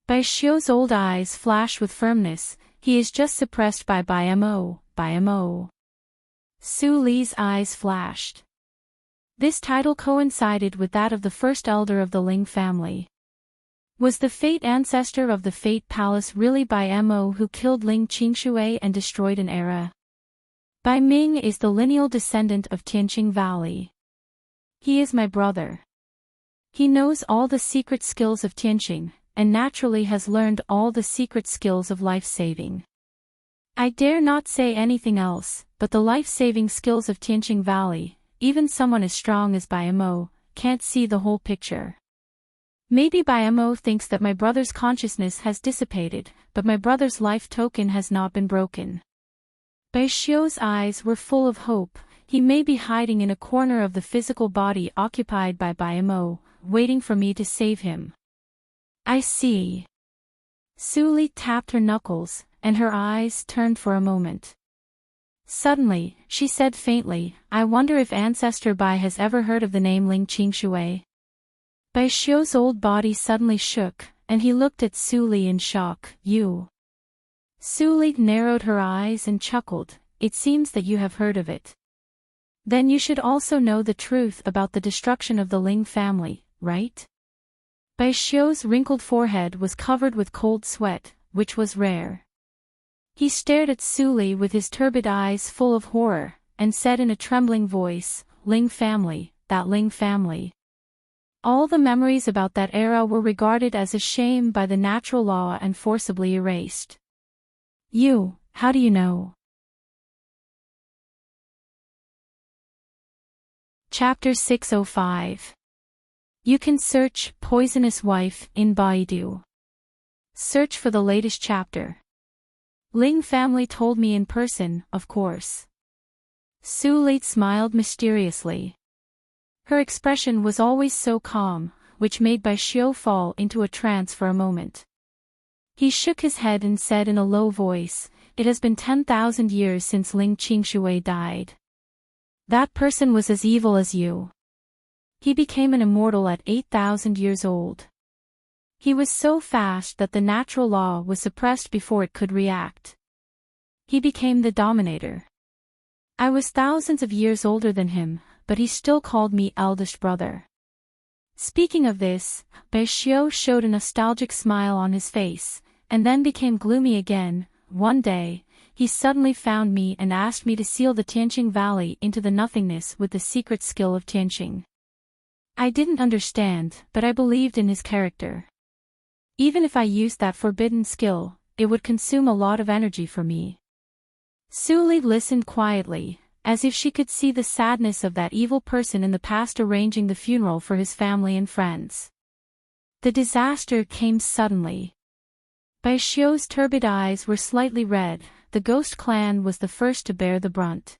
Bai Xiu's old eyes flashed with firmness, he is just suppressed by Mo. Su Li's eyes flashed. This title coincided with that of the first elder of the Ling family. Was the Fate ancestor of the Fate Palace really Bai Mo who killed Ling Qingshui and destroyed an era? Bai Ming is the lineal descendant of Tianqing Valley. He is my brother. He knows all the secret skills of Tianqing, and naturally has learned all the secret skills of life-saving. I dare not say anything else, but the life-saving skills of Tianqing Valley, even someone as strong as Bai Mo, can't see the whole picture. Maybe Bai Mo thinks that my brother's consciousness has dissipated, but my brother's life token has not been broken. Bai Xiu's eyes were full of hope, he may be hiding in a corner of the physical body occupied by Bai Mo, waiting for me to save him. I see. Su Li tapped her knuckles, and her eyes turned for a moment. Suddenly, she said faintly, I wonder if Ancestor Bai has ever heard of the name Ling Qingshui. Bai Xiu's old body suddenly shook, and he looked at Su Li in shock. You. Su Li narrowed her eyes and chuckled, it seems that you have heard of it. Then you should also know the truth about the destruction of the Ling family, right? Bai Xiu's wrinkled forehead was covered with cold sweat, which was rare. He stared at Su Li with his turbid eyes full of horror, and said in a trembling voice, Ling family, that Ling family. All the memories about that era were regarded as a shame by the natural law and forcibly erased. How do you know? Chapter 605. You can search Poisonous Wife in Baidu. Search for the latest chapter. Ling family told me in person, of course. Su Li smiled mysteriously. Her expression was always so calm, which made Bai Xiu fall into a trance for a moment. He shook his head and said in a low voice, it has been 10,000 years since Ling Qingshui died. That person was as evil as you. He became an immortal at 8,000 years old. He was so fast that the natural law was suppressed before it could react. He became the dominator. I was thousands of years older than him, but he still called me eldest brother. Speaking of this, Bai Xiu showed a nostalgic smile on his face, and then became gloomy again. One day, he suddenly found me and asked me to seal the Tianqing Valley into the nothingness with the secret skill of Tianqing. I didn't understand, but I believed in his character. Even if I used that forbidden skill, it would consume a lot of energy for me. Su Li listened quietly, as if she could see the sadness of that evil person in the past arranging the funeral for his family and friends. The disaster came suddenly. Bai Xiu's turbid eyes were slightly red, the Ghost Clan was the first to bear the brunt.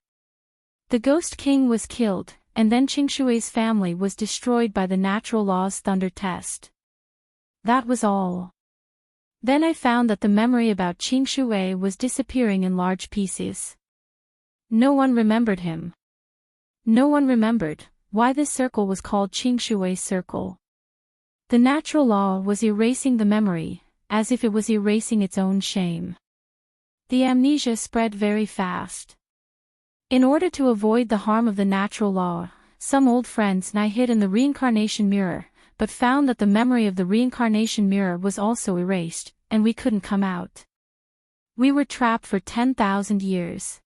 The Ghost King was killed, and then Qingshui's family was destroyed by the natural law's thunder test. That was all. Then I found that the memory about Qingshui was disappearing in large pieces. No one remembered him. No one remembered why this circle was called Qingshui's circle. The natural law was erasing the memory, as if it was erasing its own shame. The amnesia spread very fast. In order to avoid the harm of the natural law, some old friends and I hid in the reincarnation mirror, but found that the memory of the reincarnation mirror was also erased, and we couldn't come out. We were trapped for 10,000 years.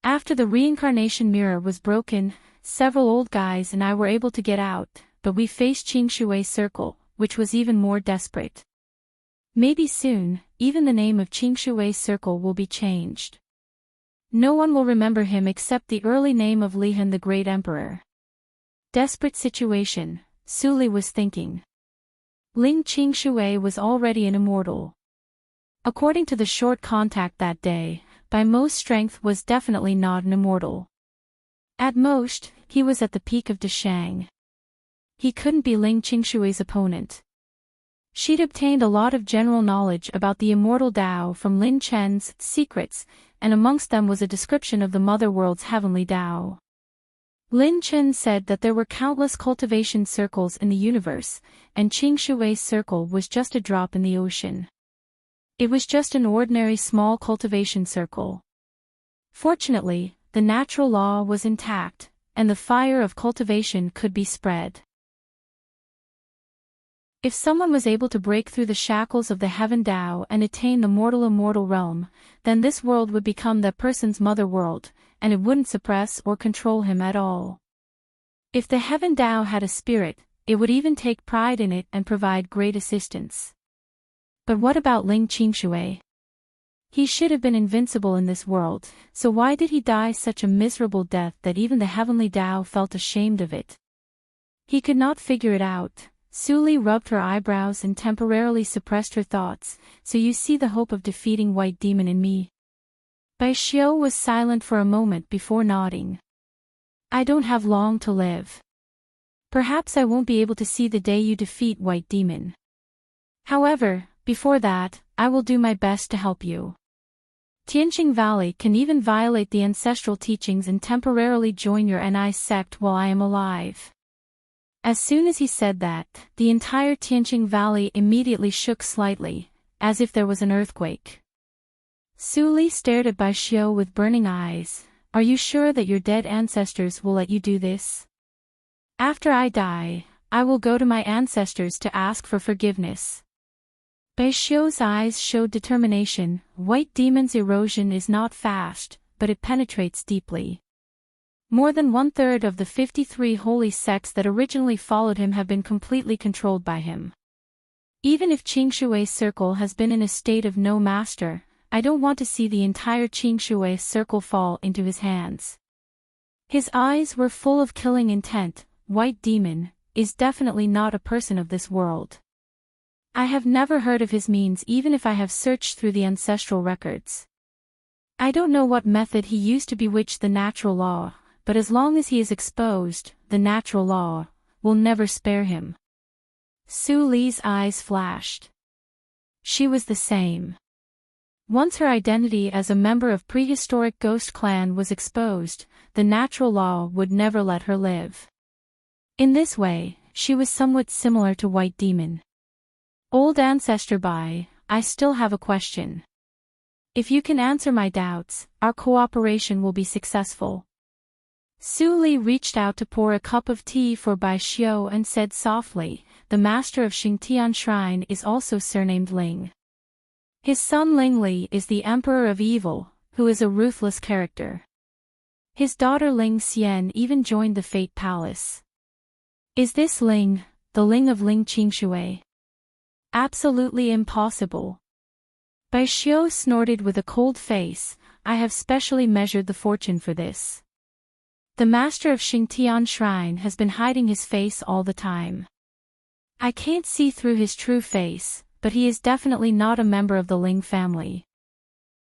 After the reincarnation mirror was broken, several old guys and I were able to get out, but we faced Qingshui's circle, which was even more desperate. Maybe soon, even the name of Qingshui's circle will be changed. No one will remember him except the early name of Lihan the Great Emperor. Desperate situation, Su Li was thinking. Ling Qingshui was already an immortal. According to the short contact that day, by most strength was definitely not an immortal. At most, he was at the peak of Dashang. He couldn't be Ling Qingshui's opponent. She'd obtained a lot of general knowledge about the immortal Tao from Lin Chen's secrets, and amongst them was a description of the Mother World's heavenly Tao. Lin Chen said that there were countless cultivation circles in the universe, and Qingshui's circle was just a drop in the ocean. It was just an ordinary small cultivation circle. Fortunately, the natural law was intact, and the fire of cultivation could be spread. If someone was able to break through the shackles of the Heaven Tao and attain the mortal-immortal realm, then this world would become that person's mother world, and it wouldn't suppress or control him at all. If the Heaven Tao had a spirit, it would even take pride in it and provide great assistance. But what about Ling Qingshui? He should have been invincible in this world, so why did he die such a miserable death that even the Heavenly Tao felt ashamed of it? He could not figure it out. Su Li rubbed her eyebrows and temporarily suppressed her thoughts, so you see the hope of defeating White Demon in me. Bai Xiao was silent for a moment before nodding. I don't have long to live. Perhaps I won't be able to see the day you defeat White Demon. However, before that, I will do my best to help you. Tianqing Valley can even violate the ancestral teachings and temporarily join your NI sect while I am alive. As soon as he said that, the entire Tianqing Valley immediately shook slightly, as if there was an earthquake. Su Li stared at Bai Xiao with burning eyes. Are you sure that your dead ancestors will let you do this? After I die, I will go to my ancestors to ask for forgiveness. Bai Xiao's eyes showed determination. White Demon's erosion is not fast, but it penetrates deeply. More than 1/3 of the 53 holy sects that originally followed him have been completely controlled by him. Even if Qingshui's circle has been in a state of no master, I don't want to see the entire Qingshui circle fall into his hands. His eyes were full of killing intent. White Demon is definitely not a person of this world. I have never heard of his means even if I have searched through the ancestral records. I don't know what method he used to bewitch the natural law, but as long as he is exposed, the natural law will never spare him. Su Li's eyes flashed. She was the same. Once her identity as a member of prehistoric ghost clan was exposed, the natural law would never let her live. In this way, she was somewhat similar to White Demon. Old Ancestor Bai, I still have a question. If you can answer my doubts, our cooperation will be successful. Su Li reached out to pour a cup of tea for Bai Xiao and said softly, the master of Xingtian Shrine is also surnamed Ling. His son Ling Li is the Emperor of Evil, who is a ruthless character. His daughter Ling Xian even joined the Fate Palace. Is this Ling, the Ling of Ling Qingshui? Absolutely impossible. Bai Xiao snorted with a cold face. I have specially measured the fortune for this. The master of Xingtian Shrine has been hiding his face all the time. I can't see through his true face, but he is definitely not a member of the Ling family.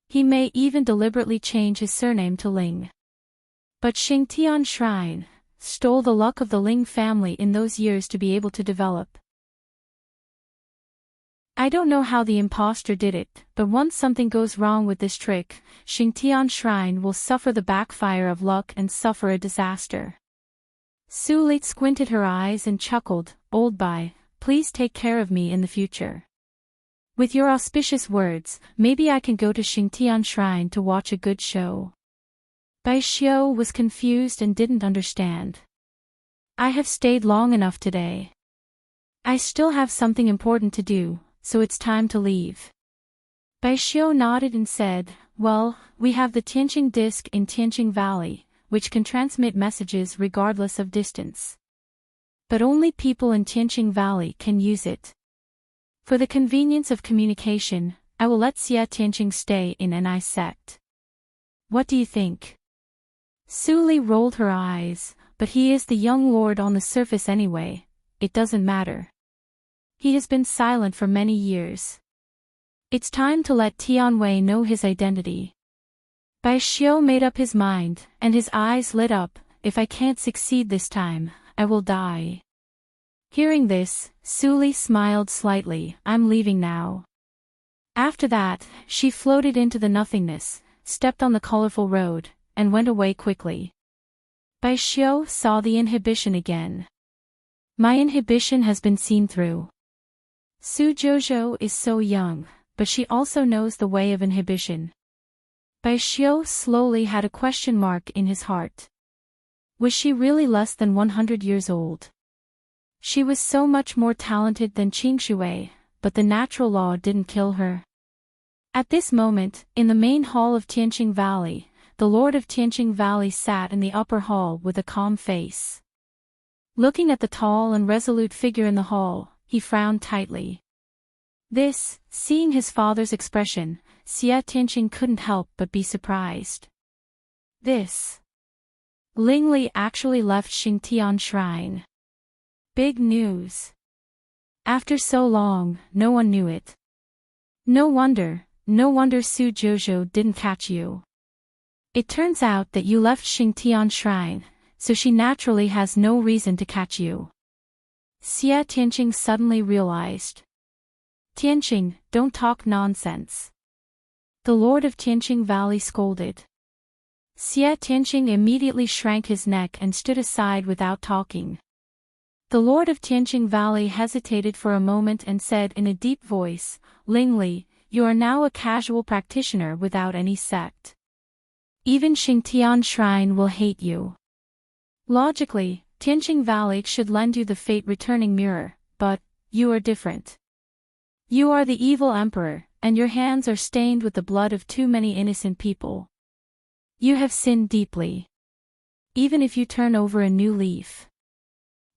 He may even deliberately change his surname to Ling. But Xingtian Shrine stole the luck of the Ling family in those years to be able to develop. I don't know how the impostor did it, but once something goes wrong with this trick, Xingtian Shrine will suffer the backfire of luck and suffer a disaster. Su Li squinted her eyes and chuckled, Old Bai, please take care of me in the future. With your auspicious words, maybe I can go to Xingtian Shrine to watch a good show. Bai Xiao was confused and didn't understand. I have stayed long enough today. I still have something important to do, so it's time to leave. Baishio nodded and said, well, we have the Tianqing disk in Tianqing Valley, which can transmit messages regardless of distance. But only people in Tianqing Valley can use it. For the convenience of communication, I will let Xia Tianqing stay in NI sect. What do you think? Su Li rolled her eyes, but he is the young lord on the surface anyway, it doesn't matter. He has been silent for many years. It's time to let Tianwei know his identity. Baishio made up his mind, and his eyes lit up, if I can't succeed this time, I will die. Hearing this, Su Li smiled slightly, I'm leaving now. After that, she floated into the nothingness, stepped on the colorful road, and went away quickly. Baishio saw the inhibition again. My inhibition has been seen through. Su Jojo is so young, but she also knows the way of inhibition. Baishio slowly had a question mark in his heart. Was she really less than 100 years old? She was so much more talented than Qingshui, but the natural law didn't kill her. At this moment, in the main hall of Tianqing Valley, the Lord of Tianqing Valley sat in the upper hall with a calm face. Looking at the tall and resolute figure in the hall, he frowned tightly. Seeing his father's expression, Xia Tianqing couldn't help but be surprised. Ling Li actually left Xingtian Shrine. Big news. After so long, no one knew it. No wonder Su Jojo didn't catch you. It turns out that you left Xingtian Shrine, so she naturally has no reason to catch you. Xia Tianqing suddenly realized. Tianqing, don't talk nonsense. The Lord of Tianqing Valley scolded. Xia Tianqing immediately shrank his neck and stood aside without talking. The Lord of Tianqing Valley hesitated for a moment and said in a deep voice, Ling Li, you are now a casual practitioner without any sect. Even Xingtian Shrine will hate you. Logically, Tianqing Valley should lend you the fate-returning mirror, but you are different. You are the evil emperor, and your hands are stained with the blood of too many innocent people. You have sinned deeply. Even if you turn over a new leaf.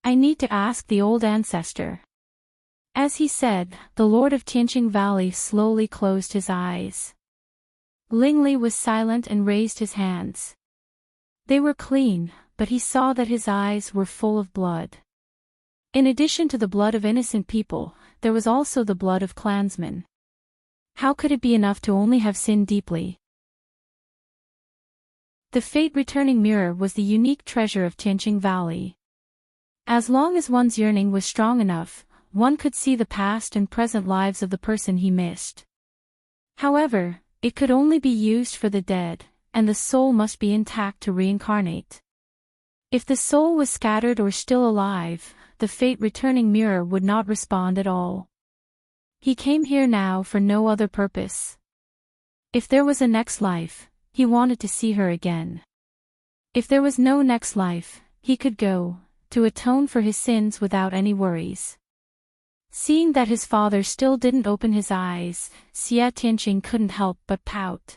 I need to ask the old ancestor. As he said, the Lord of Tianqing Valley slowly closed his eyes. Ling Li was silent and raised his hands. They were clean, but he saw that his eyes were full of blood. In addition to the blood of innocent people, there was also the blood of clansmen. How could it be enough to only have sinned deeply? The fate-returning mirror was the unique treasure of Tianqing Valley. As long as one's yearning was strong enough, one could see the past and present lives of the person he missed. However, it could only be used for the dead, and the soul must be intact to reincarnate. If the soul was scattered or still alive, the fate-returning mirror would not respond at all. He came here now for no other purpose. If there was a next life, he wanted to see her again. If there was no next life, he could go, to atone for his sins without any worries. Seeing that his father still didn't open his eyes, Xia Tianqing couldn't help but pout.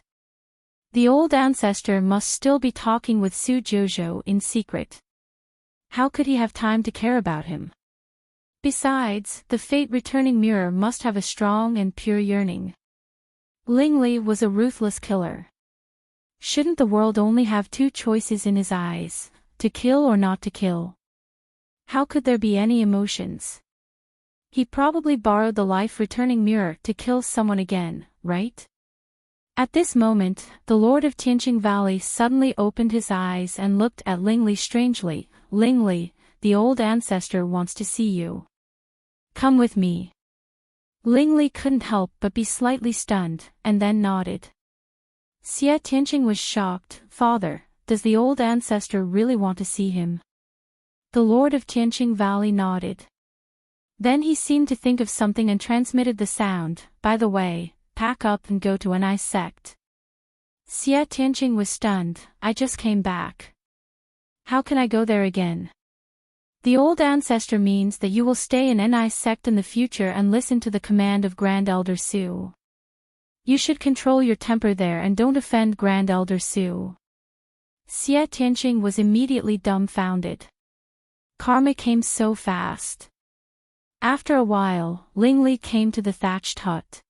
The old ancestor must still be talking with Su Jojo in secret. How could he have time to care about him? Besides, the fate-returning mirror must have a strong and pure yearning. Ling Li was a ruthless killer. Shouldn't the world only have two choices in his eyes, to kill or not to kill? How could there be any emotions? He probably borrowed the life-returning mirror to kill someone again, right? At this moment, the Lord of Tianqing Valley suddenly opened his eyes and looked at Ling Li strangely. Ling Li, the old ancestor wants to see you. Come with me. Ling Li couldn't help but be slightly stunned, and then nodded. Xia Tianqing was shocked. Father, does the old ancestor really want to see him? The Lord of Tianqing Valley nodded. Then he seemed to think of something and transmitted the sound, by the way, pack up and go to NI sect. Xia Tianqing was stunned. I just came back. How can I go there again? The old ancestor means that you will stay in NI sect in the future and listen to the command of Grand Elder Su. You should control your temper there and don't offend Grand Elder Su. Xie Tianqing was immediately dumbfounded. Karma came so fast. After a while, Ling Li came to the thatched hut.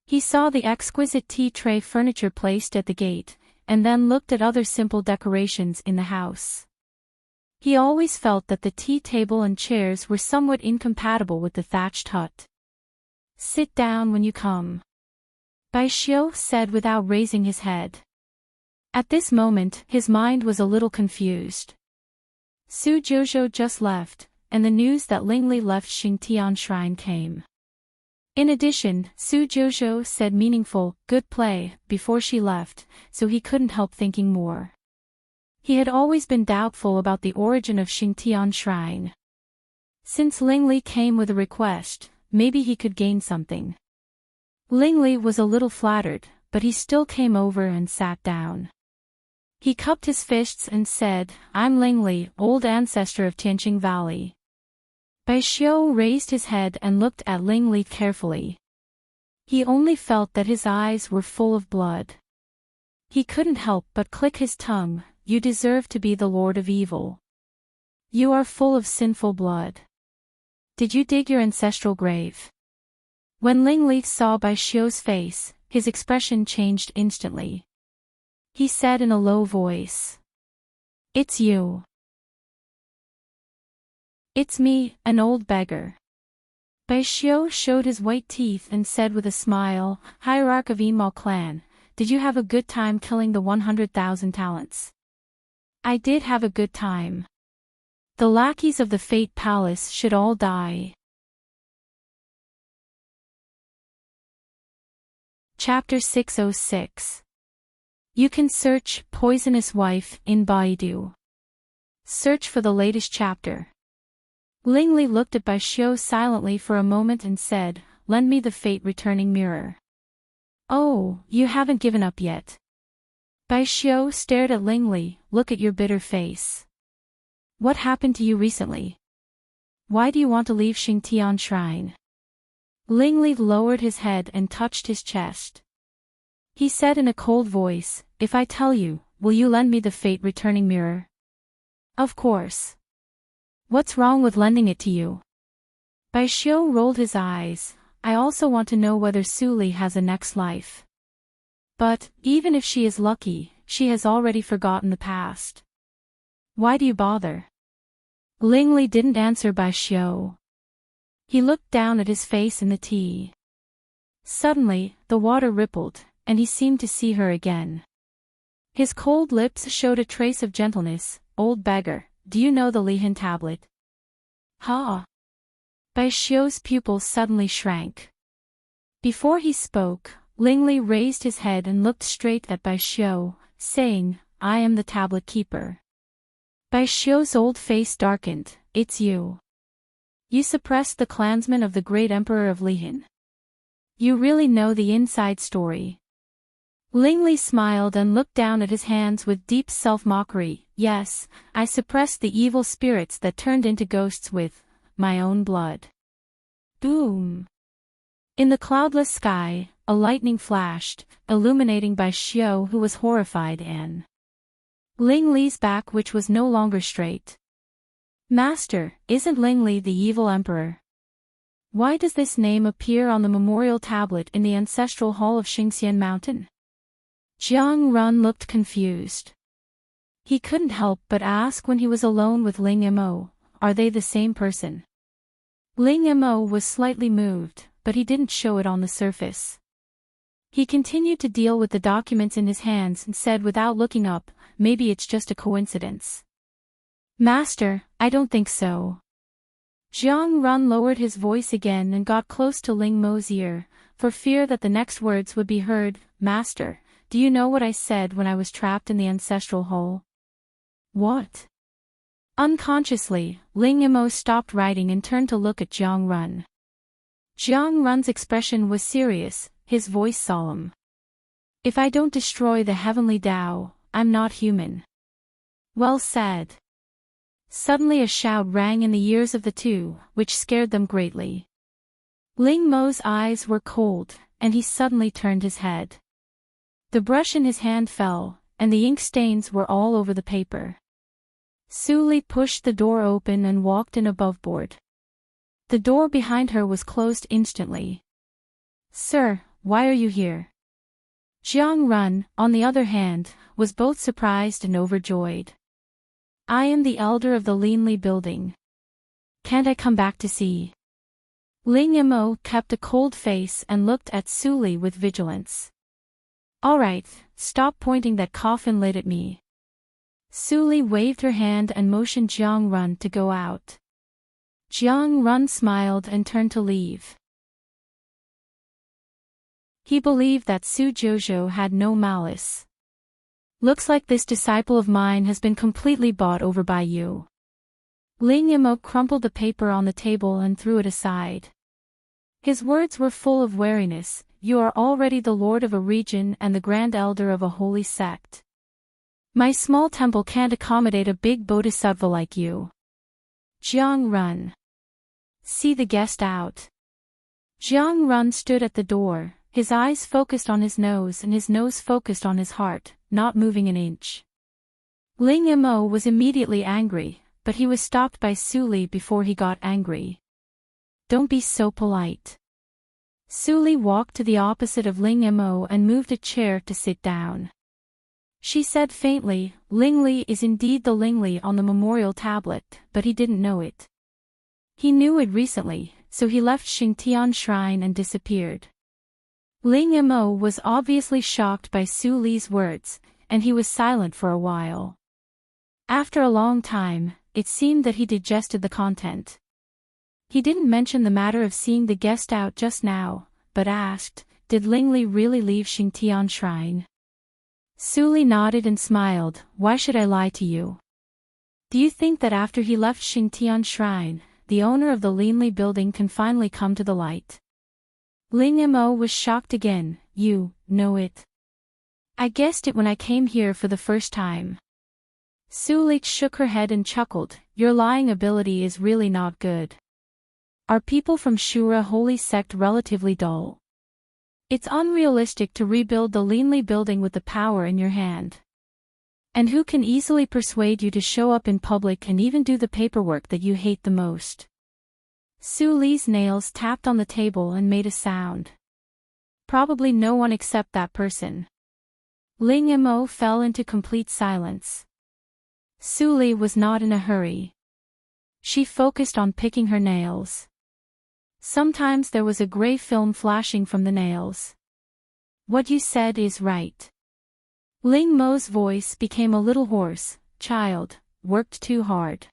He saw the exquisite tea tray furniture placed at the gate, and then looked at other simple decorations in the house. He always felt that the tea table and chairs were somewhat incompatible with the thatched hut. Sit down when you come, Bai Xiu said without raising his head. At this moment, his mind was a little confused. Su Jouzhou just left, and the news that Ling Li left Xingtian Shrine came. In addition, Su Jouzhou said meaningful, good play, before she left, so he couldn't help thinking more. He had always been doubtful about the origin of Xingtian Shrine. Since Ling Li came with a request, maybe he could gain something. Ling Li was a little flattered, but he still came over and sat down. He cupped his fists and said, I'm Ling Li, old ancestor of Tianqing Valley. Bai Xiu raised his head and looked at Ling Li carefully. He only felt that his eyes were full of blood. He couldn't help but click his tongue, you deserve to be the Lord of Evil. You are full of sinful blood. Did you dig your ancestral grave? When Ling Li saw Bai Xiu's face, his expression changed instantly. He said in a low voice. It's you. It's me, an old beggar. Bai Xiu showed his white teeth and said with a smile, Hierarch of Yinmao clan, did you have a good time killing the 100,000 talents? I did have a good time. The lackeys of the Fate Palace should all die. Chapter 606. You can search Poisonous Wife in Baidu. Search for the latest chapter. Ling Li looked at Bai Xiu silently for a moment and said, lend me the fate-returning mirror. Oh, you haven't given up yet. Bai Xiu stared at Ling Li, look at your bitter face. What happened to you recently? Why do you want to leave Xingtian Shrine? Ling Li lowered his head and touched his chest. He said in a cold voice, if I tell you, will you lend me the fate-returning mirror? Of course. What's wrong with lending it to you? Bai Xiu rolled his eyes, I also want to know whether Su Li has a next life. But, even if she is lucky, she has already forgotten the past. Why do you bother? Ling Li didn't answer Bai Xiu. He looked down at his face in the tea. Suddenly, the water rippled, and he seemed to see her again. His cold lips showed a trace of gentleness, old beggar, do you know the Lihan tablet? Ha! Bai Xiu's pupils suddenly shrank. Before he spoke, Ling Li raised his head and looked straight at Bai Xiu, saying, I am the tablet keeper. Bai Xiu's old face darkened, it's you. You suppressed the clansmen of the great emperor of Lihan. You really know the inside story. Ling Li smiled and looked down at his hands with deep self-mockery. Yes, I suppressed the evil spirits that turned into ghosts with my own blood. Boom! In the cloudless sky, a lightning flashed, illuminating Bai Xiu, who was horrified, and Ling Li's back, which was no longer straight. Master, isn't Ling Li the evil emperor? Why does this name appear on the memorial tablet in the ancestral hall of Xingxian Mountain? Jiang Run looked confused. He couldn't help but ask when he was alone with Ling Mo, are they the same person? Ling Mo was slightly moved, but he didn't show it on the surface. He continued to deal with the documents in his hands and said without looking up, maybe it's just a coincidence. Master, I don't think so. Jiang Run lowered his voice again and got close to Ling Mo's ear, for fear that the next words would be heard. Master, do you know what I said when I was trapped in the ancestral hole? What? Unconsciously, Ling Mo stopped writing and turned to look at Jiang Run. Jiang Run's expression was serious, his voice solemn. If I don't destroy the heavenly Tao, I'm not human. Well said. Suddenly a shout rang in the ears of the two, which scared them greatly. Ling Mo's eyes were cold, and he suddenly turned his head. The brush in his hand fell, and the ink stains were all over the paper. Suli pushed the door open and walked in aboveboard. The door behind her was closed instantly. "Sir, why are you here?" Jiang Run, on the other hand, was both surprised and overjoyed. "I am the elder of the Linli building. Can't I come back to see?" Ling Mo kept a cold face and looked at Suli with vigilance. "All right, stop pointing that coffin lid at me." Suli waved her hand and motioned Jiang Run to go out. Jiang Run smiled and turned to leave. He believed that Su Jojo had no malice. "Looks like this disciple of mine has been completely bought over by you." Ling Mo crumpled the paper on the table and threw it aside. His words were full of wariness. "You are already the lord of a region and the grand elder of a holy sect. My small temple can't accommodate a big bodhisattva like you." Jiang Run. "See the guest out." Jiang Run stood at the door, his eyes focused on his nose and his nose focused on his heart, not moving an inch. Ling Mo was immediately angry, but he was stopped by Suli before he got angry. "Don't be so polite." Suli walked to the opposite of Ling Mo and moved a chair to sit down. She said faintly, "Lingli is indeed the Lingli on the memorial tablet, but he didn't know it. He knew it recently, so he left Xingtian Shrine and disappeared." Ling Mo was obviously shocked by Suli's words, and he was silent for a while. After a long time, it seemed that he digested the content. He didn't mention the matter of seeing the guest out just now, but asked, "Did Lingli really leave Xingtian Shrine?" Suli nodded and smiled. "Why should I lie to you? Do you think that after he left Xingtian Shrine, the owner of the Linli building can finally come to the light?" Ling Mo was shocked again. "You know it?" "I guessed it when I came here for the first time." Suli shook her head and chuckled. "Your lying ability is really not good. Are people from Shura holy sect relatively dull? It's unrealistic to rebuild the Linli building with the power in your hand. And who can easily persuade you to show up in public and even do the paperwork that you hate the most?" Suli's nails tapped on the table and made a sound. "Probably no one except that person." Ling Mo fell into complete silence. Suli was not in a hurry. She focused on picking her nails. Sometimes there was a gray film flashing from the nails. "What you said is right." Ling Mo's voice became a little hoarse. "Child, worked too hard.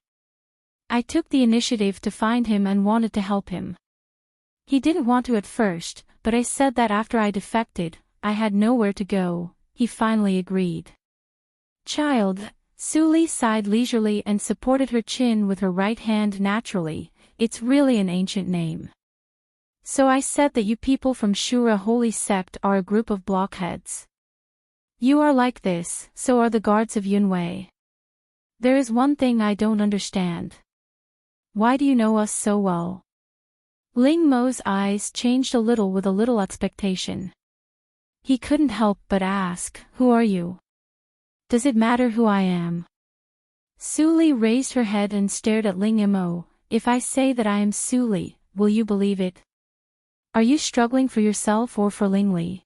I took the initiative to find him and wanted to help him. He didn't want to at first, but I said that after I defected, I had nowhere to go. He finally agreed." "Child," Suli sighed leisurely and supported her chin with her right hand naturally. "It's really an ancient name. So I said that you people from Shura holy sect are a group of blockheads. You are like this, so are the guards of Yunwei. There is one thing I don't understand. Why do you know us so well?" Ling Mo's eyes changed a little with a little expectation. He couldn't help but ask, "Who are you? Does it matter who I am?" Suli raised her head and stared at Ling Mo. "If I say that I am Suli, will you believe it? Are you struggling for yourself or for Lingli?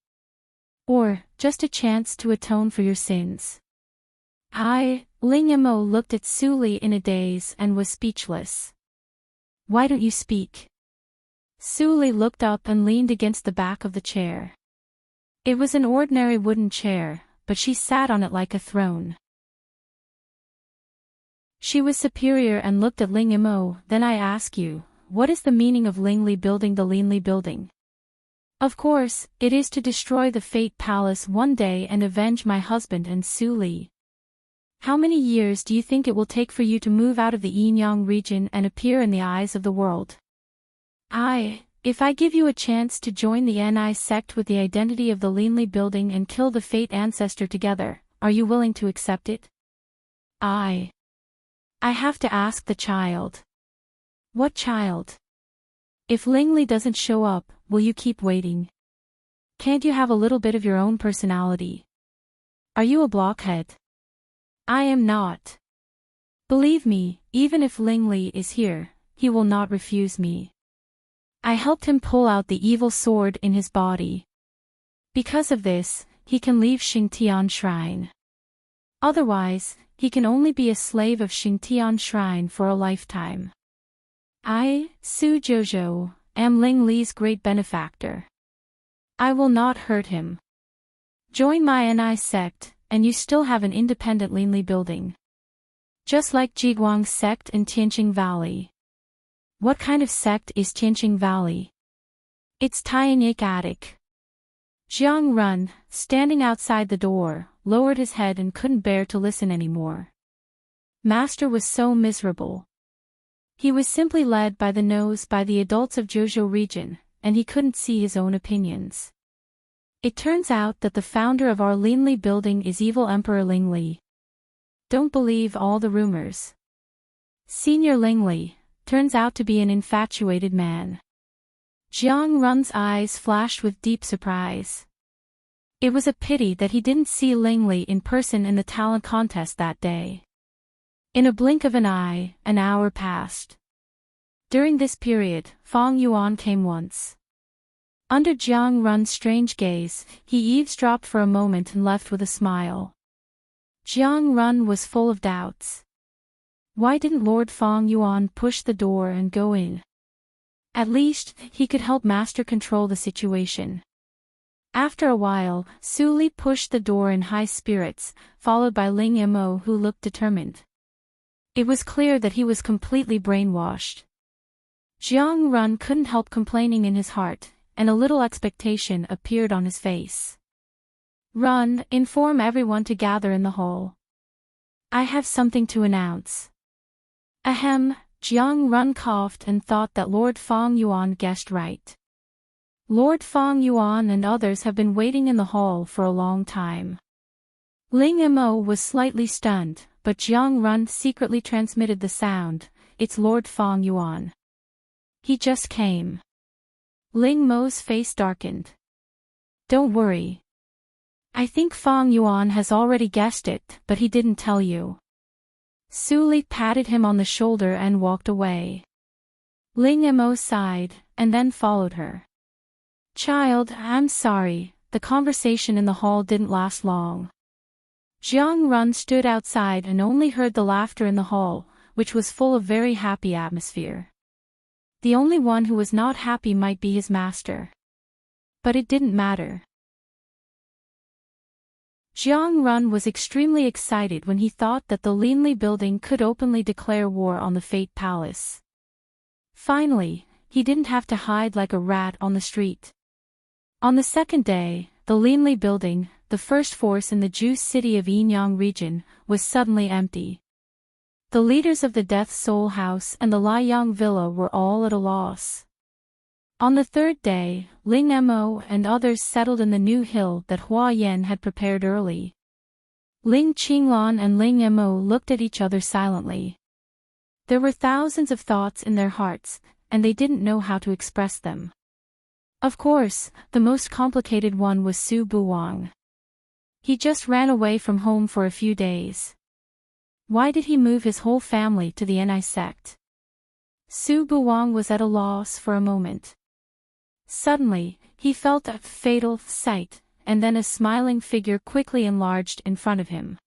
Or, just a chance to atone for your sins?" Ling Mo looked at Suli in a daze and was speechless. "Why don't you speak?" Suli looked up and leaned against the back of the chair. It was an ordinary wooden chair, but she sat on it like a throne. She was superior and looked at Ling Mo. "Then I ask you, what is the meaning of Lingli building the Linli building?" "Of course, it is to destroy the Fate Palace one day and avenge my husband and Suli. How many years do you think it will take for you to move out of the Yinyang region and appear in the eyes of the world? If I give you a chance to join the Ni sect with the identity of the Linli building and kill the Fate ancestor together, are you willing to accept it?" I have to ask the child." "What child? If Lingli doesn't show up, will you keep waiting?" Can't you have a little bit of your own personality? Are you a blockhead? I am not. Believe me, even if Ling Li is here, he will not refuse me. I helped him pull out the evil sword in his body. Because of this, he can leave Xingtian Shrine. Otherwise, he can only be a slave of Xingtian Shrine for a lifetime. I, Su Jojo, am Ling Li's great benefactor. I will not hurt him. Join my Ni sect, and you still have an independent Ling Li building. Just like Jiguang's sect in Tianqing Valley. What kind of sect is Tianqing Valley? It's Tianyik Attic. Jiang Run, standing outside the door, lowered his head and couldn't bear to listen anymore. Master was so miserable. He was simply led by the nose by the adults of Zhozhou region, and he couldn't see his own opinions. It turns out that the founder of our Lin Li building is evil Emperor Ling Li. Don't believe all the rumors. Senior Ling Li turns out to be an infatuated man. Jiang Run's eyes flashed with deep surprise. It was a pity that he didn't see Ling Li in person in the talent contest that day. In a blink of an eye, an hour passed. During this period, Fang Yuan came once. Under Jiang Run's strange gaze, he eavesdropped for a moment and left with a smile. Jiang Run was full of doubts. Why didn't Lord Fang Yuan push the door and go in? At least, he could help Master control the situation. After a while, Su Li pushed the door in high spirits, followed by Ling Mo who looked determined. It was clear that he was completely brainwashed. Jiang Run couldn't help complaining in his heart, and a little expectation appeared on his face. Run, inform everyone to gather in the hall. I have something to announce. Ahem, Jiang Run coughed and thought that Lord Fang Yuan guessed right. Lord Fang Yuan and others have been waiting in the hall for a long time. Ling Mo was slightly stunned, but Jiang Run secretly transmitted the sound, it's Lord Fang Yuan. He just came. Ling Mo's face darkened. Don't worry. I think Fang Yuan has already guessed it, but he didn't tell you. Su Li patted him on the shoulder and walked away. Ling Mo sighed, and then followed her. Child, I'm sorry, the conversation in the hall didn't last long. Jiang Run stood outside and only heard the laughter in the hall, which was full of very happy atmosphere. The only one who was not happy might be his master. But it didn't matter. Jiang Run was extremely excited when he thought that the Lin Li building could openly declare war on the Fate Palace. Finally, he didn't have to hide like a rat on the street. On the second day, the Lin Li building, the first force in the Juice City of Yinyang region, was suddenly empty. The leaders of the Death Soul House and the Liang Villa were all at a loss. On the third day, Ling Mo and others settled in the new hill that Hua Yan had prepared early. Ling Qinglan and Ling Mo looked at each other silently. There were thousands of thoughts in their hearts, and they didn't know how to express them. Of course, the most complicated one was Su Buwang. He just ran away from home for a few days. Why did he move his whole family to the Ni sect? Su Buwang was at a loss for a moment. Suddenly, he felt a fatal sight, and then a smiling figure quickly enlarged in front of him.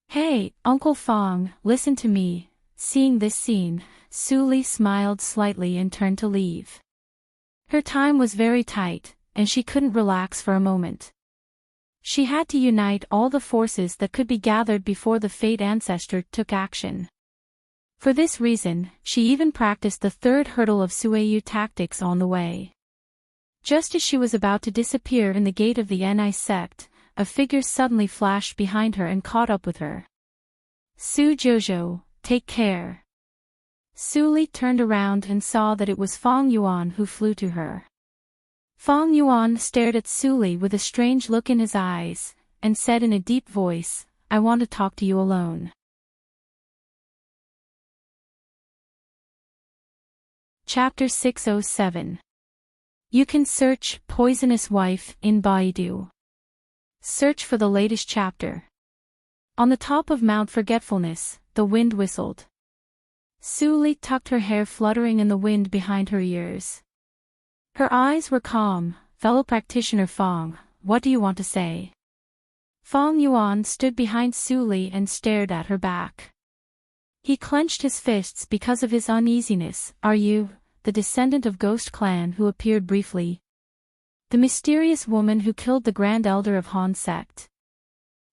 Hey, Uncle Fang, listen to me. Seeing this scene, Su Li smiled slightly and turned to leave. Her time was very tight, and she couldn't relax for a moment. She had to unite all the forces that could be gathered before the Fate Ancestor took action. For this reason, she even practiced the third hurdle of Suiyu tactics on the way. Just as she was about to disappear in the gate of the Ni sect, a figure suddenly flashed behind her and caught up with her. Su Jojo, take care. Su Li turned around and saw that it was Fang Yuan who flew to her. Fang Yuan stared at Su Li with a strange look in his eyes, and said in a deep voice, I want to talk to you alone. Chapter 607. You can search Poisonous Wife in Baidu. Search for the latest chapter. On the top of Mount Forgetfulness, the wind whistled. Suli tucked her hair fluttering in the wind behind her ears. Her eyes were calm. Fellow practitioner Fong, what do you want to say? Fong Yuan stood behind Suli and stared at her back. He clenched his fists because of his uneasiness. Are you, the descendant of Ghost Clan who appeared briefly? The mysterious woman who killed the Grand Elder of Han Sect?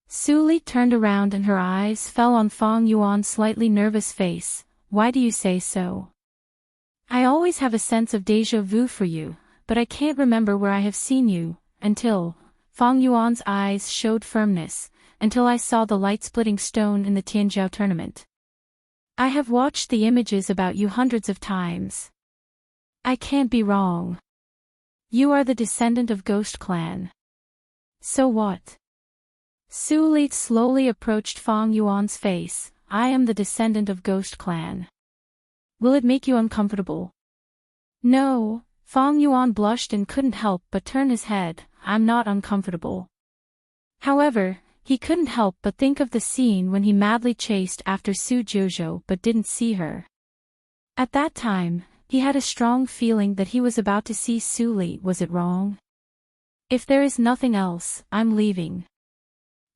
Suli turned around and her eyes fell on Fong Yuan's slightly nervous face. Why do you say so? I always have a sense of déjà vu for you, but I can't remember where I have seen you, until, Fong Yuan's eyes showed firmness, until I saw the light-splitting stone in the Tianzhou tournament. I have watched the images about you hundreds of times. I can't be wrong. You are the descendant of Ghost Clan. So what? Suli slowly approached Fong Yuan's face. I am the descendant of Ghost Clan. Will it make you uncomfortable? No, Fong Yuan blushed and couldn't help but turn his head. I'm not uncomfortable. However, he couldn't help but think of the scene when he madly chased after Su Jojo but didn't see her. At that time, he had a strong feeling that he was about to see Suli. Was it wrong? If there is nothing else, I'm leaving.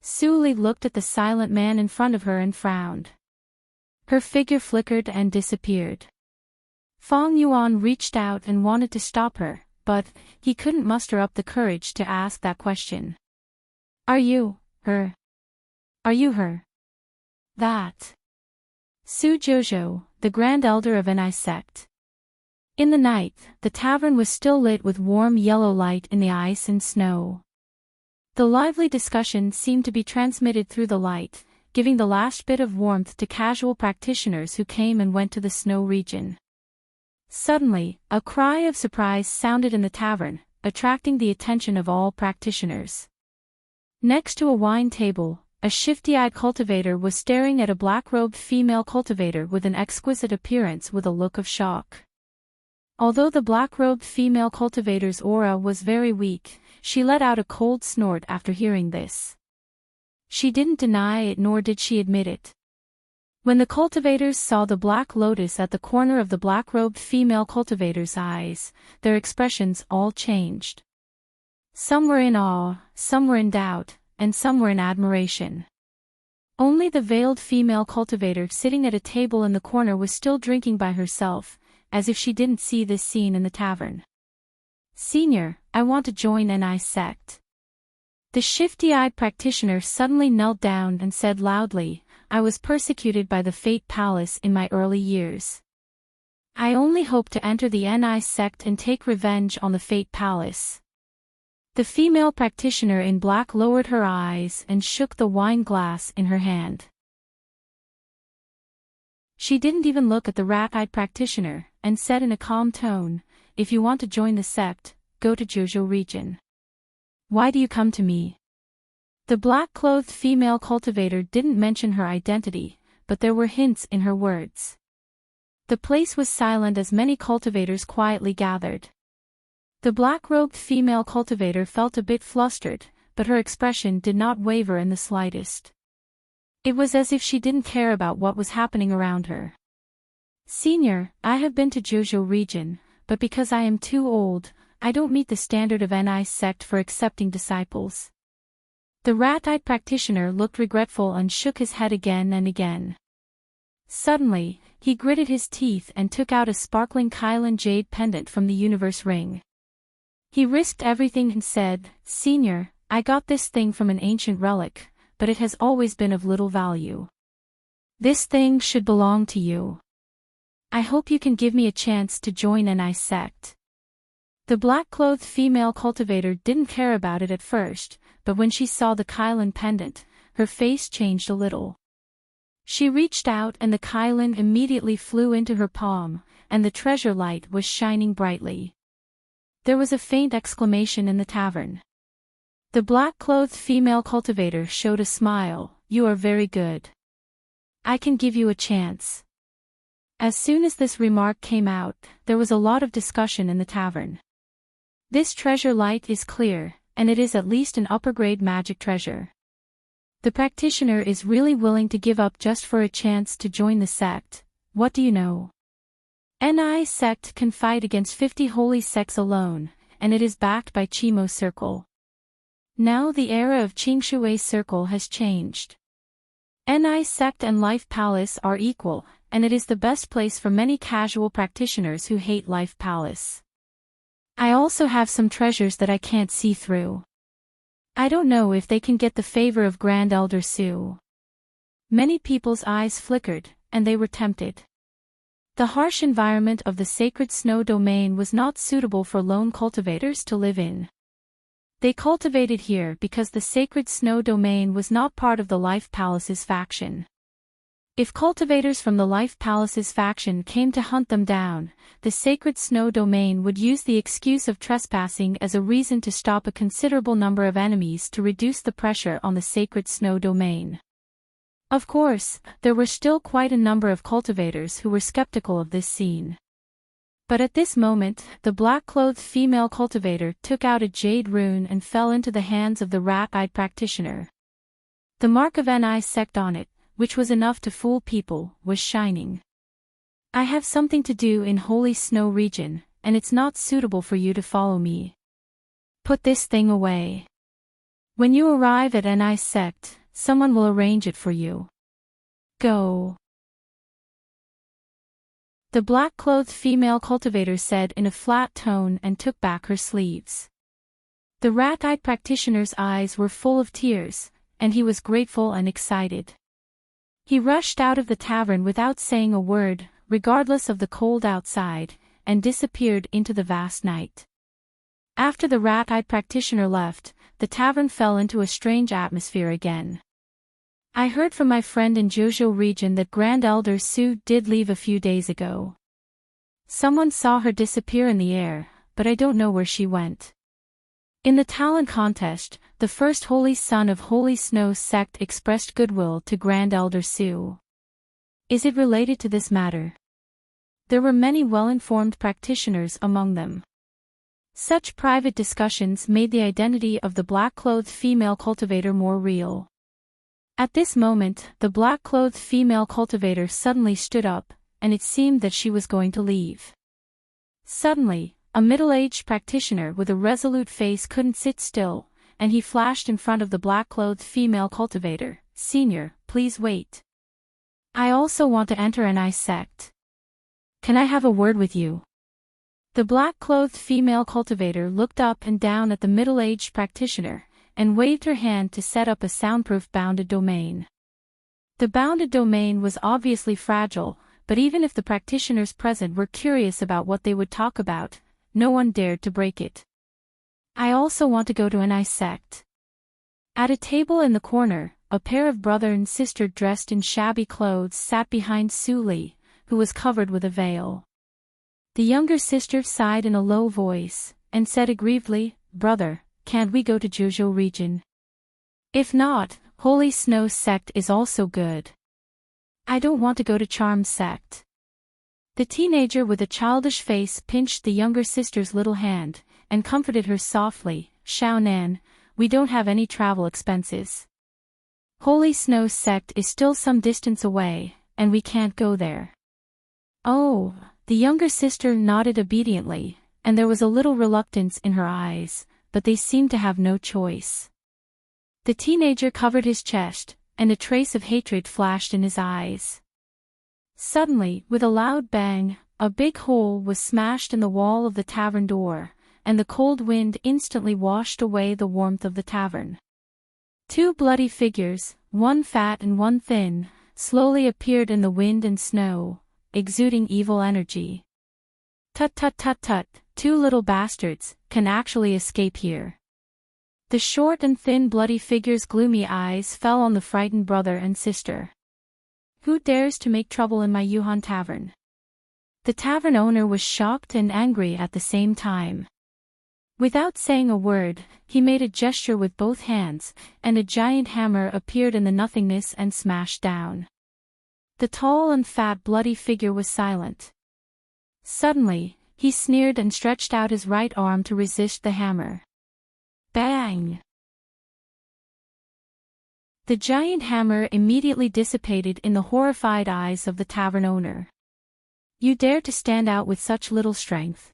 Suli looked at the silent man in front of her and frowned. Her figure flickered and disappeared. Fong Yuan reached out and wanted to stop her, but he couldn't muster up the courage to ask that question. Are you her? Are you her? That. Su Jojo, the Grand Elder of Ni Sect. In the night, the tavern was still lit with warm yellow light in the ice and snow. The lively discussion seemed to be transmitted through the light, giving the last bit of warmth to casual practitioners who came and went to the snow region. Suddenly, a cry of surprise sounded in the tavern, attracting the attention of all practitioners. Next to a wine table, a shifty-eyed cultivator was staring at a black-robed female cultivator with an exquisite appearance with a look of shock. Although the black-robed female cultivator's aura was very weak, she let out a cold snort after hearing this. She didn't deny it nor did she admit it. When the cultivators saw the black lotus at the corner of the black-robed female cultivator's eyes, their expressions all changed. Some were in awe, some were in doubt, and some were in admiration. Only the veiled female cultivator sitting at a table in the corner was still drinking by herself, as if she didn't see this scene in the tavern. Senior, I want to join Ni Sect. The shifty-eyed practitioner suddenly knelt down and said loudly, I was persecuted by the Fate Palace in my early years. I only hope to enter the Ni Sect and take revenge on the Fate Palace. The female practitioner in black lowered her eyes and shook the wine glass in her hand. She didn't even look at the rat-eyed practitioner, and said in a calm tone, if you want to join the sect, go to Jojo region. Why do you come to me? The black-clothed female cultivator didn't mention her identity, but there were hints in her words. The place was silent as many cultivators quietly gathered. The black-robed female cultivator felt a bit flustered, but her expression did not waver in the slightest. It was as if she didn't care about what was happening around her. Senior, I have been to Jojo region, but because I am too old, I don't meet the standard of Ni Sect for accepting disciples. The rat-eyed practitioner looked regretful and shook his head again and again. Suddenly, he gritted his teeth and took out a sparkling Kylan jade pendant from the universe ring. He risked everything and said, Senior, I got this thing from an ancient relic, but it has always been of little value. This thing should belong to you. I hope you can give me a chance to join Ni Sect. The black-clothed female cultivator didn't care about it at first, but when she saw the Kylan pendant, her face changed a little. She reached out and the Kylan immediately flew into her palm, and the treasure light was shining brightly. There was a faint exclamation in the tavern. The black-clothed female cultivator showed a smile. You are very good. I can give you a chance. As soon as this remark came out, there was a lot of discussion in the tavern. This treasure light is clear, and it is at least an upper-grade magic treasure. The practitioner is really willing to give up just for a chance to join the sect. What do you know? NI sect can fight against 50 holy sects alone, and it is backed by Chimo Circle. Now the era of Qingshui Circle has changed. NI sect and Life Palace are equal, and it is the best place for many casual practitioners who hate Life Palace. I also have some treasures that I can't see through. I don't know if they can get the favor of Grand Elder Su. Many people's eyes flickered, and they were tempted. The harsh environment of the sacred snow domain was not suitable for lone cultivators to live in. They cultivated here because the sacred snow domain was not part of the Life Palace's faction. If cultivators from the Life Palace's faction came to hunt them down, the sacred snow domain would use the excuse of trespassing as a reason to stop a considerable number of enemies to reduce the pressure on the sacred snow domain. Of course, there were still quite a number of cultivators who were skeptical of this scene. But at this moment, the black-clothed female cultivator took out a jade rune and fell into the hands of the rat-eyed practitioner. The mark of NI sect on it, which was enough to fool people, was shining. I have something to do in Holy Snow region, and it's not suitable for you to follow me. Put this thing away. When you arrive at NI sect, someone will arrange it for you. Go. The black-clothed female cultivator said in a flat tone and took back her sleeves. The rat-eyed practitioner's eyes were full of tears, and he was grateful and excited. He rushed out of the tavern without saying a word, regardless of the cold outside, and disappeared into the vast night. After the rat-eyed practitioner left, the tavern fell into a strange atmosphere again. I heard from my friend in Jojo region that Grand Elder Su did leave a few days ago. Someone saw her disappear in the air, but I don't know where she went. In the talent contest, the first Holy Son of Holy Snow sect expressed goodwill to Grand Elder Su. Is it related to this matter? There were many well-informed practitioners among them. Such private discussions made the identity of the black-clothed female cultivator more real. At this moment, the black-clothed female cultivator suddenly stood up, and it seemed that she was going to leave. Suddenly, a middle-aged practitioner with a resolute face couldn't sit still, and he flashed in front of the black-clothed female cultivator. "Senior, please wait. I also want to enter NI sect. Can I have a word with you?" The black-clothed female cultivator looked up and down at the middle-aged practitioner, and waved her hand to set up a soundproof bounded domain. The bounded domain was obviously fragile, but even if the practitioners present were curious about what they would talk about, no one dared to break it. "I also want to go to NI sect." At a table in the corner, a pair of brother and sister dressed in shabby clothes sat behind Su Li, who was covered with a veil. The younger sister sighed in a low voice, and said aggrievedly, "Brother, can't we go to Jojo region? If not, Holy Snow sect is also good." "I don't want to go to Charm sect." The teenager with a childish face pinched the younger sister's little hand, and comforted her softly. "Xiao Nan, we don't have any travel expenses. Holy Snow sect is still some distance away, and we can't go there." "Oh," the younger sister nodded obediently, and there was a little reluctance in her eyes, but they seemed to have no choice. The teenager covered his chest, and a trace of hatred flashed in his eyes. Suddenly, with a loud bang, a big hole was smashed in the wall of the tavern door, and the cold wind instantly washed away the warmth of the tavern. Two bloody figures, one fat and one thin, slowly appeared in the wind and snow, exuding evil energy. "Tut tut tut tut, two little bastards, can actually escape here." The short and thin bloody figure's gloomy eyes fell on the frightened brother and sister. "Who dares to make trouble in my Yuhan tavern?" The tavern owner was shocked and angry at the same time. Without saying a word, he made a gesture with both hands, and a giant hammer appeared in the nothingness and smashed down. The tall and fat bloody figure was silent. Suddenly, He sneered and stretched out his right arm to resist the hammer. Bang! The giant hammer immediately dissipated in the horrified eyes of the tavern owner. You dare to stand out with such little strength?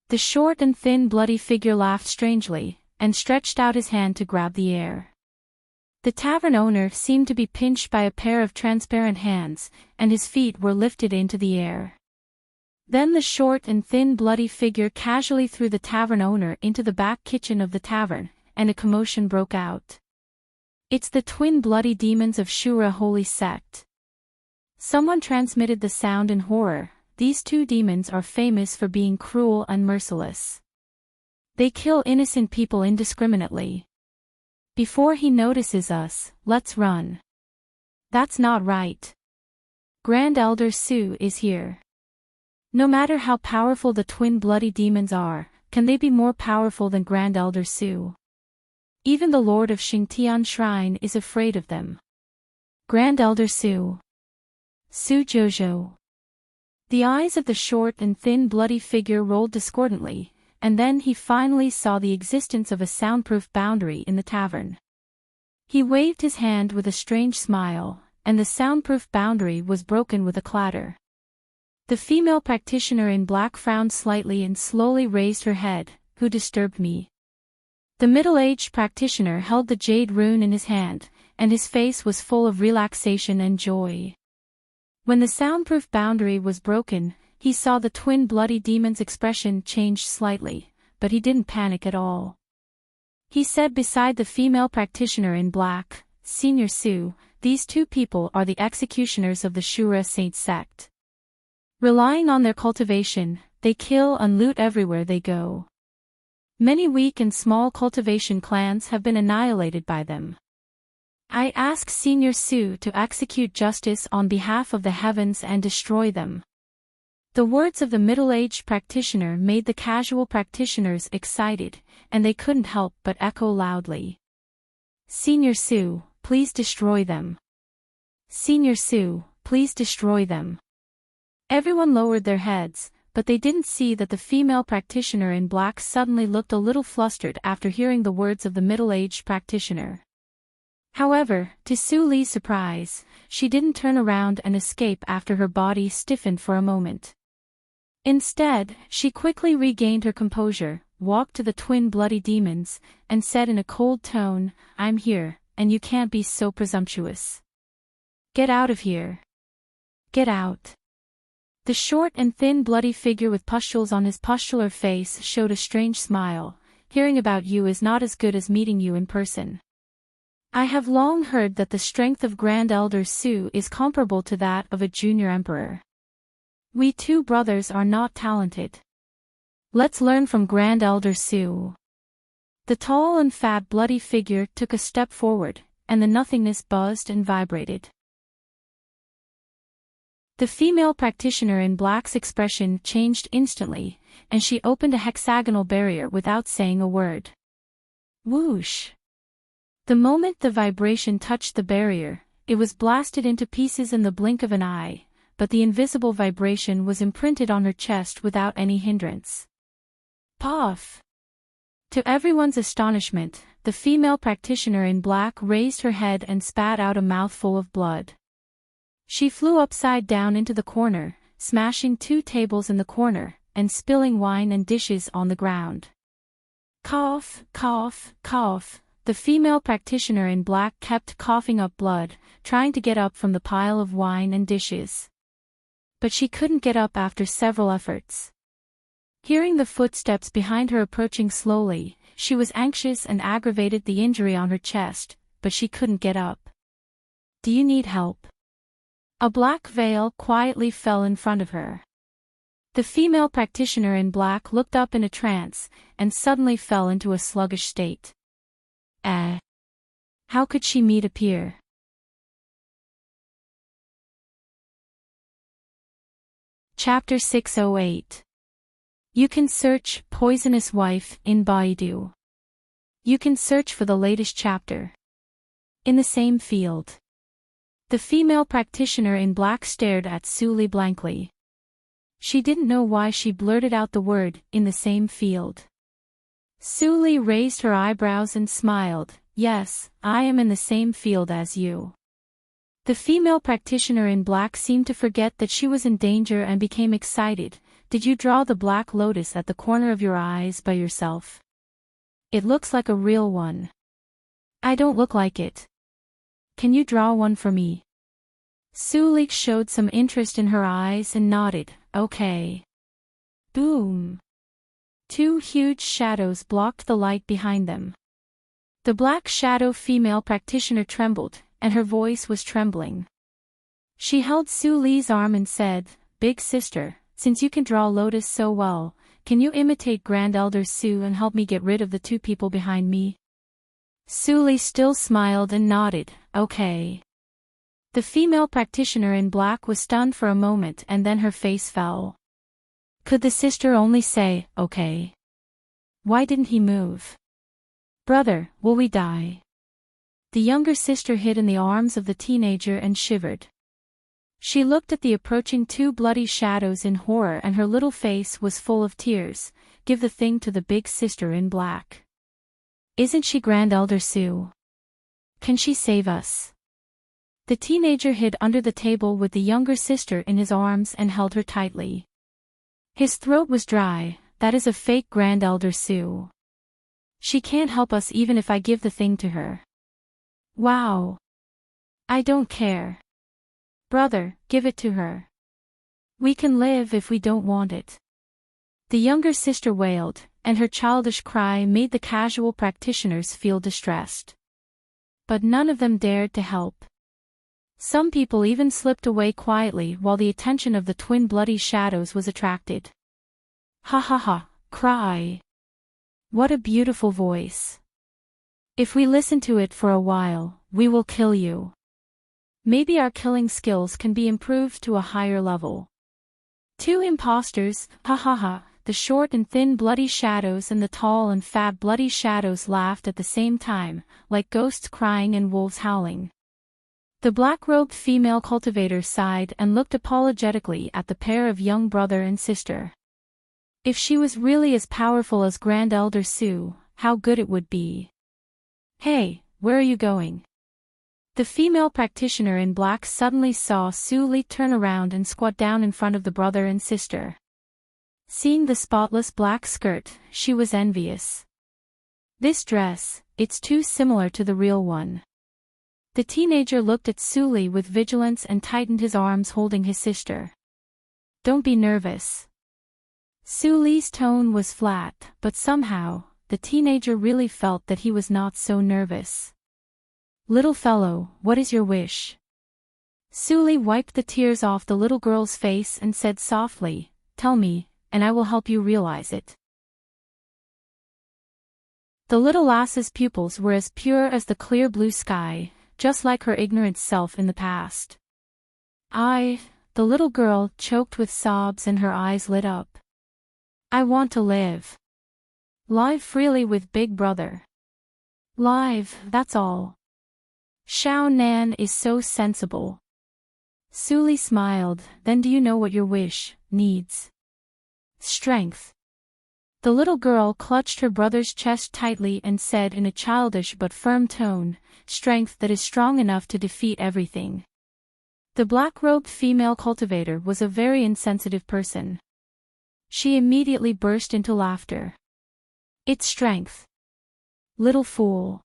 The short and thin bloody figure laughed strangely, and stretched out his hand to grab the air. The tavern owner seemed to be pinched by a pair of transparent hands, and his feet were lifted into the air. Then the short and thin bloody figure casually threw the tavern owner into the back kitchen of the tavern, and a commotion broke out. It's the twin bloody demons of Shura holy sect. Someone transmitted the sound in horror. These two demons are famous for being cruel and merciless. They kill innocent people indiscriminately. Before he notices us, let's run. That's not right. Grand Elder Su is here. No matter how powerful the twin bloody demons are, can they be more powerful than Grand Elder Su? Even the Lord of Xingtian Shrine is afraid of them. Grand Elder Su. Su Jojo. The eyes of the short and thin bloody figure rolled discordantly, and then he finally saw the existence of a soundproof boundary in the tavern. He waved his hand with a strange smile, and the soundproof boundary was broken with a clatter. The female practitioner in black frowned slightly and slowly raised her head. Who disturbed me? The middle-aged practitioner held the jade rune in his hand, and his face was full of relaxation and joy. When the soundproof boundary was broken, he saw the twin bloody demon's expression change slightly, but he didn't panic at all. He said beside the female practitioner in black, Senior Su, these two people are the executioners of the Shura Saint sect. Relying on their cultivation, they kill and loot everywhere they go. Many weak and small cultivation clans have been annihilated by them. I ask Senior Su to execute justice on behalf of the heavens and destroy them. The words of the middle-aged practitioner made the casual practitioners excited, and they couldn't help but echo loudly. Senior Su, please destroy them. Senior Su, please destroy them. Everyone lowered their heads, but they didn't see that the female practitioner in black suddenly looked a little flustered after hearing the words of the middle-aged practitioner. However, to Su Li's surprise, she didn't turn around and escape after her body stiffened for a moment. Instead, she quickly regained her composure, walked to the twin bloody demons, and said in a cold tone, I'm here, and you can't be so presumptuous. Get out of here. Get out. The short and thin bloody figure with pustules on his pustular face showed a strange smile. Hearing about you is not as good as meeting you in person. I have long heard that the strength of Grand Elder Su is comparable to that of a junior emperor. We two brothers are not talented. Let's learn from Grand Elder Su. The tall and fat bloody figure took a step forward, and the nothingness buzzed and vibrated. The female practitioner in black's expression changed instantly, and she opened a hexagonal barrier without saying a word. Whoosh! The moment the vibration touched the barrier, it was blasted into pieces in the blink of an eye, but the invisible vibration was imprinted on her chest without any hindrance. Puff! To everyone's astonishment, the female practitioner in black raised her head and spat out a mouthful of blood. She flew upside down into the corner, smashing two tables in the corner, and spilling wine and dishes on the ground. Cough, cough, cough. The female practitioner in black kept coughing up blood, trying to get up from the pile of wine and dishes. But she couldn't get up after several efforts. Hearing the footsteps behind her approaching slowly, she was anxious and aggravated the injury on her chest, but she couldn't get up. Do you need help? A black veil quietly fell in front of her. The female practitioner in black looked up in a trance, and suddenly fell into a sluggish state. How could she meet appear? Chapter 608. You can search Poisonous Wife in Baidu. You can search for the latest chapter. In the same field. The female practitioner in black stared at Su Li blankly. She didn't know why she blurted out the word, in the same field. Suli raised her eyebrows and smiled, yes, I am in the same field as you. The female practitioner in black seemed to forget that she was in danger and became excited. Did you draw the black lotus at the corner of your eyes by yourself? It looks like a real one. I don't look like it. Can you draw one for me? Suli showed some interest in her eyes and nodded, okay. Boom. Two huge shadows blocked the light behind them. The black shadow female practitioner trembled, and her voice was trembling. She held Suli's arm and said, Big sister, since you can draw lotus so well, can you imitate Grand Elder Su and help me get rid of the two people behind me? Suli still smiled and nodded, okay. The female practitioner in black was stunned for a moment and then her face fell. Could the sister only say, okay? Why didn't he move? Brother, will we die? The younger sister hid in the arms of the teenager and shivered. She looked at the approaching two bloody shadows in horror and her little face was full of tears. Give the thing to the big sister in black. Isn't she Grand Elder Su? Can she save us? The teenager hid under the table with the younger sister in his arms and held her tightly. His throat was dry. That is a fake Grand Elder Su. She can't help us even if I give the thing to her. Wow. I don't care. Brother, give it to her. We can live if we don't want it. The younger sister wailed, and her childish cry made the casual practitioners feel distressed. But none of them dared to help. Some people even slipped away quietly while the attention of the twin bloody shadows was attracted. Ha ha ha, cry. What a beautiful voice. If we listen to it for a while, we will kill you. Maybe our killing skills can be improved to a higher level. Two imposters, ha ha ha, the short and thin bloody shadows and the tall and fat bloody shadows laughed at the same time, like ghosts crying and wolves howling. The black-robed female cultivator sighed and looked apologetically at the pair of young brother and sister. If she was really as powerful as Grand Elder Su, how good it would be. Hey, where are you going? The female practitioner in black suddenly saw Suli turn around and squat down in front of the brother and sister. Seeing the spotless black skirt, she was envious. This dress, it's too similar to the real one. The teenager looked at Suli with vigilance and tightened his arms holding his sister. Don't be nervous. Suli's tone was flat, but somehow, the teenager really felt that he was not so nervous. Little fellow, what is your wish? Suli wiped the tears off the little girl's face and said softly, Tell me, and I will help you realize it. The little lass's pupils were as pure as the clear blue sky, just like her ignorant self in the past. The little girl choked with sobs and her eyes lit up. I want to live. Live freely with Big Brother. Live, that's all. Xiao Nan is so sensible. Suli smiled, then do you know what your wish needs? Strength. The little girl clutched her brother's chest tightly and said in a childish but firm tone, strength that is strong enough to defeat everything. The black-robed female cultivator was a very insensitive person. She immediately burst into laughter. It's strength. Little fool.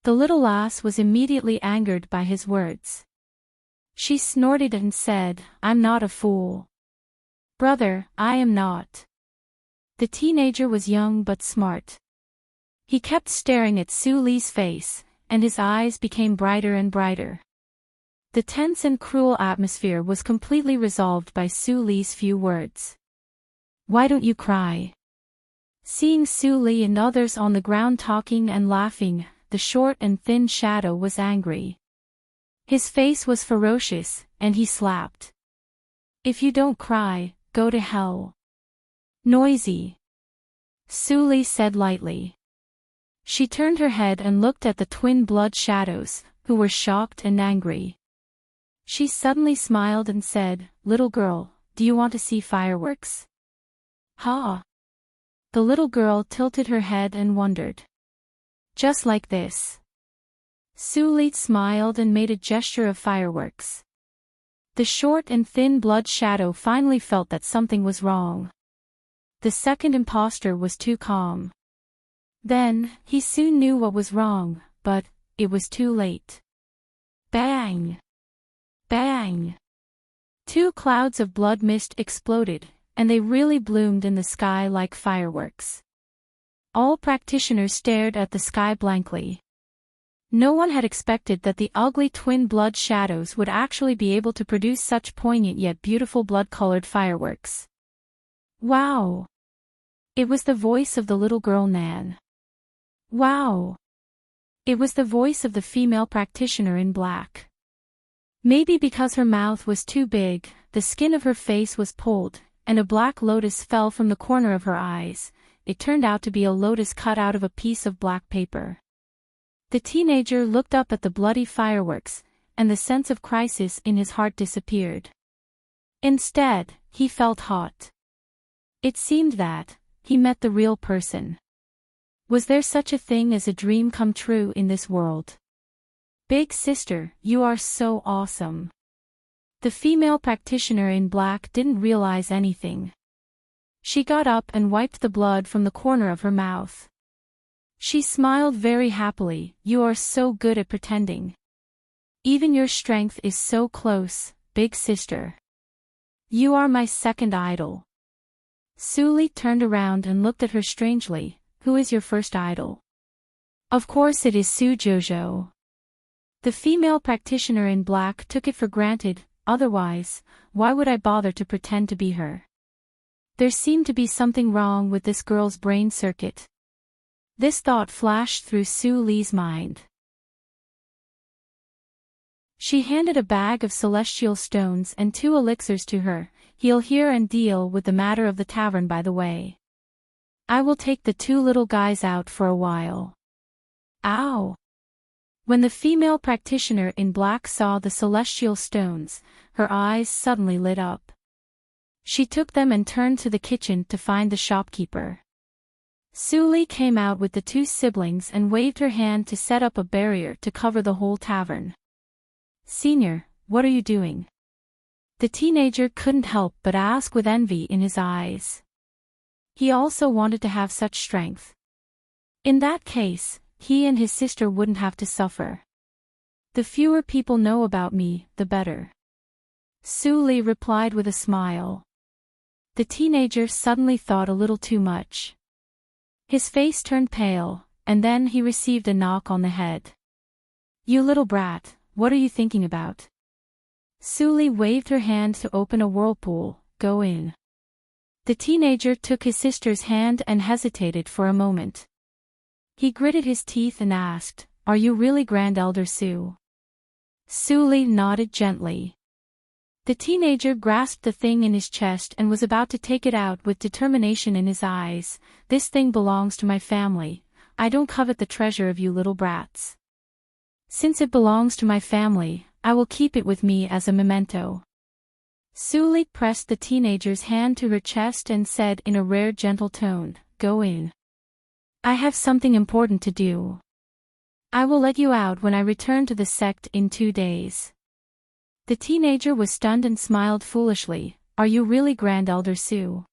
The little lass was immediately angered by his words. She snorted and said, I'm not a fool. Brother, I am not. The teenager was young but smart. He kept staring at Suli's face, and his eyes became brighter and brighter. The tense and cruel atmosphere was completely resolved by Suli's few words. Why don't you cry? Seeing Suli and others on the ground talking and laughing, the short and thin shadow was angry. His face was ferocious, and he slapped. If you don't cry, go to hell. Noisy. Suli said lightly. She turned her head and looked at the twin blood shadows, who were shocked and angry. She suddenly smiled and said, Little girl, do you want to see fireworks? Ha! The little girl tilted her head and wondered. Just like this. Suli smiled and made a gesture of fireworks. The short and thin blood shadow finally felt that something was wrong. The second imposter was too calm. Then, he soon knew what was wrong, but it was too late. Bang! Bang! 2 clouds of blood mist exploded, and they really bloomed in the sky like fireworks. All practitioners stared at the sky blankly. No one had expected that the ugly twin blood shadows would actually be able to produce such poignant yet beautiful blood-colored fireworks. Wow! It was the voice of the little girl Nan. Wow! It was the voice of the female practitioner in black. Maybe because her mouth was too big, the skin of her face was pulled, and a black lotus fell from the corner of her eyes. It turned out to be a lotus cut out of a piece of black paper. The teenager looked up at the bloody fireworks, and the sense of crisis in his heart disappeared. Instead, he felt hot. It seemed that he met the real person. Was there such a thing as a dream come true in this world? Big sister, you are so awesome. The female practitioner in black didn't realize anything. She got up and wiped the blood from the corner of her mouth. She smiled very happily. You are so good at pretending. Even your strength is so close, big sister. You are my second idol. Suli turned around and looked at her strangely. Who is your first idol? Of course it is Su Jojo. The female practitioner in black took it for granted. Otherwise, why would I bother to pretend to be her? There seemed to be something wrong with this girl's brain circuit. This thought flashed through Su Li's mind. She handed a bag of celestial stones and 2 elixirs to her. He'll hear and deal with the matter of the tavern by the way. I will take the 2 little guys out for a while. Ow! When the female practitioner in black saw the celestial stones, her eyes suddenly lit up. She took them and turned to the kitchen to find the shopkeeper. Suli came out with the 2 siblings and waved her hand to set up a barrier to cover the whole tavern. Senior, what are you doing? The teenager couldn't help but ask with envy in his eyes. He also wanted to have such strength. In that case, he and his sister wouldn't have to suffer. The fewer people know about me, the better. Suli replied with a smile. The teenager suddenly thought a little too much. His face turned pale, and then he received a knock on the head. You little brat, what are you thinking about? Suli waved her hand to open a whirlpool. Go in. The teenager took his sister's hand and hesitated for a moment. He gritted his teeth and asked, Are you really Grand Elder Su? Suli nodded gently. The teenager grasped the thing in his chest and was about to take it out with determination in his eyes. This thing belongs to my family. I don't covet the treasure of you little brats. Since it belongs to my family, I will keep it with me as a memento. Suli pressed the teenager's hand to her chest and said in a rare gentle tone, Go in. I have something important to do. I will let you out when I return to the sect in 2 days. The teenager was stunned and smiled foolishly. Are you really Grand Elder Su?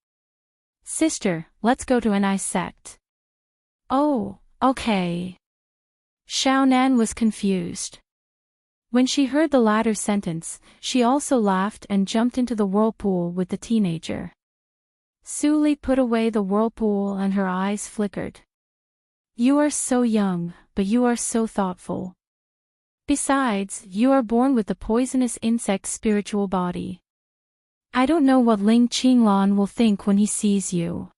Sister, let's go to an sect. Oh, okay. Xiaonan was confused. When she heard the latter sentence, she also laughed and jumped into the whirlpool with the teenager. Suli put away the whirlpool and her eyes flickered. You are so young, but you are so thoughtful. Besides, you are born with the poisonous insect's spiritual body. I don't know what Ling Qinglan will think when he sees you.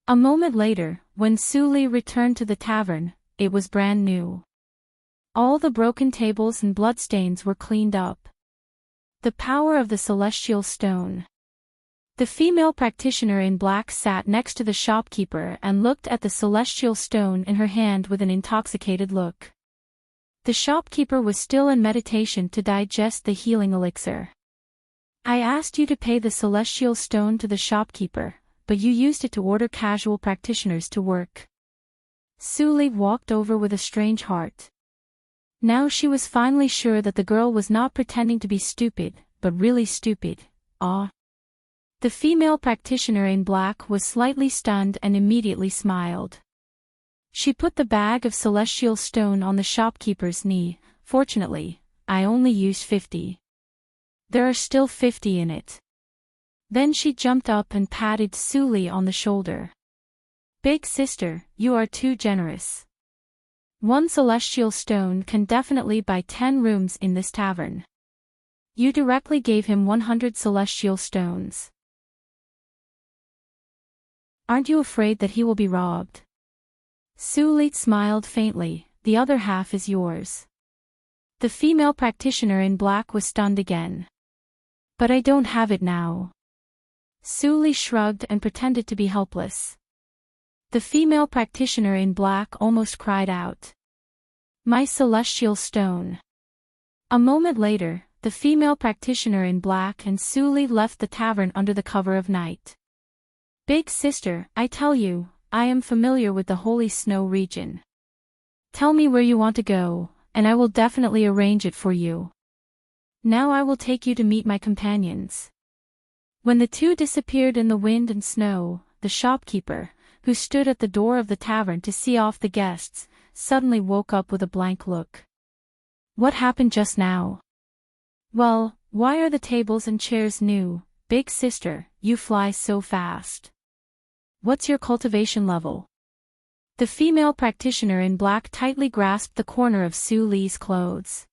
A moment later, when Suli returned to the tavern, it was brand new. All the broken tables and bloodstains were cleaned up. The power of the celestial stone. The female practitioner in black sat next to the shopkeeper and looked at the celestial stone in her hand with an intoxicated look. The shopkeeper was still in meditation to digest the healing elixir. I asked you to pay the celestial stone to the shopkeeper, but you used it to order casual practitioners to work. Suli walked over with a strange heart. Now she was finally sure that the girl was not pretending to be stupid, but really stupid. Ah. The female practitioner in black was slightly stunned and immediately smiled. She put the bag of celestial stone on the shopkeeper's knee. Fortunately, I only used 50. There are still 50 in it. Then she jumped up and patted Suli on the shoulder. Big sister, you are too generous. 1 celestial stone can definitely buy 10 rooms in this tavern. You directly gave him 100 celestial stones. Aren't you afraid that he will be robbed? Suli smiled faintly. The other half is yours. The female practitioner in black was stunned again. But I don't have it now. Suli shrugged and pretended to be helpless. The female practitioner in black almost cried out. My celestial stone. A moment later, the female practitioner in black and Suli left the tavern under the cover of night. Big sister, I tell you, I am familiar with the Holy Snow region. Tell me where you want to go, and I will definitely arrange it for you. Now I will take you to meet my companions. When the two disappeared in the wind and snow, the shopkeeper, who stood at the door of the tavern to see off the guests, suddenly woke up with a blank look. What happened just now? Well, why are the tables and chairs new? Big sister, you fly so fast. What's your cultivation level? The female practitioner in black tightly grasped the corner of Suli's clothes.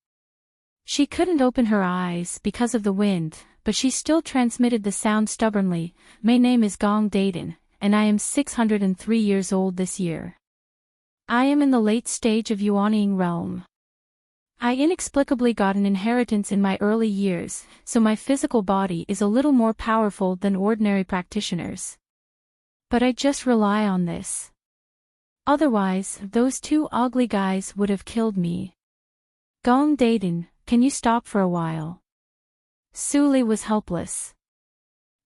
She couldn't open her eyes because of the wind, but she still transmitted the sound stubbornly. My name is Gong Daden, and I am 603 years old this year. I am in the late stage of Yuanying realm. I inexplicably got an inheritance in my early years, so my physical body is a little more powerful than ordinary practitioners. But I just rely on this. Otherwise, those 2 ugly guys would have killed me. Gong Daden, can you stop for a while? Suli was helpless.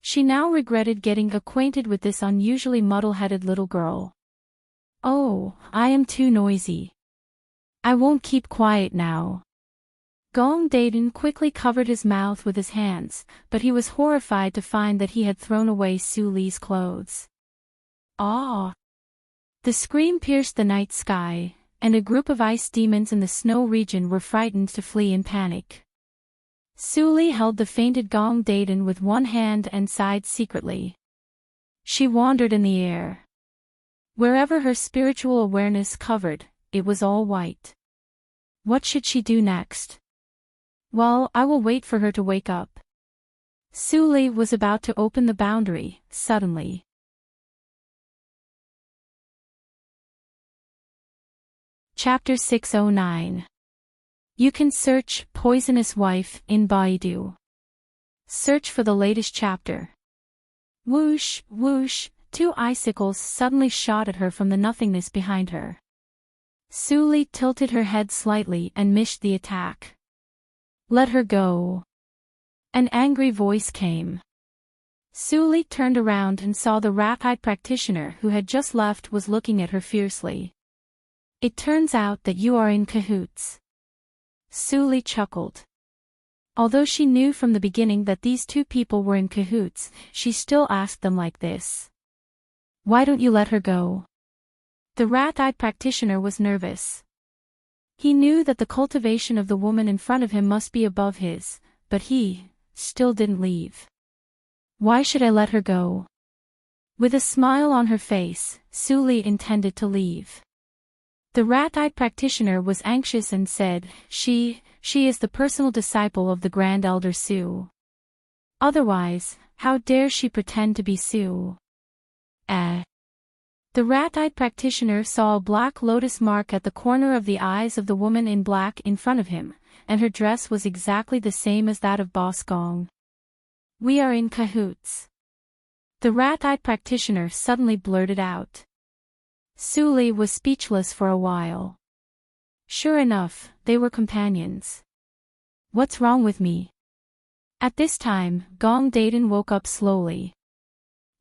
She now regretted getting acquainted with this unusually muddle-headed little girl. Oh, I am too noisy. I won't keep quiet now. Gong Daden quickly covered his mouth with his hands, but he was horrified to find that he had thrown away Suli's clothes. Ah! The scream pierced the night sky, and a group of ice demons in the snow region were frightened to flee in panic. Suli held the fainted Gong Daden with one hand and sighed secretly. She wandered in the air. Wherever her spiritual awareness covered, it was all white. What should she do next? Well, I will wait for her to wake up. Suli was about to open the boundary, suddenly. Chapter 609. You can search Poisonous Wife in Baidu. Search for the latest chapter. Whoosh, whoosh, 2 icicles suddenly shot at her from the nothingness behind her. Suli tilted her head slightly and missed the attack. Let her go. An angry voice came. Suli turned around and saw the rat-eyed practitioner who had just left was looking at her fiercely. It turns out that you are in cahoots. Suli chuckled. Although she knew from the beginning that these 2 people were in cahoots, she still asked them like this. Why don't you let her go? The rat-eyed practitioner was nervous. He knew that the cultivation of the woman in front of him must be above his, but he still didn't leave. Why should I let her go? With a smile on her face, Suli intended to leave. The rat-eyed practitioner was anxious and said, She is the personal disciple of the Grand Elder Su. Otherwise, how dare she pretend to be Su? The rat-eyed practitioner saw a black lotus mark at the corner of the eyes of the woman in black in front of him, and her dress was exactly the same as that of Boss Gong. We are in cahoots. The rat-eyed practitioner suddenly blurted out. Suli was speechless for a while. Sure enough, they were companions. What's wrong with me? At this time, Gong Daden woke up slowly.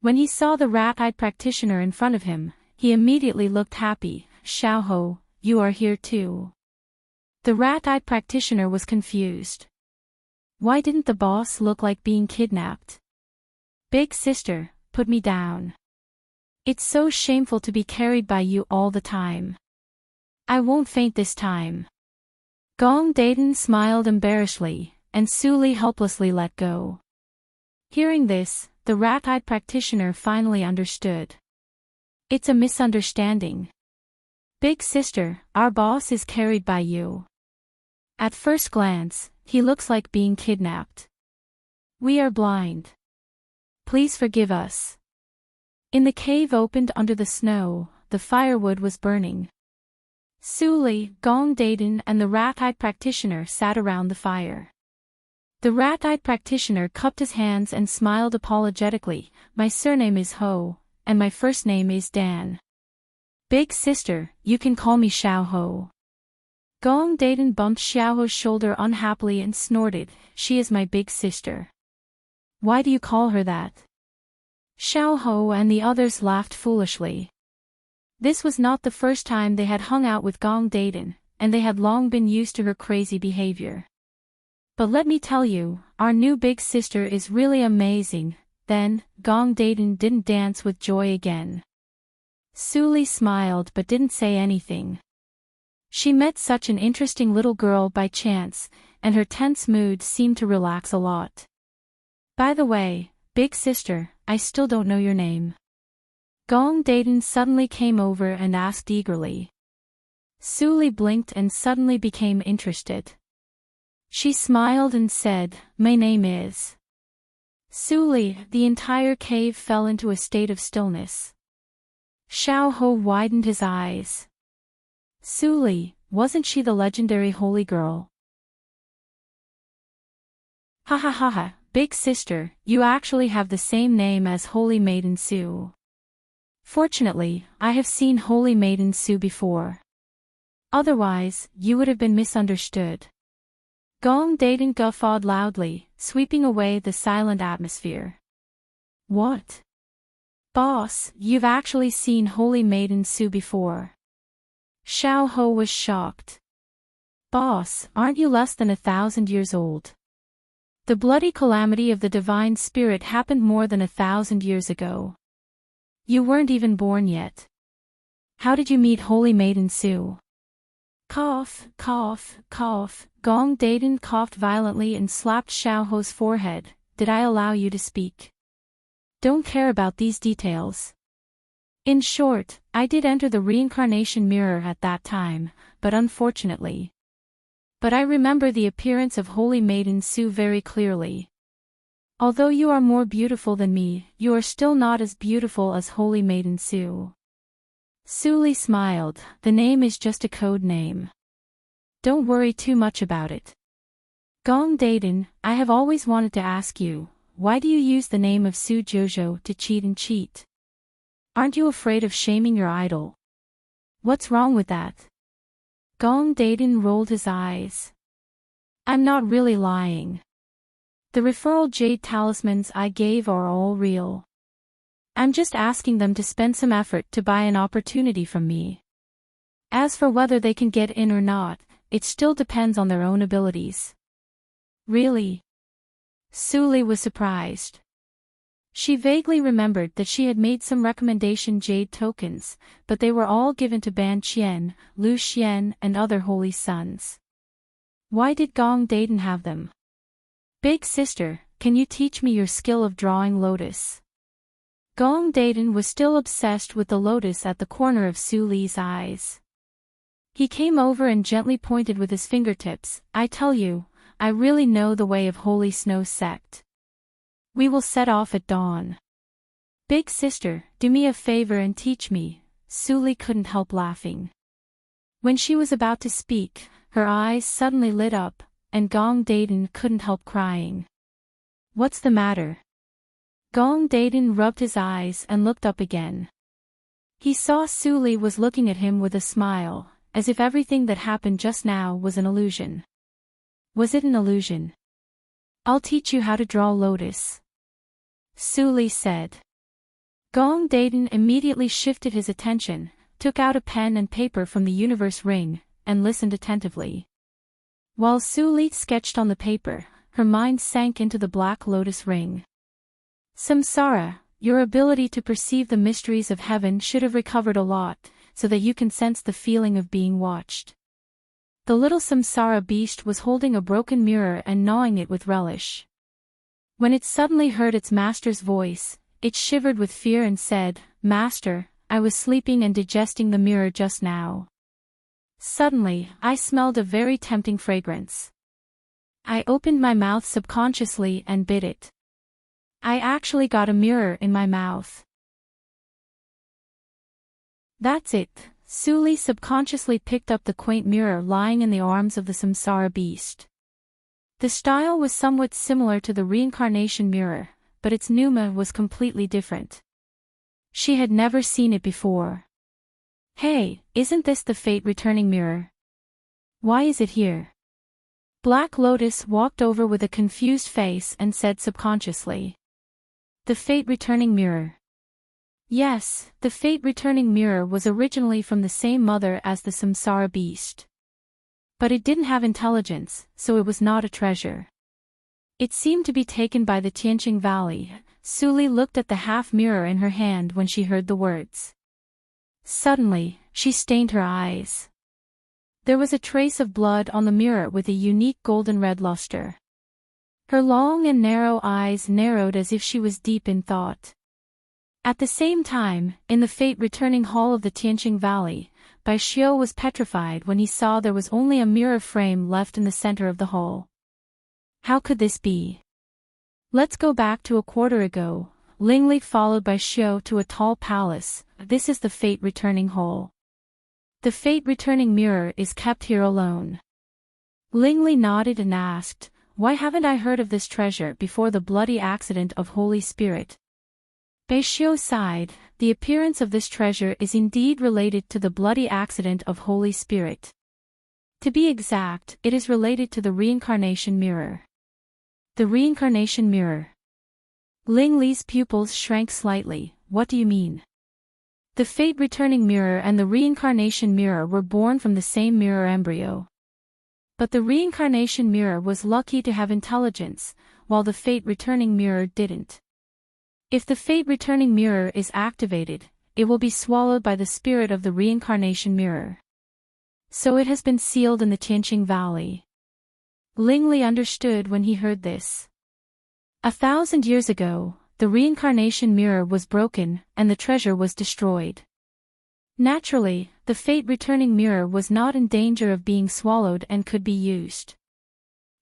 When he saw the rat-eyed practitioner in front of him, he immediately looked happy. Xiaoho, you are here too. The rat-eyed practitioner was confused. Why didn't the boss look like being kidnapped? Big sister, put me down. It's so shameful to be carried by you all the time. I won't faint this time. Gong Daden smiled embarrassedly, and Suli helplessly let go. Hearing this, the rat-eyed practitioner finally understood. It's a misunderstanding. Big sister, our boss is carried by you. At first glance, he looks like being kidnapped. We are blind. Please forgive us. In the cave opened under the snow, the firewood was burning. Suli, Gong Daden and the rat-eyed practitioner sat around the fire. The rat-eyed practitioner cupped his hands and smiled apologetically. My surname is Ho, and my first name is Dan. Big sister, you can call me Xiaoho. Gong Daden bumped Xiaoho's shoulder unhappily and snorted, she is my big sister. Why do you call her that? Xiaoho and the others laughed foolishly. This was not the first time they had hung out with Gong Daden, and they had long been used to her crazy behavior. But let me tell you, our new big sister is really amazing. Then, Gong Daden didn't dance with joy again. Suli smiled but didn't say anything. She met such an interesting little girl by chance, and her tense mood seemed to relax a lot. By the way, big sister, I still don't know your name. Gong Daden suddenly came over and asked eagerly. Suli blinked and suddenly became interested. She smiled and said, my name is. Suli, the entire cave fell into a state of stillness. Xiaoho widened his eyes. Suli, wasn't she the legendary holy girl? Ha ha ha ha, big sister, you actually have the same name as Holy Maiden Su. Fortunately, I have seen Holy Maiden Su before. Otherwise, you would have been misunderstood. Gong Daden guffawed loudly, sweeping away the silent atmosphere. What? Boss, you've actually seen Holy Maiden Su before. Xiaoho was shocked. Boss, aren't you less than 1,000 years old? The bloody calamity of the divine spirit happened more than 1,000 years ago. You weren't even born yet. How did you meet Holy Maiden Su? Cough, cough, cough. Gong Daden coughed violently and slapped Xiaoho's forehead. Did I allow you to speak? Don't care about these details. In short, I did enter the reincarnation mirror at that time, but unfortunately. But I remember the appearance of Holy Maiden Su very clearly. Although you are more beautiful than me, you are still not as beautiful as Holy Maiden Su. Suli smiled, the name is just a code name. Don't worry too much about it. Gong Daden, I have always wanted to ask you, why do you use the name of Su Jojo to cheat and cheat? Aren't you afraid of shaming your idol? What's wrong with that? Gong Daden rolled his eyes. I'm not really lying. The referral jade talismans I gave are all real. I'm just asking them to spend some effort to buy an opportunity from me. As for whether they can get in or not, it still depends on their own abilities. Really? Suli was surprised. She vaguely remembered that she had made some recommendation jade tokens, but they were all given to Ban Qian, Lu Xian and other holy sons. Why did Gong Daden have them? Big sister, can you teach me your skill of drawing lotus? Gong Daden was still obsessed with the lotus at the corner of Suli's eyes. He came over and gently pointed with his fingertips. I tell you, I really know the way of Holy Snow Sect. We will set off at dawn. Big sister, do me a favor and teach me. Suli couldn't help laughing. When she was about to speak, her eyes suddenly lit up, and Gong Daden couldn't help crying. What's the matter? Gong Daden rubbed his eyes and looked up again. He saw Suli was looking at him with a smile, as if everything that happened just now was an illusion. Was it an illusion? I'll teach you how to draw lotus. Suli said. Gong Dayton immediately shifted his attention, took out a pen and paper from the universe ring, and listened attentively. While Suli sketched on the paper, her mind sank into the black lotus ring. Samsara, your ability to perceive the mysteries of heaven should have recovered a lot, so that you can sense the feeling of being watched. The little samsara beast was holding a broken mirror and gnawing it with relish. When it suddenly heard its master's voice, it shivered with fear and said, Master, I was sleeping and digesting the mirror just now. Suddenly, I smelled a very tempting fragrance. I opened my mouth subconsciously and bit it. I actually got a mirror in my mouth. That's it. Suli subconsciously picked up the quaint mirror lying in the arms of the samsara beast. The style was somewhat similar to the reincarnation mirror, but its pneuma was completely different. She had never seen it before. Hey, isn't this the fate returning mirror? Why is it here? Black Lotus walked over with a confused face and said subconsciously. The fate returning mirror. Yes, the fate-returning mirror was originally from the same mother as the samsara beast. But it didn't have intelligence, so it was not a treasure. It seemed to be taken by the Tianqing Valley. Suli looked at the half-mirror in her hand when she heard the words. Suddenly, she stained her eyes. There was a trace of blood on the mirror with a unique golden red luster. Her long and narrow eyes narrowed as if she was deep in thought. At the same time, in the fate-returning hall of the Tianqing Valley, Bai Xiu was petrified when he saw there was only a mirror frame left in the center of the hall. How could this be? Let's go back to a quarter ago. Lingli followed Bai Xiu to a tall palace. This is the fate-returning hall. The fate-returning mirror is kept here alone. Lingli nodded and asked, Why haven't I heard of this treasure before the bloody accident of Holy Spirit? Bai Xiu sighed. The appearance of this treasure is indeed related to the bloody accident of Holy Spirit. To be exact, it is related to the reincarnation mirror. The reincarnation mirror. Ling Li's pupils shrank slightly. What do you mean? The fate-returning mirror and the reincarnation mirror were born from the same mirror embryo. But the reincarnation mirror was lucky to have intelligence, while the fate-returning mirror didn't. If the fate-returning mirror is activated, it will be swallowed by the spirit of the reincarnation mirror. So it has been sealed in the Tianqing Valley. Lingli understood when he heard this. 1,000 years ago, the reincarnation mirror was broken, and the treasure was destroyed. Naturally, the fate-returning mirror was not in danger of being swallowed and could be used.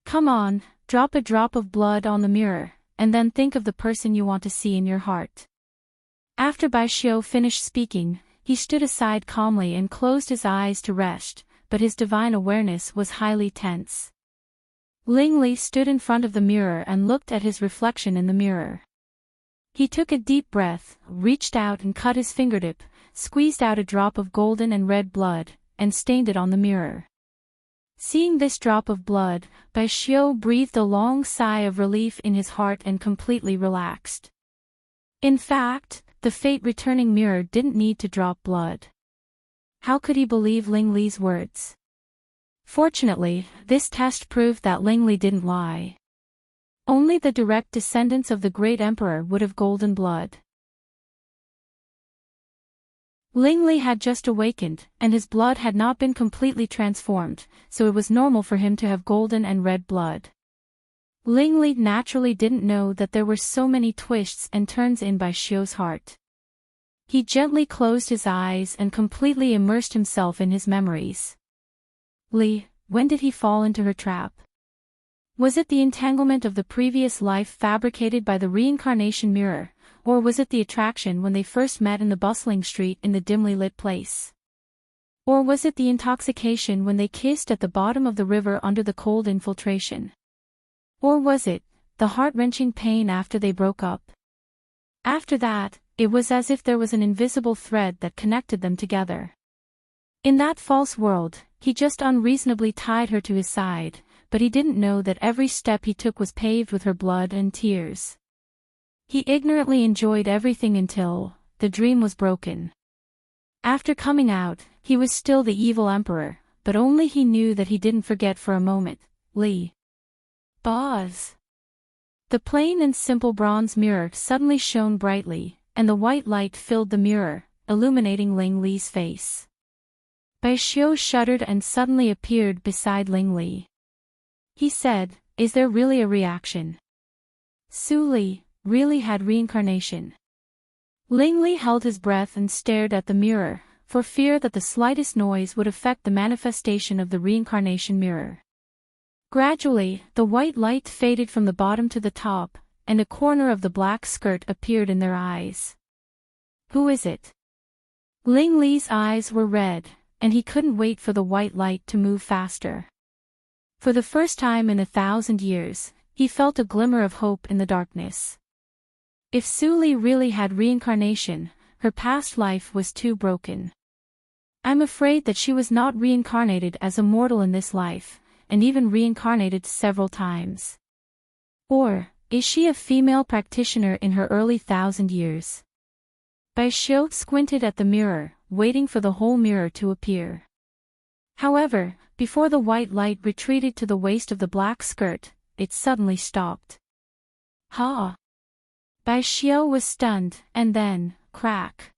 Come on, drop a drop of blood on the mirror, and then think of the person you want to see in your heart. After Bai Xiu finished speaking, he stood aside calmly and closed his eyes to rest, but his divine awareness was highly tense. Ling Li stood in front of the mirror and looked at his reflection in the mirror. He took a deep breath, reached out and cut his fingertip, squeezed out a drop of golden and red blood, and stained it on the mirror. Seeing this drop of blood, Bai Xiu breathed a long sigh of relief in his heart and completely relaxed. In fact, the fate-returning mirror didn't need to drop blood. How could he believe Ling Li's words? Fortunately, this test proved that Ling Li didn't lie. Only the direct descendants of the great emperor would have golden blood. Ling Li had just awakened, and his blood had not been completely transformed, so it was normal for him to have golden and red blood. Ling Li naturally didn't know that there were so many twists and turns in Bai Xiu's heart. He gently closed his eyes and completely immersed himself in his memories. Li, when did he fall into her trap? Was it the entanglement of the previous life fabricated by the reincarnation mirror, or was it the attraction when they first met in the bustling street in the dimly lit place? Or was it the intoxication when they kissed at the bottom of the river under the cold infiltration? Or was it the heart-wrenching pain after they broke up? After that, it was as if there was an invisible thread that connected them together. In that false world, he just unreasonably tied her to his side, but he didn't know that every step he took was paved with her blood and tears. He ignorantly enjoyed everything until the dream was broken. After coming out, he was still the evil emperor, but only he knew that he didn't forget for a moment. Lee. Boz. The plain and simple bronze mirror suddenly shone brightly, and the white light filled the mirror, illuminating Ling Li's face. Bai Xiu shuddered and suddenly appeared beside Ling Li. He said, "Is there really a reaction? Su Li really had reincarnation?" Ling Li held his breath and stared at the mirror, for fear that the slightest noise would affect the manifestation of the reincarnation mirror. Gradually, the white light faded from the bottom to the top, and a corner of the black skirt appeared in their eyes. "Who is it?" Ling Li's eyes were red, and he couldn't wait for the white light to move faster. For the first time in 1,000 years, he felt a glimmer of hope in the darkness. If Su Li really had reincarnation, her past life was too broken. "I'm afraid that she was not reincarnated as a mortal in this life, and even reincarnated several times. Or, is she a female practitioner in her early 1,000 years?" Bai Xiu squinted at the mirror, waiting for the whole mirror to appear. However, before the white light retreated to the waist of the black skirt, it suddenly stopped. "Ha!" Bai Xiu was stunned, and then, crack.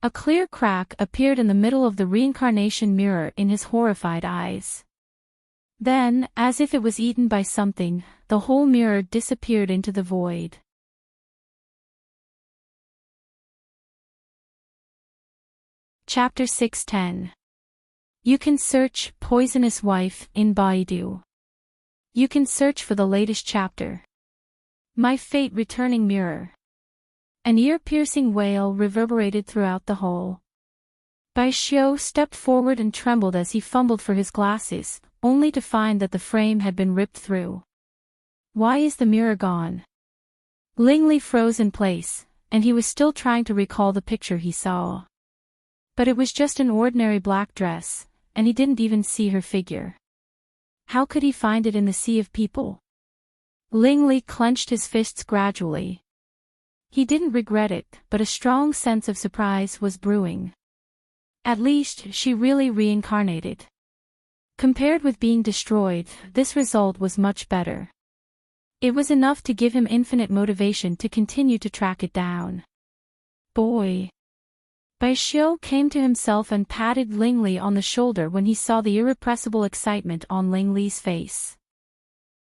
A clear crack appeared in the middle of the reincarnation mirror in his horrified eyes. Then, as if it was eaten by something, the whole mirror disappeared into the void. Chapter 610. You can search Poisonous Wife in Baidu. You can search for the latest chapter. My Fate Returning Mirror. An ear-piercing wail reverberated throughout the hall. Bai Xiu stepped forward and trembled as he fumbled for his glasses, only to find that the frame had been ripped through. Why is the mirror gone? Ling Li froze in place, and he was still trying to recall the picture he saw. But it was just an ordinary black dress, and he didn't even see her figure. How could he find it in the sea of people? Ling Li clenched his fists gradually. He didn't regret it, but a strong sense of surprise was brewing. At least, she really reincarnated. Compared with being destroyed, this result was much better. It was enough to give him infinite motivation to continue to track it down. Boy. Bai Xiu came to himself and patted Ling Li on the shoulder when he saw the irrepressible excitement on Ling Li's face.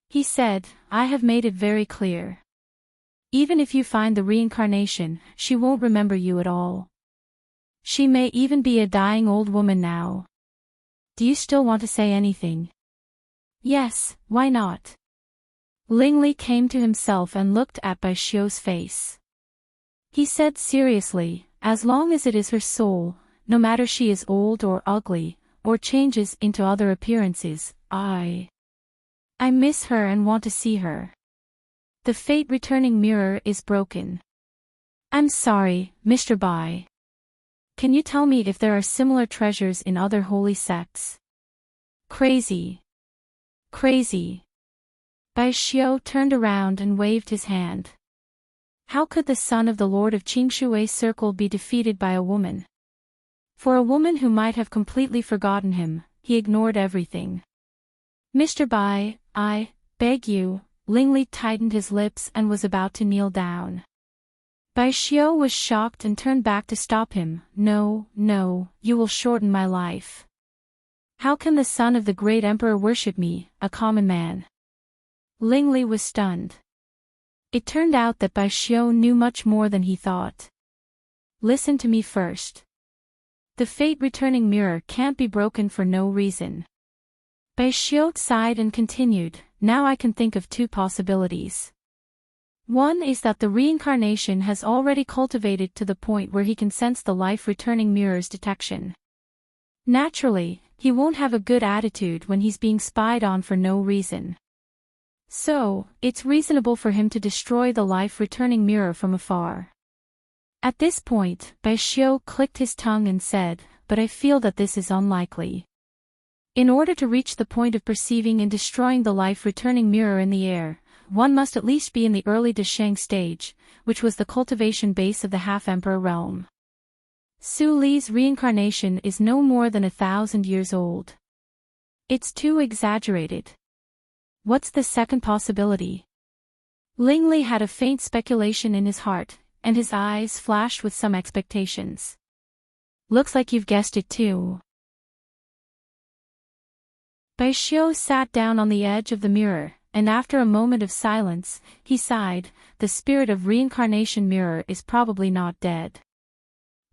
He said, "I have made it very clear. Even if you find the reincarnation, she won't remember you at all. She may even be a dying old woman now. Do you still want to say anything?" "Yes, why not?" Ling Li came to himself and looked at Bai Xiu's face. He said seriously, "As long as it is her soul, no matter she is old or ugly, or changes into other appearances, I miss her and want to see her. The fate returning mirror is broken. I'm sorry, Mr. Bai. Can you tell me if there are similar treasures in other holy sects?" Crazy. Crazy. Bai Xiu turned around and waved his hand. How could the son of the Lord of Qingshui's circle be defeated by a woman? For a woman who might have completely forgotten him, he ignored everything. "Mr. Bai, I beg you." Ling Li tightened his lips and was about to kneel down. Bai Xiu was shocked and turned back to stop him. No, you will shorten my life. How can the son of the great emperor worship me, a common man? Ling Li was stunned. It turned out that Bai Xiu knew much more than he thought. Listen to me first. The fate-returning mirror can't be broken for no reason. Bai Xiu sighed and continued, "Now I can think of two possibilities. One is that the reincarnation has already cultivated to the point where he can sense the life-returning mirror's detection. Naturally, he won't have a good attitude when he's being spied on for no reason. So, it's reasonable for him to destroy the life-returning mirror from afar." At this point, Bai Xiu clicked his tongue and said, "But I feel that this is unlikely. In order to reach the point of perceiving and destroying the life-returning mirror in the air, one must at least be in the early Desheng stage, which was the cultivation base of the half-emperor realm. Su Li's reincarnation is no more than 1,000 years old. It's too exaggerated. What's the second possibility? Ling Li had a faint speculation in his heart, and his eyes flashed with some expectations. Looks like you've guessed it too. Bai Xiu sat down on the edge of the mirror, and after a moment of silence, he sighed, the spirit of reincarnation mirror is probably not dead.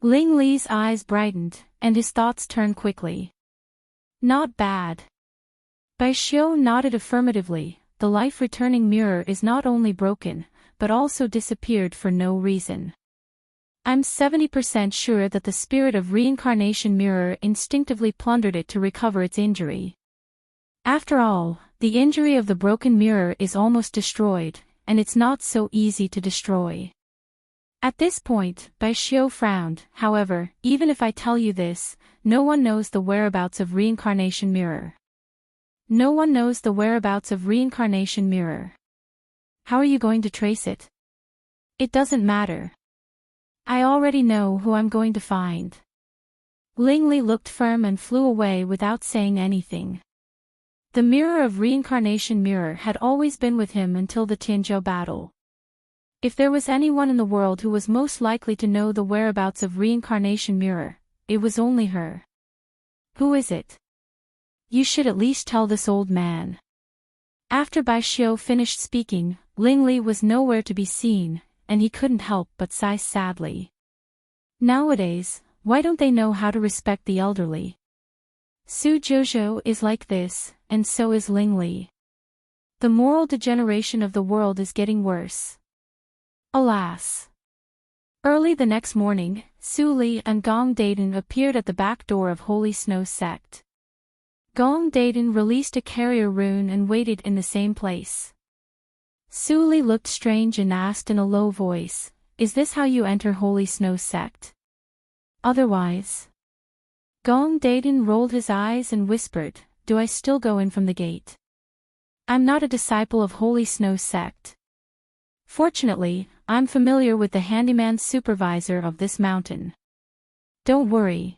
Ling Li's eyes brightened, and his thoughts turned quickly. Not bad. Bai Xiu nodded affirmatively, the life-returning mirror is not only broken, but also disappeared for no reason. I'm 70% sure that the spirit of reincarnation mirror instinctively plundered it to recover its injury. After all, the injury of the broken mirror is almost destroyed, and it's not so easy to destroy. At this point, Bai Xiu frowned. However, even if I tell you this, no one knows the whereabouts of reincarnation mirror. No one knows the whereabouts of reincarnation mirror. How are you going to trace it? It doesn't matter. I already know who I'm going to find. Ling Li looked firm and flew away without saying anything. The mirror of reincarnation mirror had always been with him until the Tianzhou battle. If there was anyone in the world who was most likely to know the whereabouts of reincarnation mirror, it was only her. Who is it? You should at least tell this old man. After Bai Xiu finished speaking, Ling Li was nowhere to be seen, and he couldn't help but sigh sadly. Nowadays, why don't they know how to respect the elderly? Su Jouzhou is like this, and so is Ling Li. The moral degeneration of the world is getting worse. Alas. Early the next morning, Su Li and Gong Daden appeared at the back door of Holy Snow Sect. Gong Daden released a carrier rune and waited in the same place. Su Li looked strange and asked in a low voice, "Is this how you enter Holy Snow Sect? Otherwise?" Gong Daden rolled his eyes and whispered, "Do I still go in from the gate? I'm not a disciple of Holy Snow Sect. Fortunately, I'm familiar with the handyman supervisor of this mountain. Don't worry.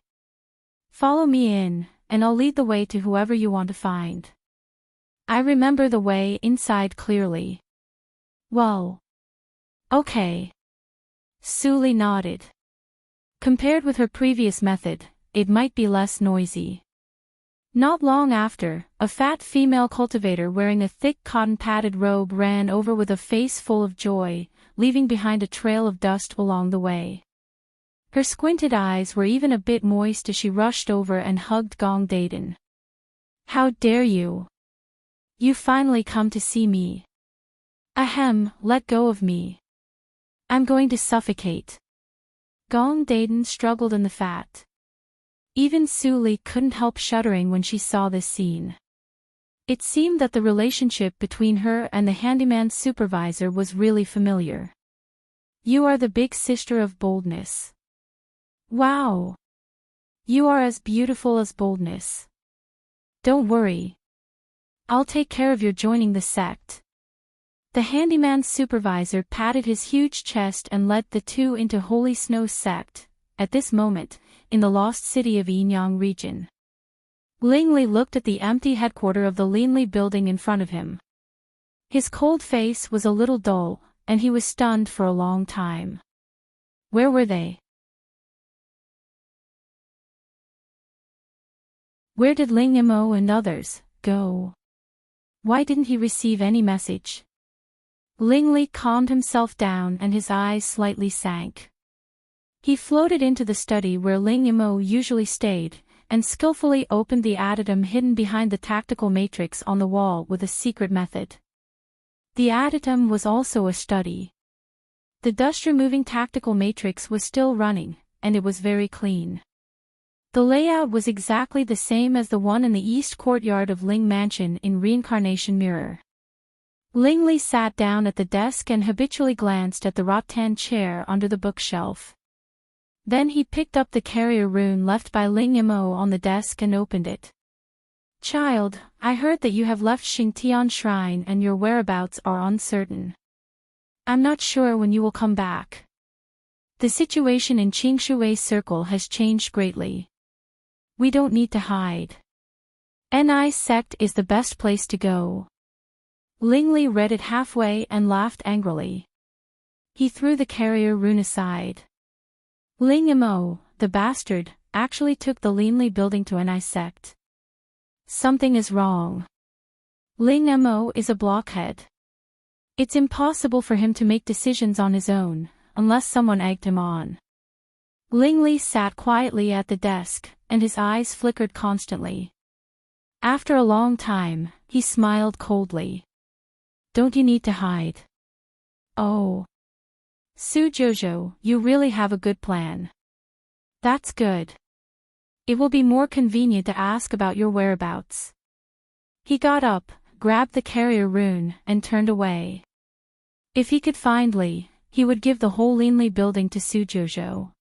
Follow me in, and I'll lead the way to whoever you want to find. I remember the way inside clearly." Well. Okay. Su Li nodded. Compared with her previous method, it might be less noisy. Not long after, a fat female cultivator wearing a thick cotton-padded robe ran over with a face full of joy, leaving behind a trail of dust along the way. Her squinted eyes were even a bit moist as she rushed over and hugged Gong Daden. "How dare you! You finally come to see me. Ahem, let go of me. I'm going to suffocate." Gong Daden struggled in the fat. Even Su Li couldn't help shuddering when she saw this scene. It seemed that the relationship between her and the handyman supervisor was really familiar. "You are the big sister of boldness. Wow! You are as beautiful as boldness. Don't worry. I'll take care of your joining the sect." The handyman supervisor patted his huge chest and led the two into Holy Snow Sect, at this moment, in the lost city of Yinyang region. Ling Li looked at the empty headquarters of the Linli building in front of him. His cold face was a little dull, and he was stunned for a long time. Where were they? Where did Ling Yimo and others go? Why didn't he receive any message? Ling Li calmed himself down and his eyes slightly sank. He floated into the study where Ling Yimo usually stayed, and skillfully opened the addendum hidden behind the tactical matrix on the wall with a secret method. The addendum was also a study. The dust-removing tactical matrix was still running, and it was very clean. The layout was exactly the same as the one in the east courtyard of Ling Mansion in Reincarnation Mirror. Ling Li sat down at the desk and habitually glanced at the rattan chair under the bookshelf. Then he picked up the carrier rune left by Ling Yimo on the desk and opened it. Child, I heard that you have left Xingtian Shrine and your whereabouts are uncertain. I'm not sure when you will come back. The situation in Qingshui Circle has changed greatly. We don't need to hide. Ni sect is the best place to go. Lingli read it halfway and laughed angrily. He threw the carrier rune aside. Ling Mo, the bastard, actually took the Lingli building to Ni sect. Something is wrong. Ling Mo is a blockhead. It's impossible for him to make decisions on his own, unless someone egged him on. Lingli sat quietly at the desk, and his eyes flickered constantly. After a long time, he smiled coldly. Don't you need to hide? Oh. Su Jojo, you really have a good plan. That's good. It will be more convenient to ask about your whereabouts. He got up, grabbed the carrier rune, and turned away. If he could find Li, he would give the whole Linli building to Su Jojo.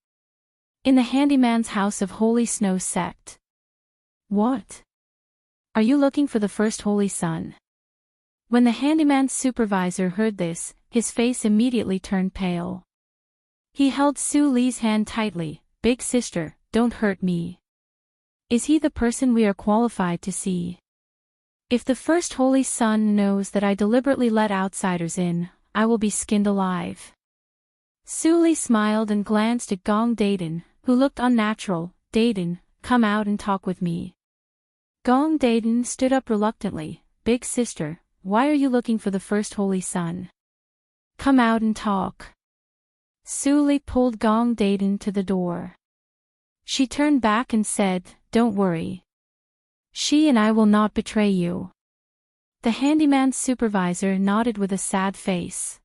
In the handyman's house of Holy Snow sect. What? Are you looking for the first Holy Sun? When the handyman's supervisor heard this, his face immediately turned pale. He held Su Li's hand tightly. Big sister, don't hurt me. Is he the person we are qualified to see? If the first Holy Sun knows that I deliberately let outsiders in, I will be skinned alive. Su Li smiled and glanced at Gong Daden, who looked unnatural. Daden, come out and talk with me. Gong Daden stood up reluctantly. Big sister, why are you looking for the first Holy Sun? Come out and talk. Su Li pulled Gong Daden to the door. She turned back and said, don't worry. She and I will not betray you. The handyman's supervisor nodded with a sad face.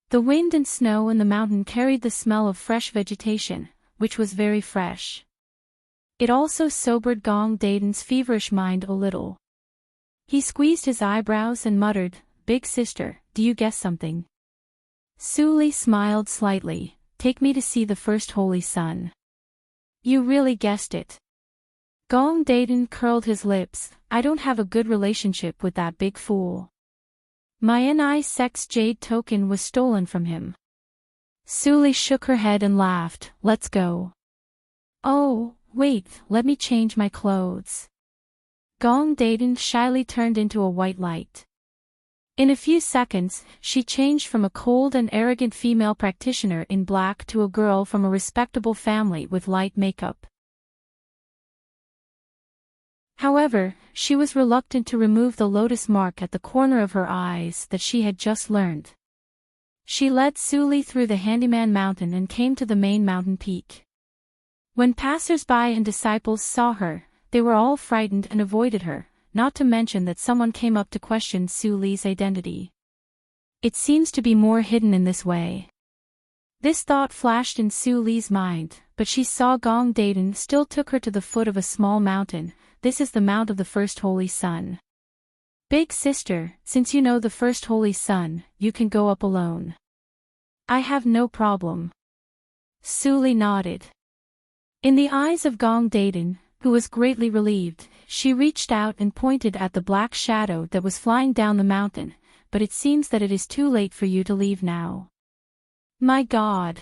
The wind and snow in the mountain carried the smell of fresh vegetation, which was very fresh. It also sobered Gong Daden's feverish mind a little. He squeezed his eyebrows and muttered, Big sister, do you guess something? Su Li smiled slightly. Take me to see the first Holy Sun. You really guessed it. Gong Daden curled his lips. I don't have a good relationship with that big fool. My Ni sect's jade token was stolen from him. Su Li shook her head and laughed. Let's go. Oh, wait, let me change my clothes. Gong Daden shyly turned into a white light. In a few seconds, she changed from a cold and arrogant female practitioner in black to a girl from a respectable family with light makeup. However, she was reluctant to remove the lotus mark at the corner of her eyes that she had just learned. She led Su Li through the Handyman Mountain and came to the main mountain peak. When passers-by and disciples saw her, they were all frightened and avoided her, not to mention that someone came up to question Su Li's identity. It seems to be more hidden in this way. This thought flashed in Su Li's mind, but she saw Gong Daden still took her to the foot of a small mountain. This is the Mount of the First Holy Sun. Big sister, since you know the First Holy Sun, you can go up alone. I have no problem. Su Li nodded. In the eyes of Gong Daden, who was greatly relieved, she reached out and pointed at the black shadow that was flying down the mountain, but it seems that it is too late for you to leave now. My God!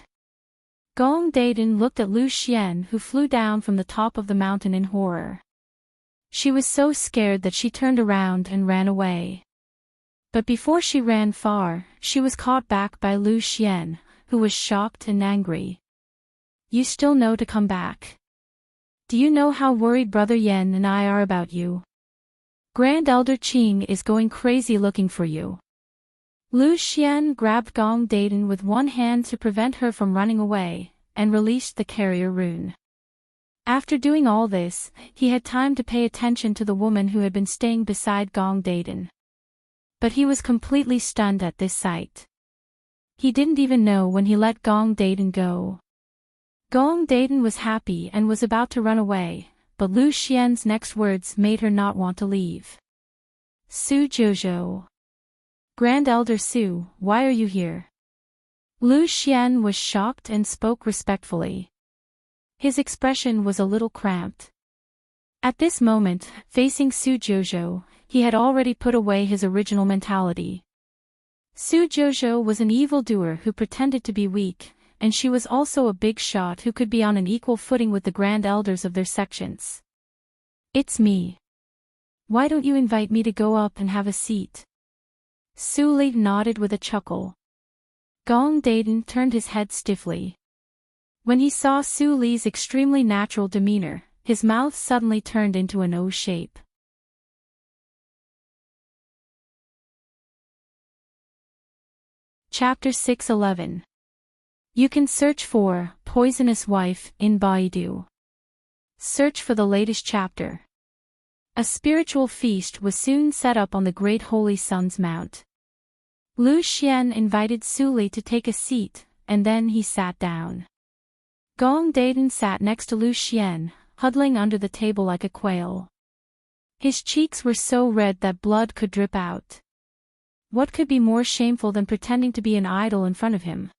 Gong Daden looked at Lu Xian, who flew down from the top of the mountain in horror. She was so scared that she turned around and ran away. But before she ran far, she was caught back by Lu Xian, who was shocked and angry. You still know to come back. Do you know how worried Brother Yan and I are about you? Grand Elder Qing is going crazy looking for you. Lu Xian grabbed Gong Daden with one hand to prevent her from running away, and released the carrier rune. After doing all this, he had time to pay attention to the woman who had been staying beside Gong Daden. But he was completely stunned at this sight. He didn't even know when he let Gong Daden go. Gong Daden was happy and was about to run away, but Lu Xian's next words made her not want to leave. Su Jojo. Grand Elder Su, why are you here? Lu Xian was shocked and spoke respectfully. His expression was a little cramped. At this moment, facing Su Jojo, he had already put away his original mentality. Su Jojo was an evildoer who pretended to be weak, and she was also a big shot who could be on an equal footing with the grand elders of their sections. It's me. Why don't you invite me to go up and have a seat? Su Li nodded with a chuckle. Gong Daden turned his head stiffly. When he saw Su Li's extremely natural demeanor, his mouth suddenly turned into an O shape. Chapter 611. You can search for Poisonous Wife in Baidu. Search for the latest chapter. A spiritual feast was soon set up on the Great Holy Sun's Mount. Lu Xian invited Su Li to take a seat, and then he sat down. Gong Daden sat next to Lu Xian, huddling under the table like a quail. His cheeks were so red that blood could drip out. What could be more shameful than pretending to be an idol in front of him?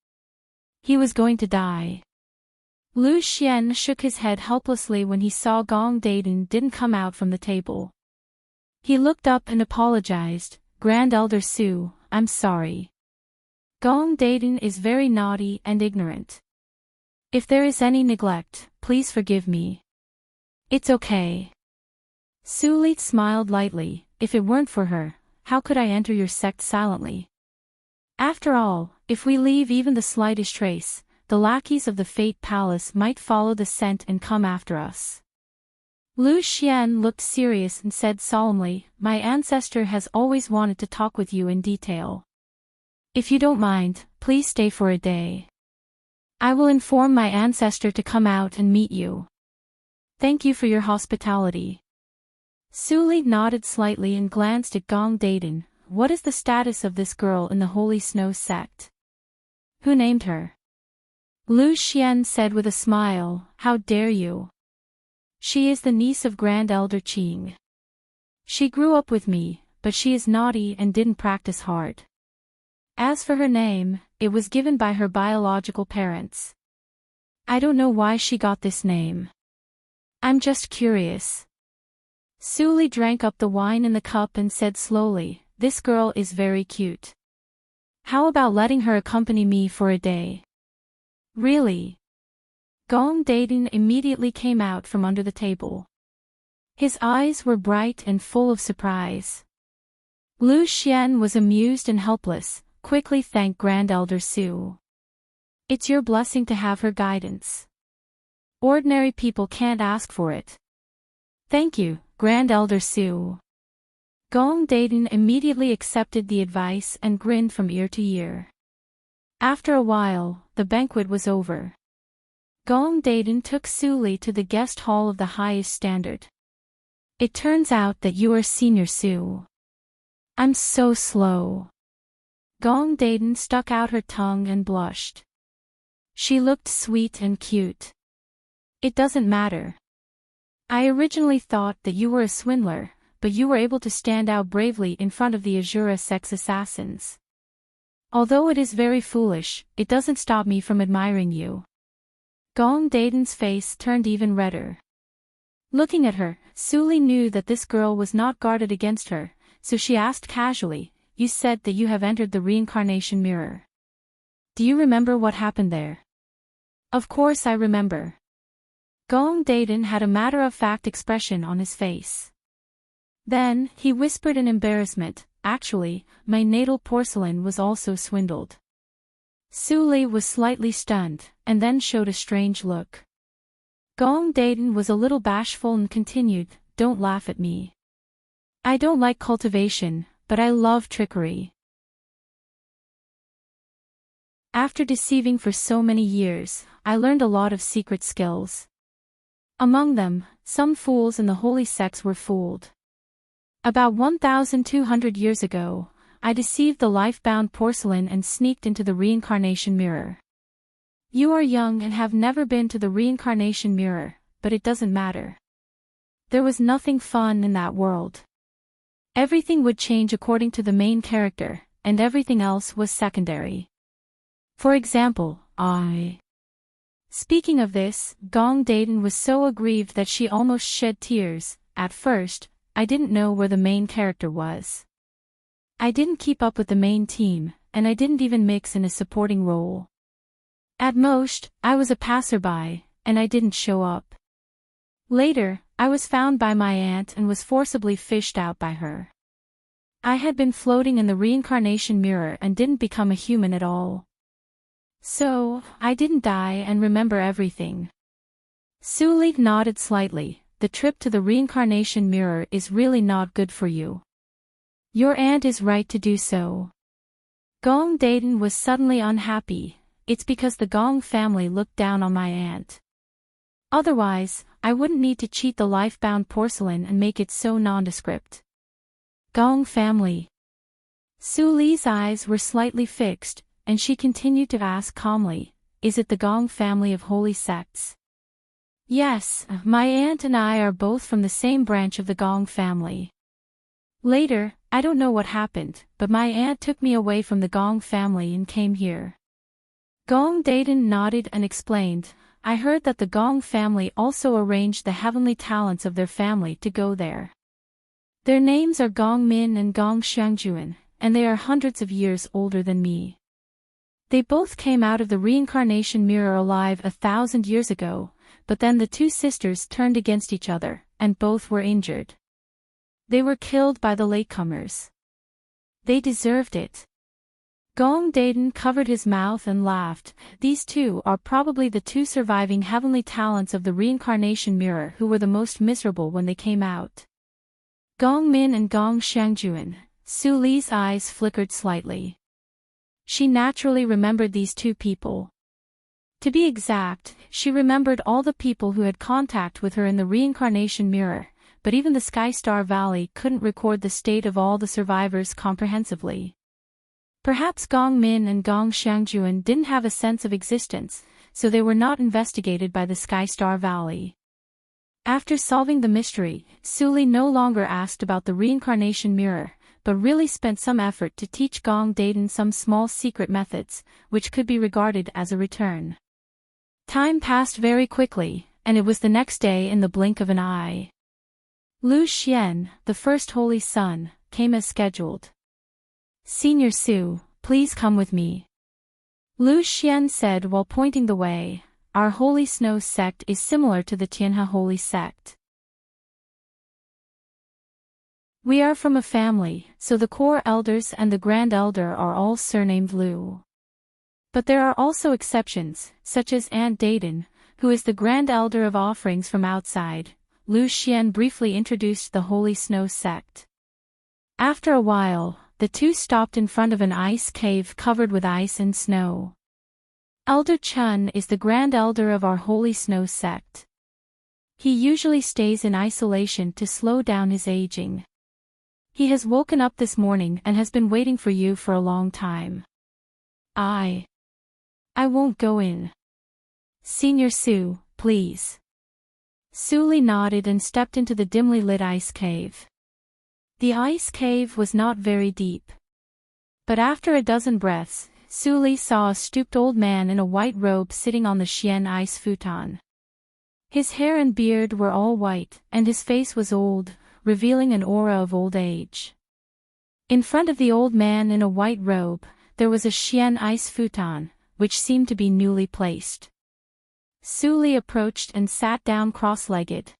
He was going to die. Lu Xian shook his head helplessly when he saw Gong Daden didn't come out from the table. He looked up and apologized. Grand Elder Su, I'm sorry. Gong Daden is very naughty and ignorant. If there is any neglect, please forgive me. It's okay. Su Li smiled lightly. If it weren't for her, how could I enter your sect silently? After all, if we leave even the slightest trace, the lackeys of the Fate Palace might follow the scent and come after us. Lu Xian looked serious and said solemnly, My ancestor has always wanted to talk with you in detail. If you don't mind, please stay for a day. I will inform my ancestor to come out and meet you. Thank you for your hospitality. Su Li nodded slightly and glanced at Gong Daden. What is the status of this girl in the Holy Snow sect? Who named her? Lu Xian said with a smile, How dare you? She is the niece of Grand Elder Qing. She grew up with me, but she is naughty and didn't practice hard. As for her name, it was given by her biological parents. I don't know why she got this name. I'm just curious. Su Li drank up the wine in the cup and said slowly, This girl is very cute. How about letting her accompany me for a day? Really? Gong Daden immediately came out from under the table. His eyes were bright and full of surprise. Lu Xian was amused and helpless, quickly thanked Grand Elder Su. It's your blessing to have her guidance. Ordinary people can't ask for it. Thank you, Grand Elder Su. Gong Daden immediately accepted the advice and grinned from ear to ear. After a while, the banquet was over. Gong Daden took Su Li to the guest hall of the highest standard. It turns out that you are Senior Su. I'm so slow. Gong Daden stuck out her tongue and blushed. She looked sweet and cute. It doesn't matter. I originally thought that you were a swindler, but you were able to stand out bravely in front of the Azura sex assassins. Although it is very foolish, it doesn't stop me from admiring you. Gong Daden's face turned even redder. Looking at her, Su Li knew that this girl was not guarded against her, so she asked casually, You said that you have entered the reincarnation mirror. Do you remember what happened there? Of course I remember. Gong Daden had a matter-of-fact expression on his face. Then, he whispered in embarrassment, Actually, my natal porcelain was also swindled. Su Li was slightly stunned, and then showed a strange look. Gong Daden was a little bashful and continued, Don't laugh at me. I don't like cultivation, but I love trickery. After deceiving for so many years, I learned a lot of secret skills. Among them, some fools in the holy sects were fooled. About 1,200 years ago, I deceived the life-bound porcelain and sneaked into the reincarnation mirror. You are young and have never been to the reincarnation mirror, but it doesn't matter. There was nothing fun in that world. Everything would change according to the main character, and everything else was secondary. For example, Speaking of this, Gong Daden was so aggrieved that she almost shed tears. At first, I didn't know where the main character was. I didn't keep up with the main team, and I didn't even mix in a supporting role. At most, I was a passerby, and I didn't show up. Later, I was found by my aunt and was forcibly fished out by her. I had been floating in the reincarnation mirror and didn't become a human at all. So, I didn't die and remember everything. Suli nodded slightly. The trip to the reincarnation mirror is really not good for you. Your aunt is right to do so. Gong Daden was suddenly unhappy. It's because the Gong family looked down on my aunt. Otherwise, I wouldn't need to cheat the life-bound porcelain and make it so nondescript. Gong family. Suli's eyes were slightly fixed, and she continued to ask calmly, is it the Gong family of holy sects? Yes, my aunt and I are both from the same branch of the Gong family. Later, I don't know what happened, but my aunt took me away from the Gong family and came here. Gong Daden nodded and explained, I heard that the Gong family also arranged the heavenly talents of their family to go there. Their names are Gong Min and Gong Xiangjuan, and they are hundreds of years older than me. They both came out of the reincarnation mirror alive 1,000 years ago, but then the two sisters turned against each other, and both were injured. They were killed by the latecomers. They deserved it. Gong Daden covered his mouth and laughed. These two are probably the two surviving heavenly talents of the reincarnation mirror who were the most miserable when they came out. Gong Min and Gong Xiangjuan. Su Li's eyes flickered slightly. She naturally remembered these two people. To be exact, she remembered all the people who had contact with her in the reincarnation mirror, but even the Sky Star Valley couldn't record the state of all the survivors comprehensively. Perhaps Gong Min and Gong Xiangjuan didn't have a sense of existence, so they were not investigated by the Sky Star Valley. After solving the mystery, Suli no longer asked about the reincarnation mirror, but really spent some effort to teach Gong Daden some small secret methods, which could be regarded as a return. Time passed very quickly, and it was the next day in the blink of an eye. Lu Xian, the first holy son, came as scheduled. Senior Su, please come with me. Lu Xian said while pointing the way, our Holy Snow sect is similar to the Tianhe Holy Sect. We are from a family, so the core elders and the grand elder are all surnamed Lu. But there are also exceptions, such as Aunt Daden, who is the grand elder of offerings from outside. Lu Xian briefly introduced the Holy Snow sect. After a while, the two stopped in front of an ice cave covered with ice and snow. Elder Chun is the grand elder of our Holy Snow sect. He usually stays in isolation to slow down his aging. He has woken up this morning and has been waiting for you for a long time. I won't go in. Senior Su, please. Suli nodded and stepped into the dimly lit ice cave. The ice cave was not very deep. But after a dozen breaths, Suli saw a stooped old man in a white robe sitting on the Xian ice futon. His hair and beard were all white, and his face was old, revealing an aura of old age. In front of the old man in a white robe, there was a Xian ice futon, which seemed to be newly placed. Suli approached and sat down cross-legged.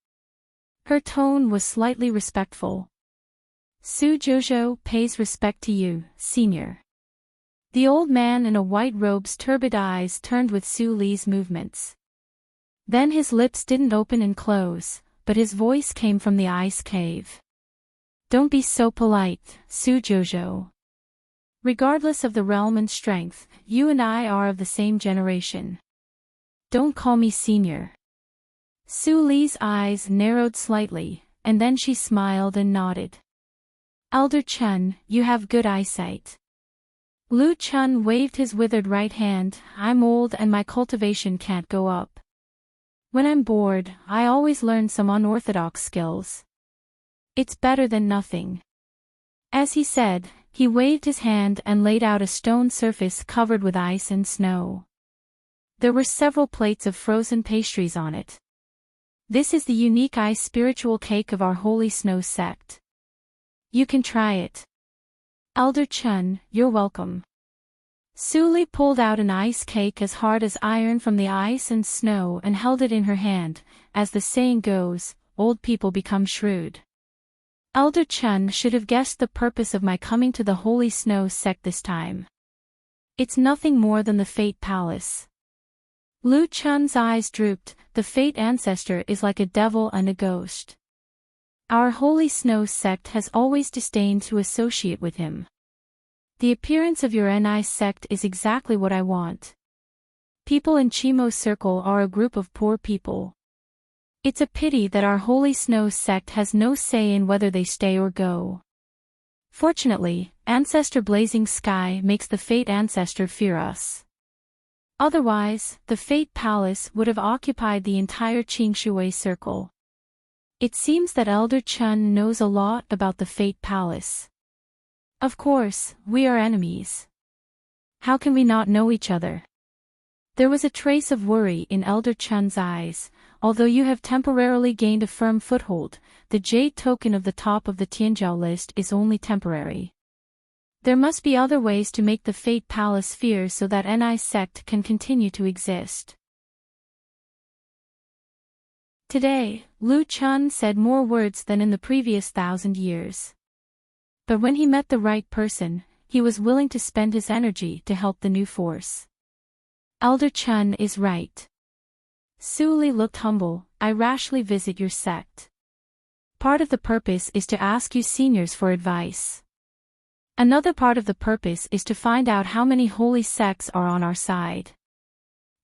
Her tone was slightly respectful. Su Jojo pays respect to you, senior. The old man in a white robe's turbid eyes turned with Su Li's movements. Then his lips didn't open and close, but his voice came from the ice cave. Don't be so polite, Su Jojo. Regardless of the realm and strength, you and I are of the same generation. Don't call me senior. Su Li's eyes narrowed slightly, and then she smiled and nodded. Elder Chun, you have good eyesight. Lu Chun waved his withered right hand. I'm old and my cultivation can't go up. When I'm bored, I always learn some unorthodox skills. It's better than nothing. As he said, he waved his hand and laid out a stone surface covered with ice and snow. There were several plates of frozen pastries on it. This is the unique ice spiritual cake of our Holy Snow sect. You can try it. Elder Chun, you're welcome. Suli pulled out an ice cake as hard as iron from the ice and snow and held it in her hand. As the saying goes, old people become shrewd. Elder Chun should have guessed the purpose of my coming to the Holy Snow sect this time. It's nothing more than the Fate Palace. Lu Chun's eyes drooped. The Fate Ancestor is like a devil and a ghost. Our Holy Snow sect has always disdained to associate with him. The appearance of your NI sect is exactly what I want. People in Chimo's circle are a group of poor people. It's a pity that our Holy Snow sect has no say in whether they stay or go. Fortunately, Ancestor Blazing Sky makes the Fate Ancestor fear us. Otherwise, the Fate Palace would have occupied the entire Qingshui circle. It seems that Elder Chun knows a lot about the Fate Palace. Of course, we are enemies. How can we not know each other? There was a trace of worry in Elder Chun's eyes. Although you have temporarily gained a firm foothold, the jade token of the top of the Tianjiao list is only temporary. There must be other ways to make the Fate Palace fear so that NI sect can continue to exist. Today, Lu Chun said more words than in the previous 1,000 years. But when he met the right person, he was willing to spend his energy to help the new force. Elder Chun is right. Suli looked humble. I rashly visit your sect. Part of the purpose is to ask you seniors for advice. Another part of the purpose is to find out how many holy sects are on our side.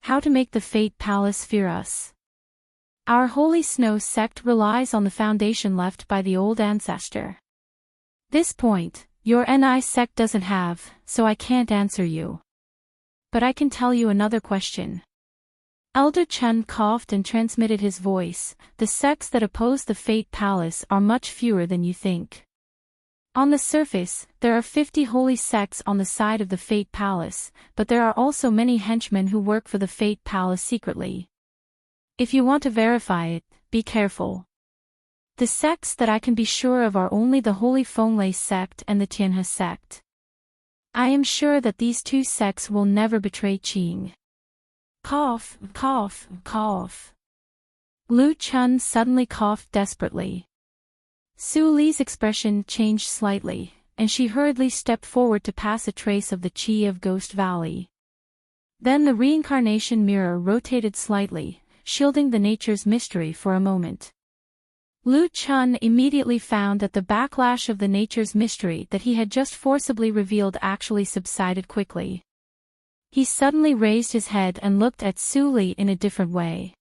How to make the Fate Palace fear us. Our Holy Snow sect relies on the foundation left by the old ancestor. This point, your NI sect doesn't have, so I can't answer you. But I can tell you another question. Elder Chun coughed and transmitted his voice. The sects that oppose the Fate Palace are much fewer than you think. On the surface, there are 50 holy sects on the side of the Fate Palace, but there are also many henchmen who work for the Fate Palace secretly. If you want to verify it, be careful. The sects that I can be sure of are only the Holy Fenglei sect and the Tianhe sect. I am sure that these two sects will never betray Qing. Cough, cough, cough. Lu Chun suddenly coughed desperately. Su Li's expression changed slightly, and she hurriedly stepped forward to pass a trace of the qi of Ghost Valley. Then the reincarnation mirror rotated slightly, shielding the nature's mystery for a moment. Lu Chun immediately found that the backlash of the nature's mystery that he had just forcibly revealed actually subsided quickly. He suddenly raised his head and looked at Su Li in a different way.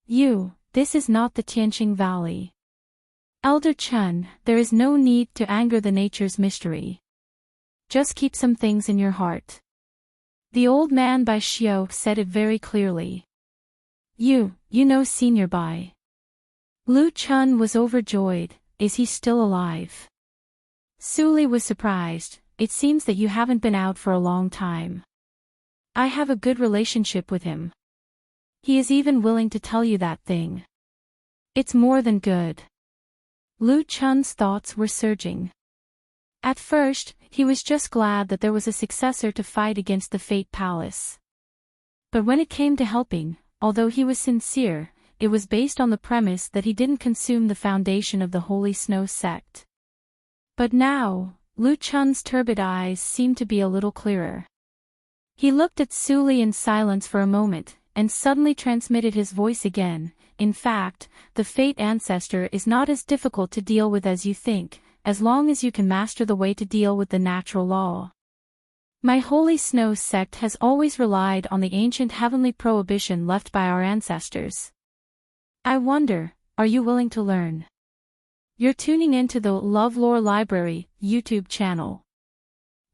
This is not the Tianqing Valley. Elder Chun, there is no need to anger the nature's mystery. Just keep some things in your heart. The old man Bai Xiao said it very clearly. You know Senior Bai. Lu Chun was overjoyed. Is he still alive? Su Li was surprised. It seems that you haven't been out for a long time. I have a good relationship with him. He is even willing to tell you that thing. It's more than good. Lu Chun's thoughts were surging. At first, he was just glad that there was a successor to fight against the Fate Palace. But when it came to helping, although he was sincere, it was based on the premise that he didn't consume the foundation of the Holy Snow sect. But now, Lu Chun's turbid eyes seemed to be a little clearer. He looked at Su Li in silence for a moment, and suddenly transmitted his voice again. In fact, the Fate Ancestor is not as difficult to deal with as you think, as long as you can master the way to deal with the natural law. My Holy Snow sect has always relied on the ancient heavenly prohibition left by our ancestors. I wonder, are you willing to learn? You're tuning into the LoveLore Library YouTube channel.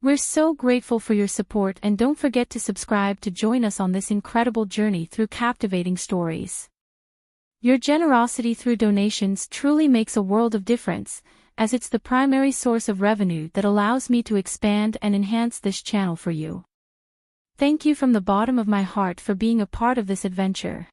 We're so grateful for your support, and don't forget to subscribe to join us on this incredible journey through captivating stories. Your generosity through donations truly makes a world of difference, as it's the primary source of revenue that allows me to expand and enhance this channel for you. Thank you from the bottom of my heart for being a part of this adventure.